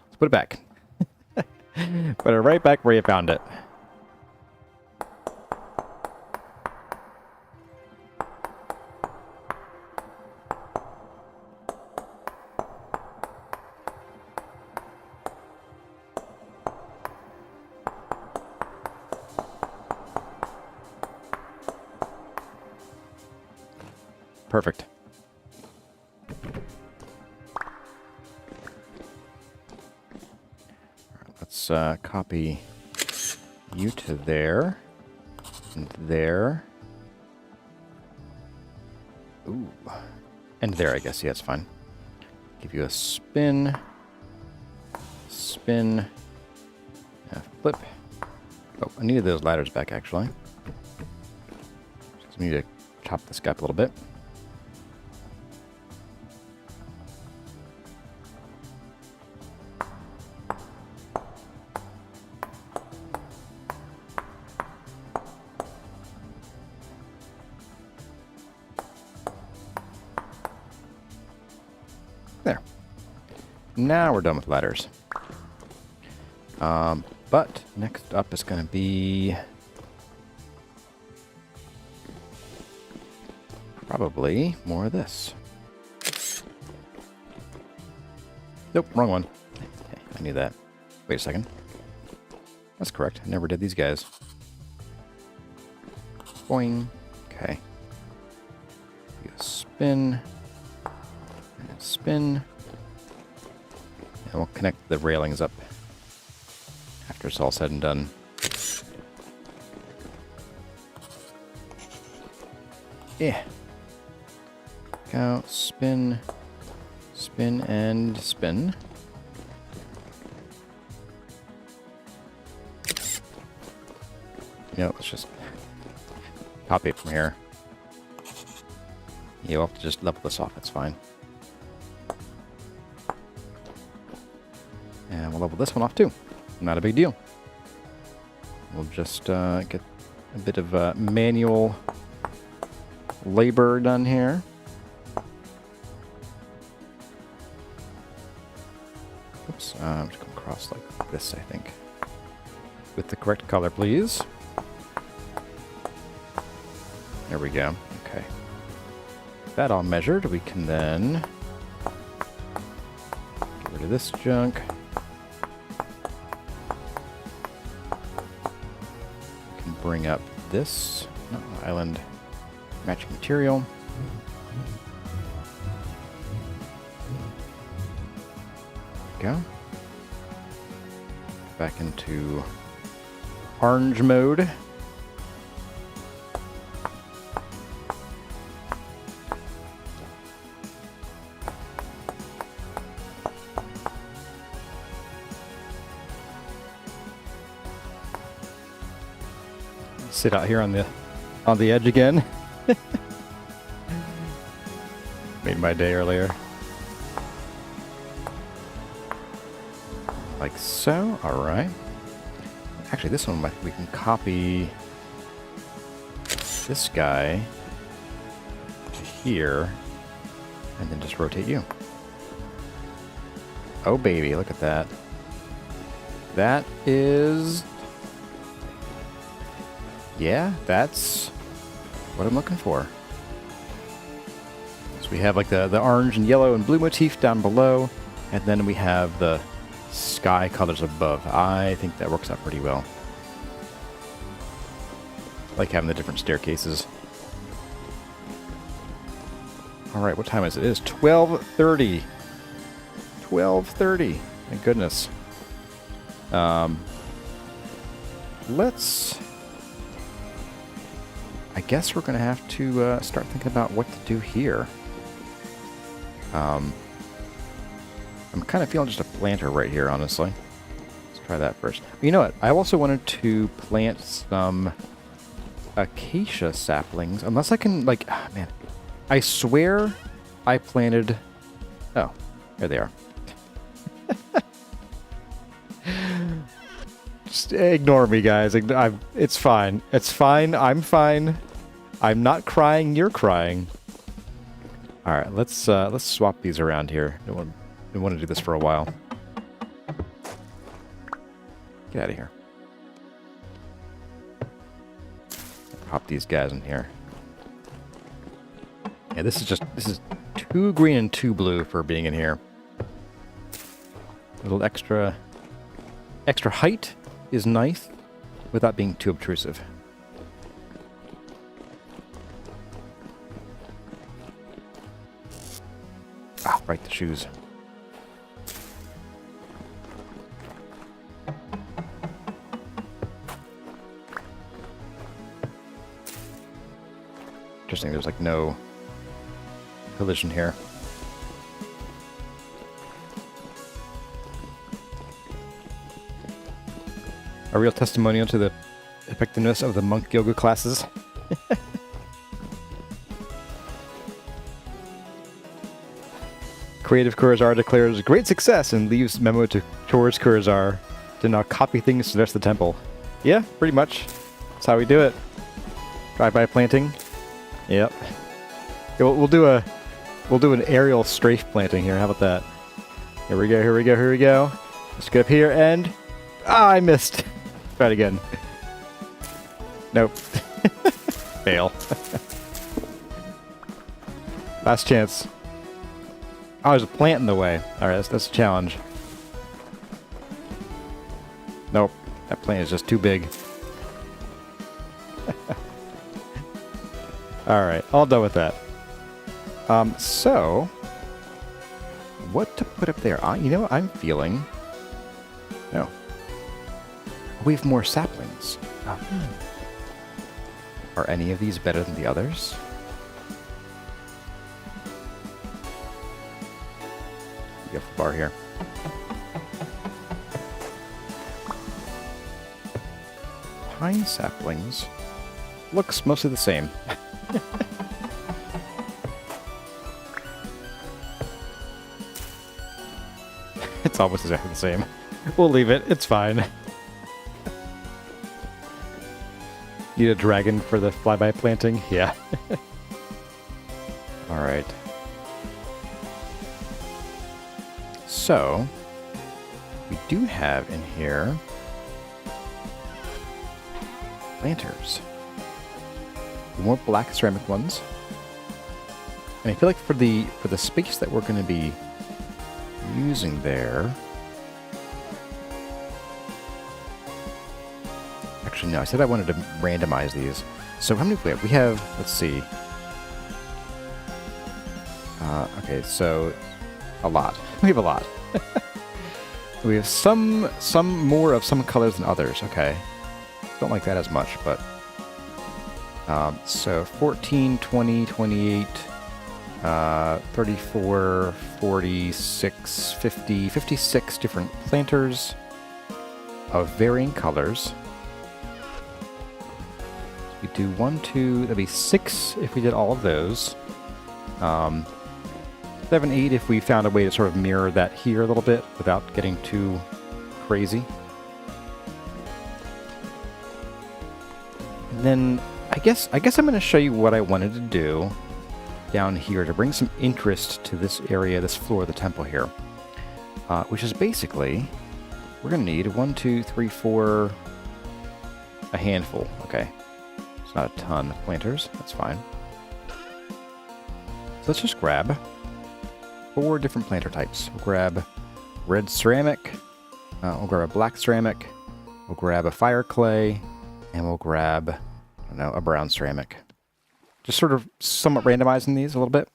Let's put it back. Put it right back where you found it. Perfect. Let's copy you to there and there. Ooh. And there, I guess. Yeah, it's fine. Give you a spin. Spin. Flip. Oh, I needed those ladders back, actually. So we need to chop this guy up a little bit. now we're done with ladders. But next up is going to be probably more of this. Nope, wrong one. I knew that. Wait a second. That's correct. I never did these guys. Boing. Okay. Spin. And spin. And we'll connect the railings up after it's all said and done. Yeah. Go, spin, spin, and spin. You know, let's just copy it from here. You'll have to just level this off, that's fine. And we'll level this one off too. Not a big deal. We'll just get a bit of manual labor done here. Oops, I'm just going to cross like this, I think. With the correct color, please. There we go. Okay. That all measured, we can then get rid of this junk. We can bring up this island matching material. There we go. Back into orange mode. Sit out here on the edge again. Made my day earlier. Like so. All right. Actually, this one we can copy this guy to here, and then just rotate you. Oh baby, look at that. That is. Yeah, that's what I'm looking for. So we have like the orange and yellow and blue motif down below, and then we have the sky colors above. I think that works out pretty well. I like having the different staircases. Alright, what time is it? It is 12:30. 12:30. Thank goodness. I guess we're going to have to start thinking about what to do here. I'm kind of feeling just a planter right here, honestly. Let's try that first. You know what? I also wanted to plant some acacia saplings. Unless I can, like, man. I swear I planted... Oh, there they are. Just ignore me, guys. It's fine. It's fine. I'm fine. I'm not crying. You're crying. All right, let's swap these around here. I want to do this for a while. Get out of here. Pop these guys in here. Yeah, this is too green and too blue for being in here. A little extra height is nice without being too obtrusive. Ah, right, the shoes. Interesting, there's like no collision here. A real testimonial to the effectiveness of the monk yoga classes. Creative Kurazar declares great success and leaves memo to towards Kurazar to now copy things to the rest of the temple. Yeah, pretty much. That's how we do it. Drive-by planting. Yep. Yeah, we'll do an aerial strafe planting here. How about that? Here we go, here we go, here we go. Let's get up here and... Ah, I missed. Try it again. Nope. Fail. Last chance. Oh, there's a plant in the way. Alright, that's a challenge. Nope. That plant is just too big. Alright, all done with that. So... what to put up there? You know what I'm feeling? No. We have more saplings. Are any of these better than the others? You have the bar here. Pine saplings. Looks mostly the same. It's almost exactly the same. We'll leave it. It's fine. Need a dragon for the flyby planting? Yeah. Alright. So, we do have in here planters. More black ceramic ones. And I feel like for the space that we're going to be using there... Actually, no, I said I wanted to randomize these. So how many do we have? We have, let's see. Okay, so a lot. We have a lot. We have some more of some colors than others. Okay. Don't like that as much, but... so 14, 20, 28, 34, 46, 50, 56 different planters of varying colors. We do 1, 2, that'd be 6 if we did all of those. 7, 8 if we found a way to sort of mirror that here a little bit without getting too crazy. And then I guess I'm going to show you what I wanted to do down here to bring some interest to this area, this floor of the temple here. Which is basically, we're going to need 1, 2, 3, 4, a handful. Okay. It's not a ton of planters. That's fine. So let's just grab 4 different planter types. We'll grab red ceramic. We'll grab a black ceramic. We'll grab a fire clay. And we'll grab, I don't know, a brown ceramic. Just sort of somewhat randomizing these a little bit.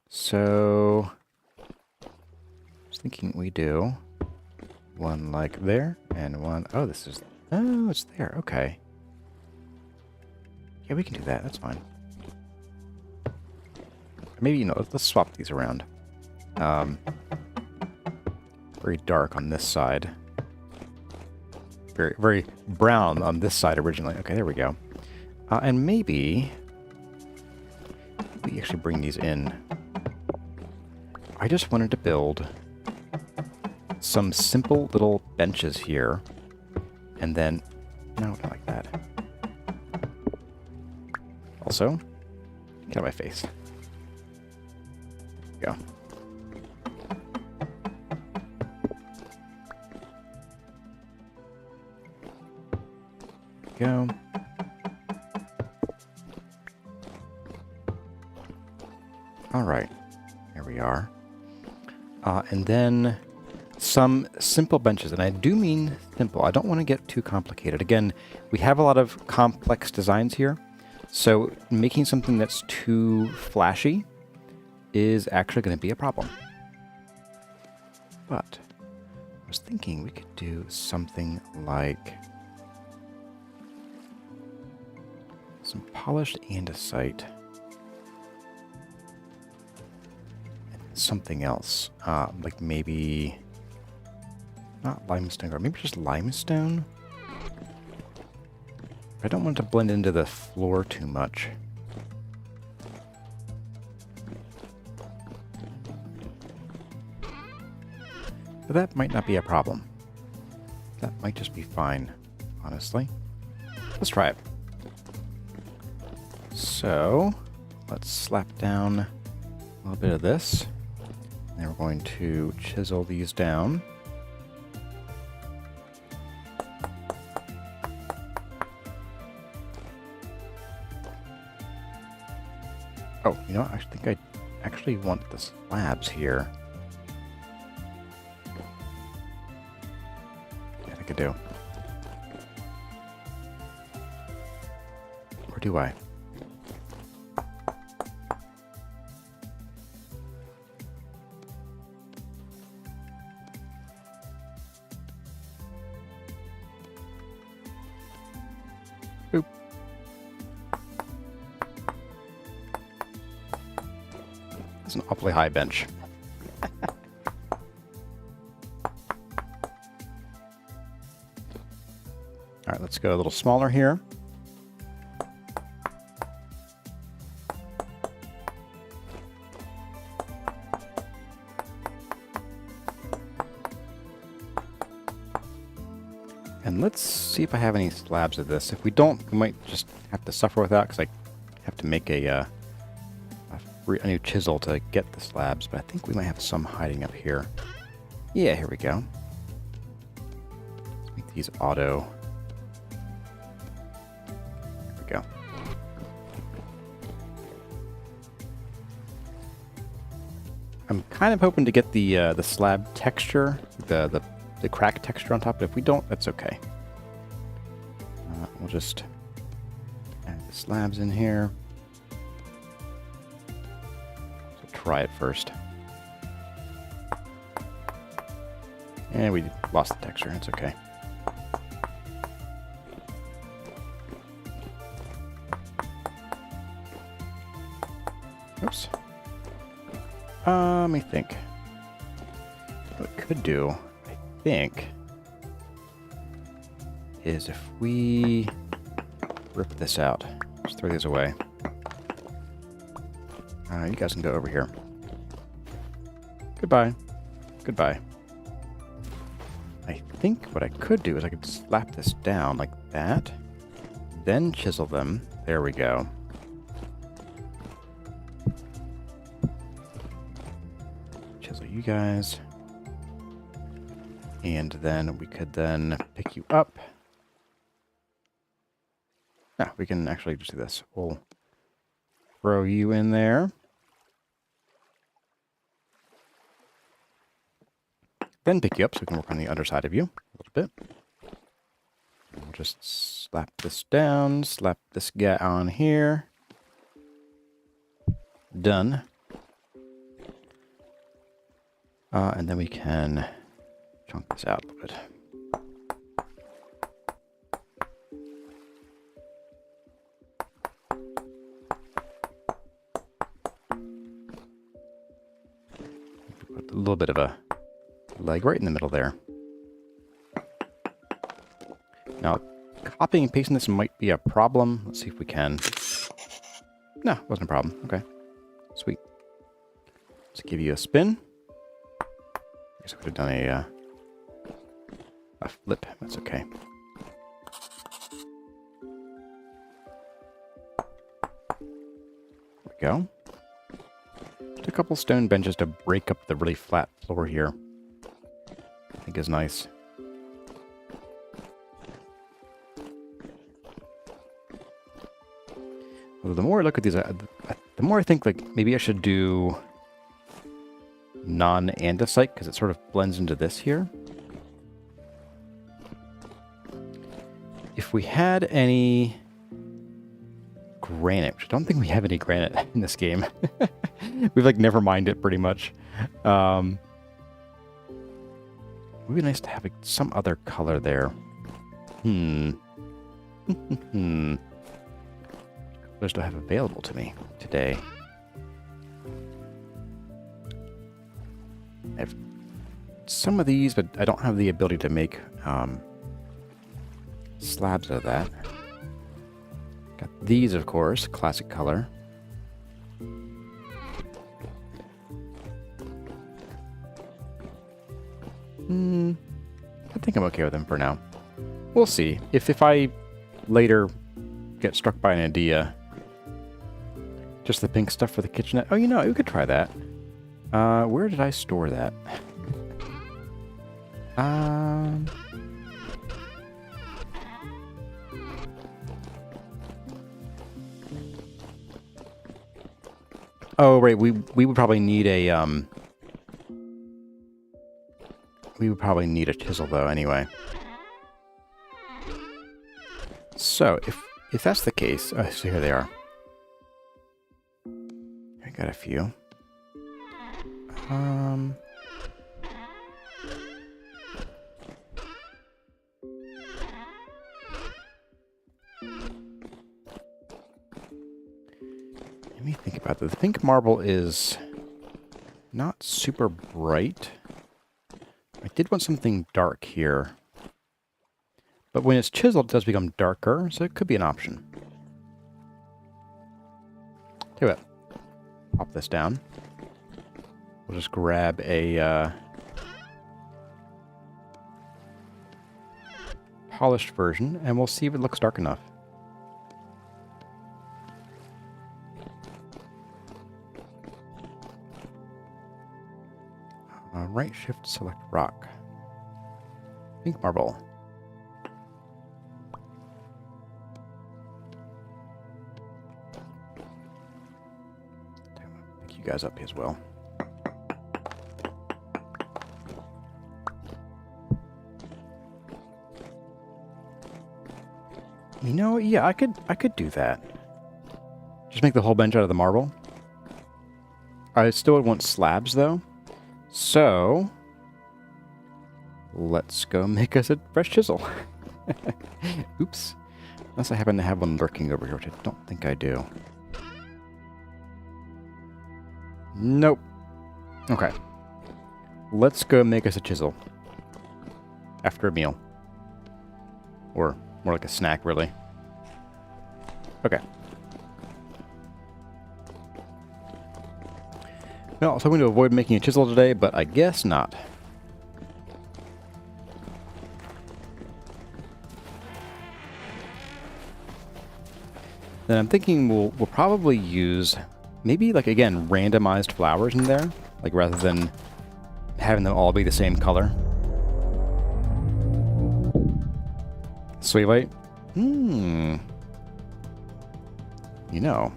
So, I was thinking we do one like there and one, oh, this is, oh, it's there, okay. Yeah, we can do that. That's fine. Maybe, you know, let's swap these around. Very dark on this side. Very, very brown on this side originally. Okay, there we go. And maybe we actually bring these in. I just wanted to build some simple little benches here. And then, no, not like that. Also, get out of my face. Go. Go. All right, here we are. And then some simple benches, and I do mean simple. I don't want to get too complicated. Again, we have a lot of complex designs here. So making something that's too flashy is actually going to be a problem. But I was thinking we could do something like some polished andesite. And something else. Like maybe not limestone, or maybe just limestone. I don't want it to blend into the floor too much. But that might not be a problem. That might just be fine, honestly. Let's try it. So, let's slap down a little bit of this. And we're going to chisel these down. Oh, you know what? I think I actually want the slabs here. I think I do. Or do I? Oop. It's an awfully high bench. All right, let's go a little smaller here. And let's see if I have any slabs of this. If we don't, we might just have to suffer with that because I have to make a new chisel to get the slabs. But I think we might have some hiding up here. Yeah, here we go. Let's make these auto. There we go. I'm kind of hoping to get the slab texture, the crack texture on top, but if we don't, that's okay. We'll just add the slabs in here. So try it first. And we lost the texture, it's okay. Oops. Let me think. What I could do, think, is if we rip this out, just throw these away. You guys can go over here. Goodbye. Goodbye. I think what I could do is I could slap this down like that, then chisel them. There we go. Chisel you guys. And then we could then pick you up. No, we can actually just do this. We'll throw you in there. Then pick you up so we can work on the underside of you a little bit. And we'll just slap this down, slap this guy on here. Done. And then we can chunk this out a little bit. Put a little bit of a leg right in the middle there. Now, copying and pasting this might be a problem. Let's see if we can. No, it wasn't a problem. Okay. Sweet. Let's give you a spin. I guess I could have done a flip. That's okay. There we go. Just a couple stone benches to break up the really flat floor here. I think is nice. Well, the more I look at these, the more I think like maybe I should do non-andesite because it sort of blends into this here. If we had any granite, which I don't think we have any granite in this game. We've like never mined it pretty much. It would be nice to have like, some other color there. Colors do I have available to me today? I have some of these, but I don't have the ability to make slabs of that. Got these, of course, classic color. I think I'm okay with them for now. We'll see. If I later get struck by an idea, just the pink stuff for the kitchenette. Oh, you know, we could try that. Where did I store that? Oh, right, we would probably need a, we would probably need a chisel, though, anyway. So, if that's the case... Oh, so here they are. I got a few. Let me think about this. The pink marble is not super bright. I did want something dark here. But when it's chiseled, it does become darker, so it could be an option. Do it. Pop this down. We'll just grab a polished version, and we'll see if it looks dark enough. Right shift, select rock. Pink marble. Pick you guys up as well. You know, yeah, I could do that. Just make the whole bench out of the marble. I still would want slabs though. So let's go make us a fresh chisel. Oops. Unless I happen to have one lurking over here, which I don't think I do. Nope. Okay. Let's go make us a chisel. After a meal. Or more like a snack, really. Okay. Well, I was hoping to avoid making a chisel today, but I guess not. Then I'm thinking we'll probably use maybe, like, again, randomized flowers in there, like rather than having them all be the same color. Sweet light? You know.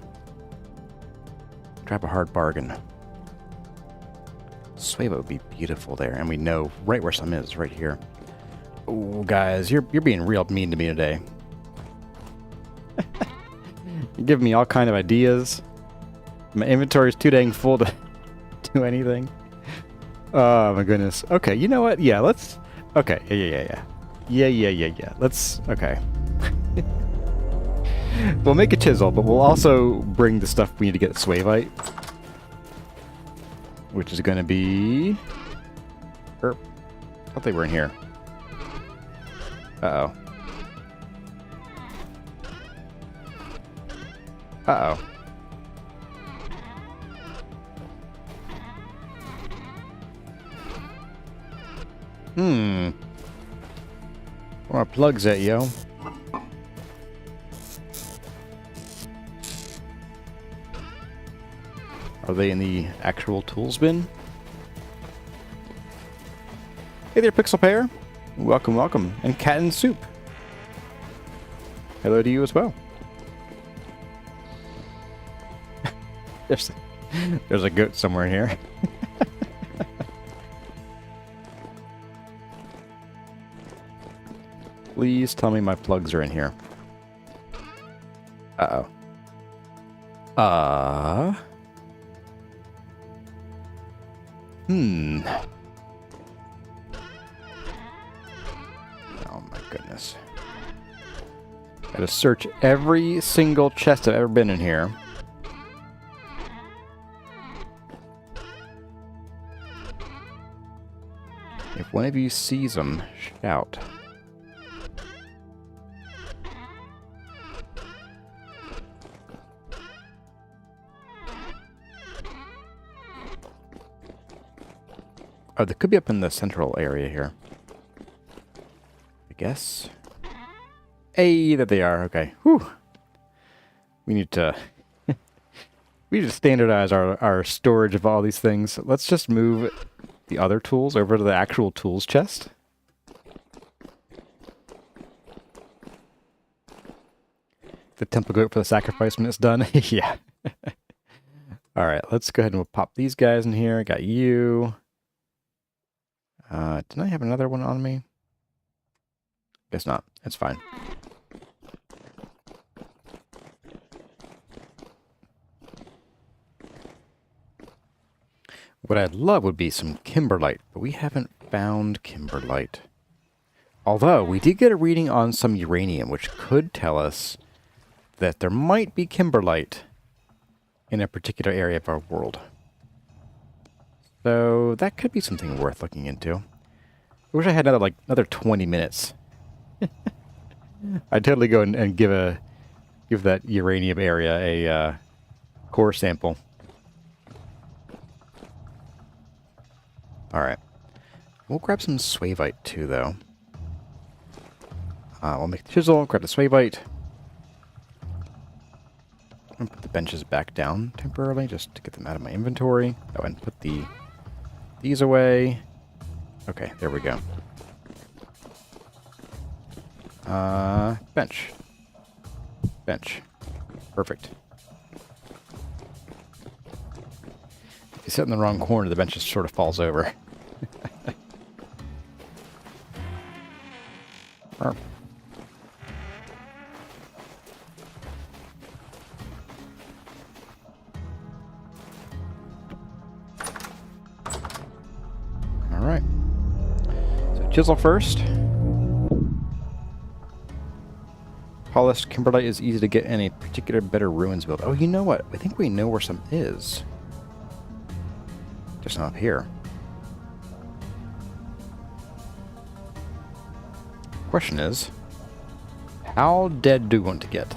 Grab a hard bargain. Swava would be beautiful there, and we know right where some is, right here. Oh, guys, you're being real mean to me today. You're giving me all kind of ideas. My inventory is too dang full to do anything. Oh, my goodness. Okay, you know what? Yeah, let's... Okay, yeah. Let's... Okay. We'll make a chisel, but we'll also bring the stuff we need to get Swavite. Which is going to be... I thought they were in here. Uh-oh. Uh-oh. Where are plugs at, yo? Are they in the actual tools bin? Hey there, Pixel Pair. Welcome, welcome. And Cat and Soup. Hello to you as well. There's a goat somewhere in here. Please tell me my plugs are in here. Uh-oh. Oh my goodness. Gotta search every single chest I've ever been in here. If one of you sees them, shout. Oh, they could be up in the central area here. I guess. Hey, there they are. Okay. Whew. We need to We need to standardize our storage of all these things. Let's just move the other tools over to the actual tools chest. The temple goat for the sacrifice when it's done. Yeah. Alright, let's go ahead and we'll pop these guys in here. Got you. Didn't I have another one on me? Guess not. It's fine. What I'd love would be some kimberlite, but we haven't found kimberlite. Although, we did get a reading on some uranium, which could tell us that there might be kimberlite in a particular area of our world. So, that could be something worth looking into. I wish I had another 20 minutes. I'd totally go and give that uranium area a core sample. Alright. We'll grab some swavite too, though. We'll make the chisel, grab the swavite. I'm gonna put the benches back down temporarily, just to get them out of my inventory. Oh, and put these away. Okay, there we go. Bench. Bench. Perfect. If you sit in the wrong corner, the bench just sort of falls over. Alright. So chisel first. Polished kimberlite is easy to get in a particular better ruins build. Oh, you know what? I think we know where some is. Just not up here. Question is, how dead do we want to get?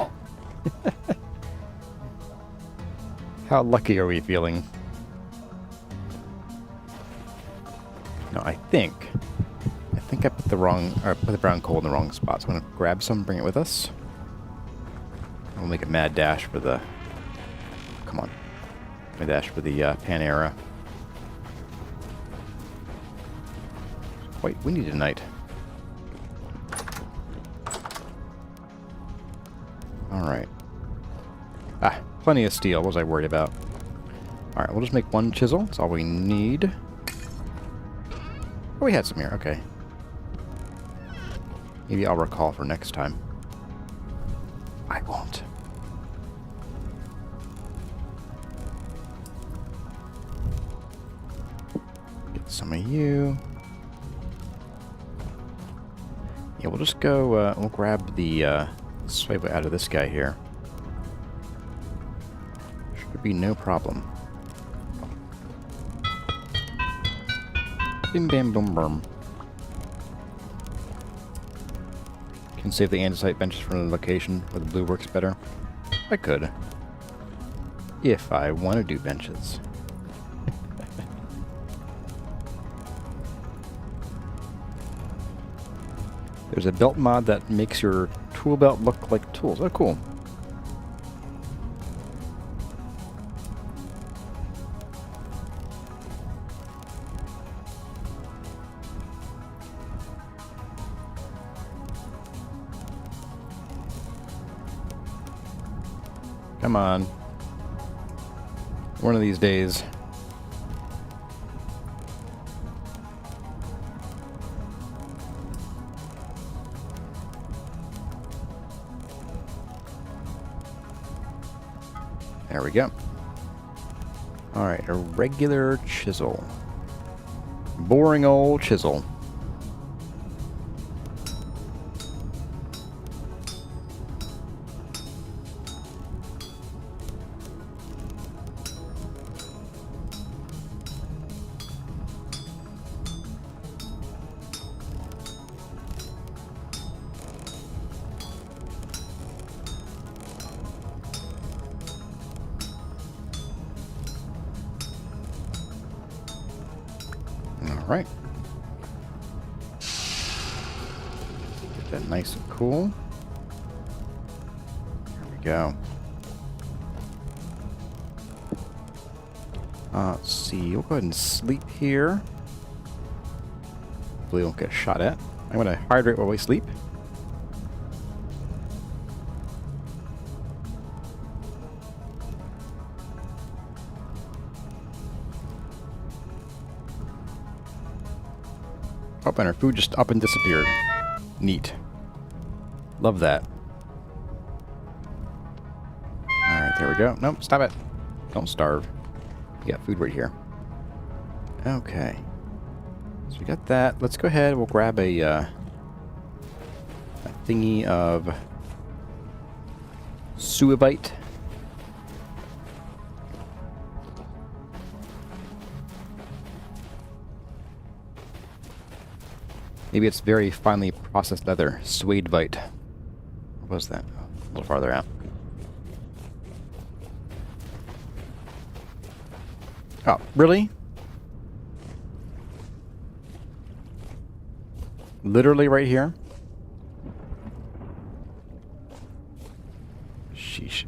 How lucky are we feeling? No, I think I put the brown coal in the wrong spot. So I'm gonna grab some, bring it with us. We'll make a mad dash for the. Come on, mad dash for the Panera. Wait, we need a knight. Alright. Ah, plenty of steel. What was I worried about? Alright, we'll just make one chisel. That's all we need. Oh, we had some here. Okay. Maybe I'll recall for next time. I won't. Get some of you. Yeah, we'll just go, we'll grab the swave out of this guy here. Should be no problem. Bim bam boom boom. Can save the andesite benches from the location where the blue works better. I could. If I want to do benches. There's a belt mod that makes your tool belt look like tools. Oh, cool. Come on. One of these days. There we go. Alright, a regular chisel. Boring old chisel. Alright. Get that nice and cool. There we go. Let's see. We'll go ahead and sleep here. Hopefully we won't get shot at. I'm going to hydrate while we sleep. Oh, and our food just up and disappeared. Neat. Love that. Alright, there we go. Nope, stop it. Don't starve. You got food right here. Okay. So we got that. Let's go ahead. We'll grab a thingy of suavite. Maybe it's very finely processed leather. Suadevite. What was that? A little farther out. Oh, really? Literally right here? Sheesh.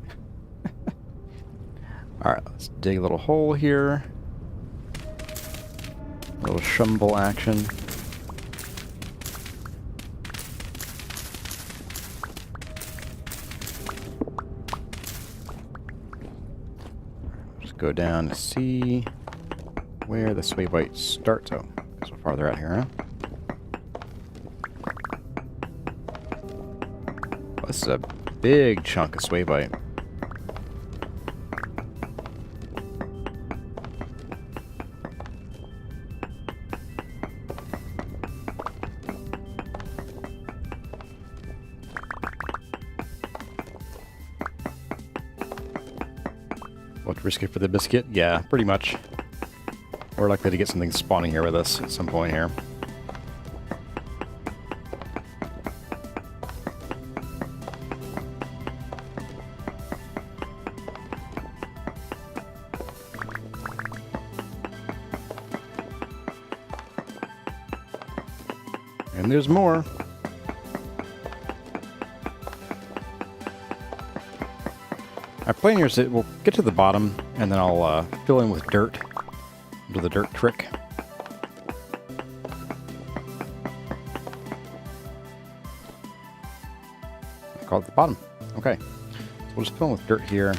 Alright, let's dig a little hole here. A little shumble action. Go down to see where the suavite starts. Oh, so farther out here, huh? Oh, this is a big chunk of suavite. What, risk it for the biscuit? Yeah, pretty much. We're likely to get something spawning here with us at some point here. And there's more. My plan here is that we'll get to the bottom, and then I'll fill in with dirt. Do the dirt trick. I call it the bottom. Okay. So we'll just fill in with dirt here.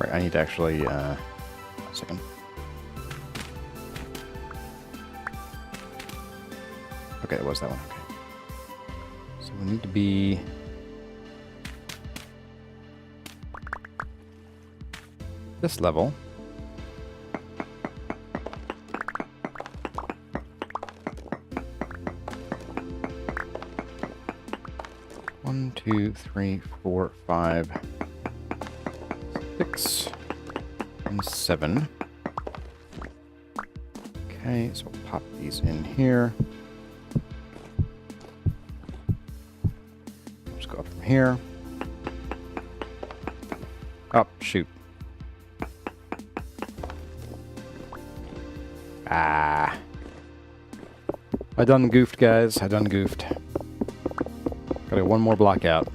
Right, I need to actually... a second. Okay, it was that one. Okay. So we need to be... this level. One, two, three, four, 5, 6, and 7. Okay, so we'll pop these in here. Just go up from here. Oh, shoot. Ah. I done goofed, guys. I done goofed. Got one more block out.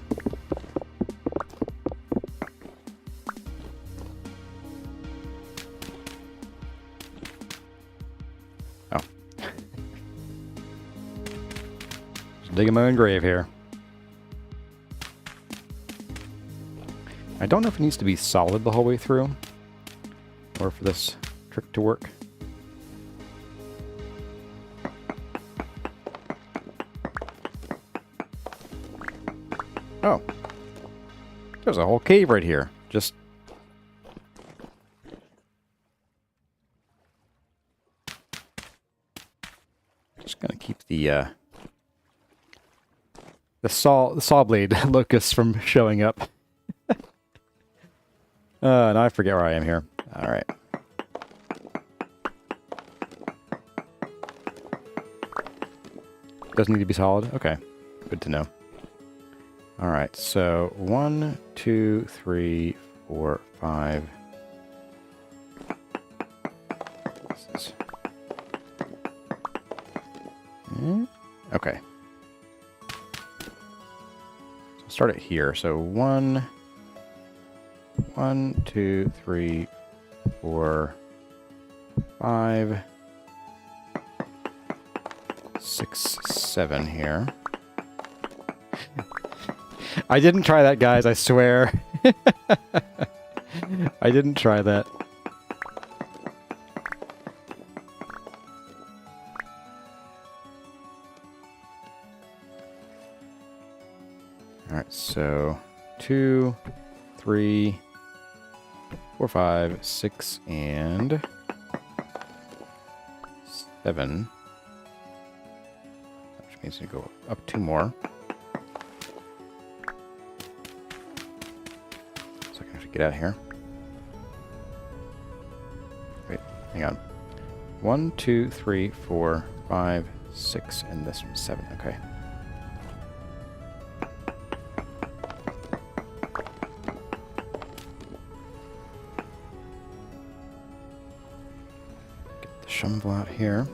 Oh. Just digging my own grave here. I don't know if it needs to be solid the whole way through, or for this trick to work. Oh. There's a whole cave right here. Just... gonna keep the saw blade locusts from showing up. Now I forget where I am here. Alright. Doesn't need to be solid? Okay. Good to know. Alright, so 1, 2, 3, 4, 5. Okay. start it here. So 1, 2, 3, 4, 5, 6, 7 here. I didn't try that, guys, I swear. I didn't try that. Alright, so 2, 3, 4, 5, 6, and 7. Which means you go up 2 more. So I can actually get out of here. Wait, hang on. 1, 2, 3, 4, 5, 6, and this one 7. Okay. Shovel out here.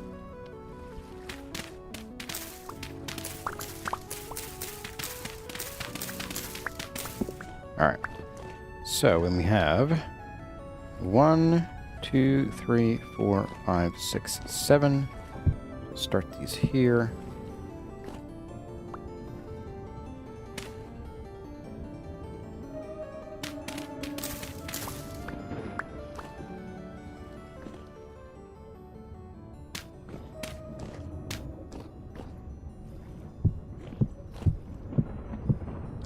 Alright. So when we have 1, 2, 3, 4, 5, 6, 7. Start these here.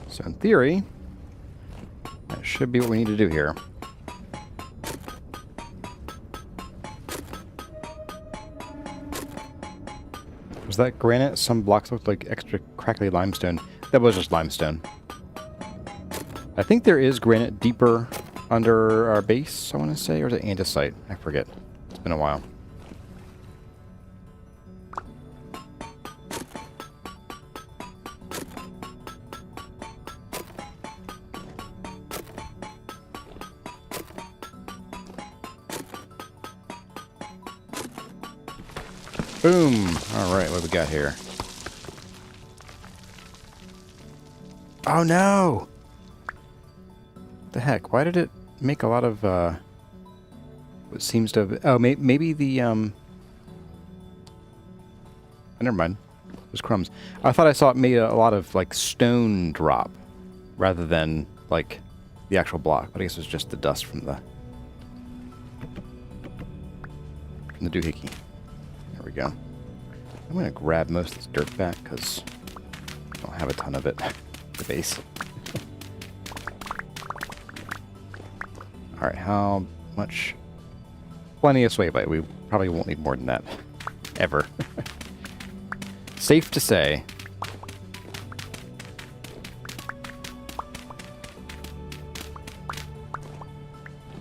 So in theory, that should be what we need to do here. Was that granite? Some blocks looked like extra crackly limestone. That was just limestone. I think there is granite deeper under our base, I want to say, or is it andesite? I forget. It's been a while. Boom! Alright, what do we got here? Oh no! The heck, why did it make a lot of, what seems to have... Oh, maybe the, never mind. It was crumbs. I thought I saw it made a lot of, like, stone drop, rather than, like, the actual block. But I guess it was just the dust from the doohickey. There we go. I'm going to grab most of this dirt back, because I don't have a ton of it at the base. Alright, how much? Plenty of sway light. We probably won't need more than that. Ever. Safe to say.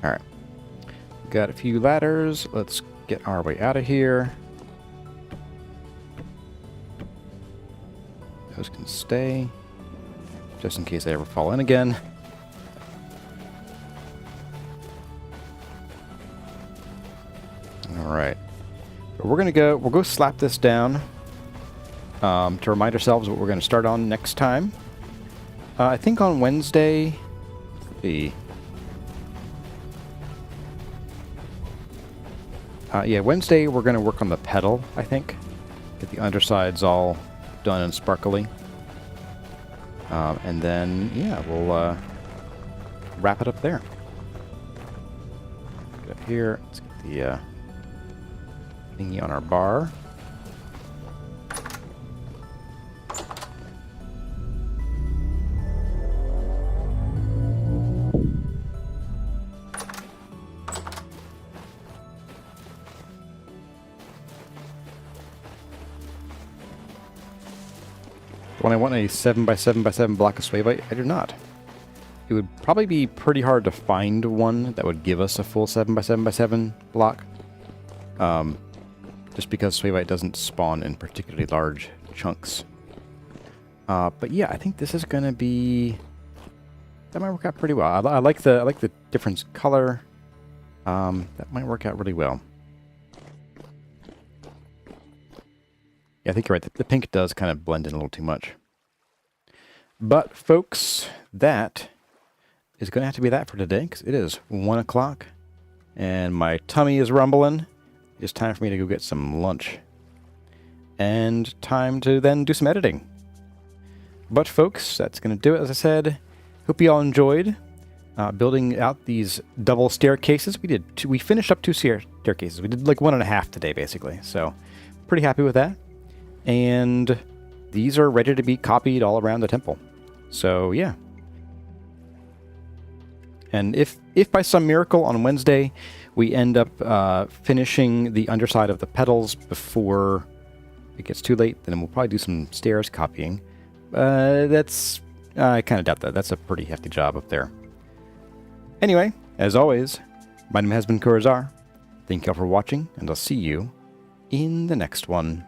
Alright. Got a few ladders. Let's get our way out of here. Those can stay, just in case they ever fall in again. Alright. We'll go slap this down to remind ourselves what we're going to start on next time. I think on Wednesday, Wednesday we're going to work on the pedal, I think. Get the undersides all done and sparkly. And then, yeah, we'll wrap it up there. Get up here. Let's get the thingy on our bar. When I want a 7x7x7 block of sway light, I do not. It would probably be pretty hard to find one that would give us a full 7x7x7 block. Just because sway light doesn't spawn in particularly large chunks. But yeah, I think this is going to be... That might work out pretty well. I like the different color. That might work out really well. Yeah, I think you're right. The pink does kind of blend in a little too much. But, folks, that is going to have to be that for today, because it is 1 o'clock, and my tummy is rumbling. It's time for me to go get some lunch. And time to then do some editing. But, folks, that's going to do it, as I said. Hope you all enjoyed building out these double staircases. We finished up 2 staircases. We did like 1.5 today, basically. So, pretty happy with that. And these are ready to be copied all around the temple. So, yeah. And if by some miracle on Wednesday we end up finishing the underside of the pedals before it gets too late, then we'll probably do some stairs copying. I kind of doubt that. That's a pretty hefty job up there. Anyway, as always, my name has been Kurazar. Thank you all for watching, and I'll see you in the next one.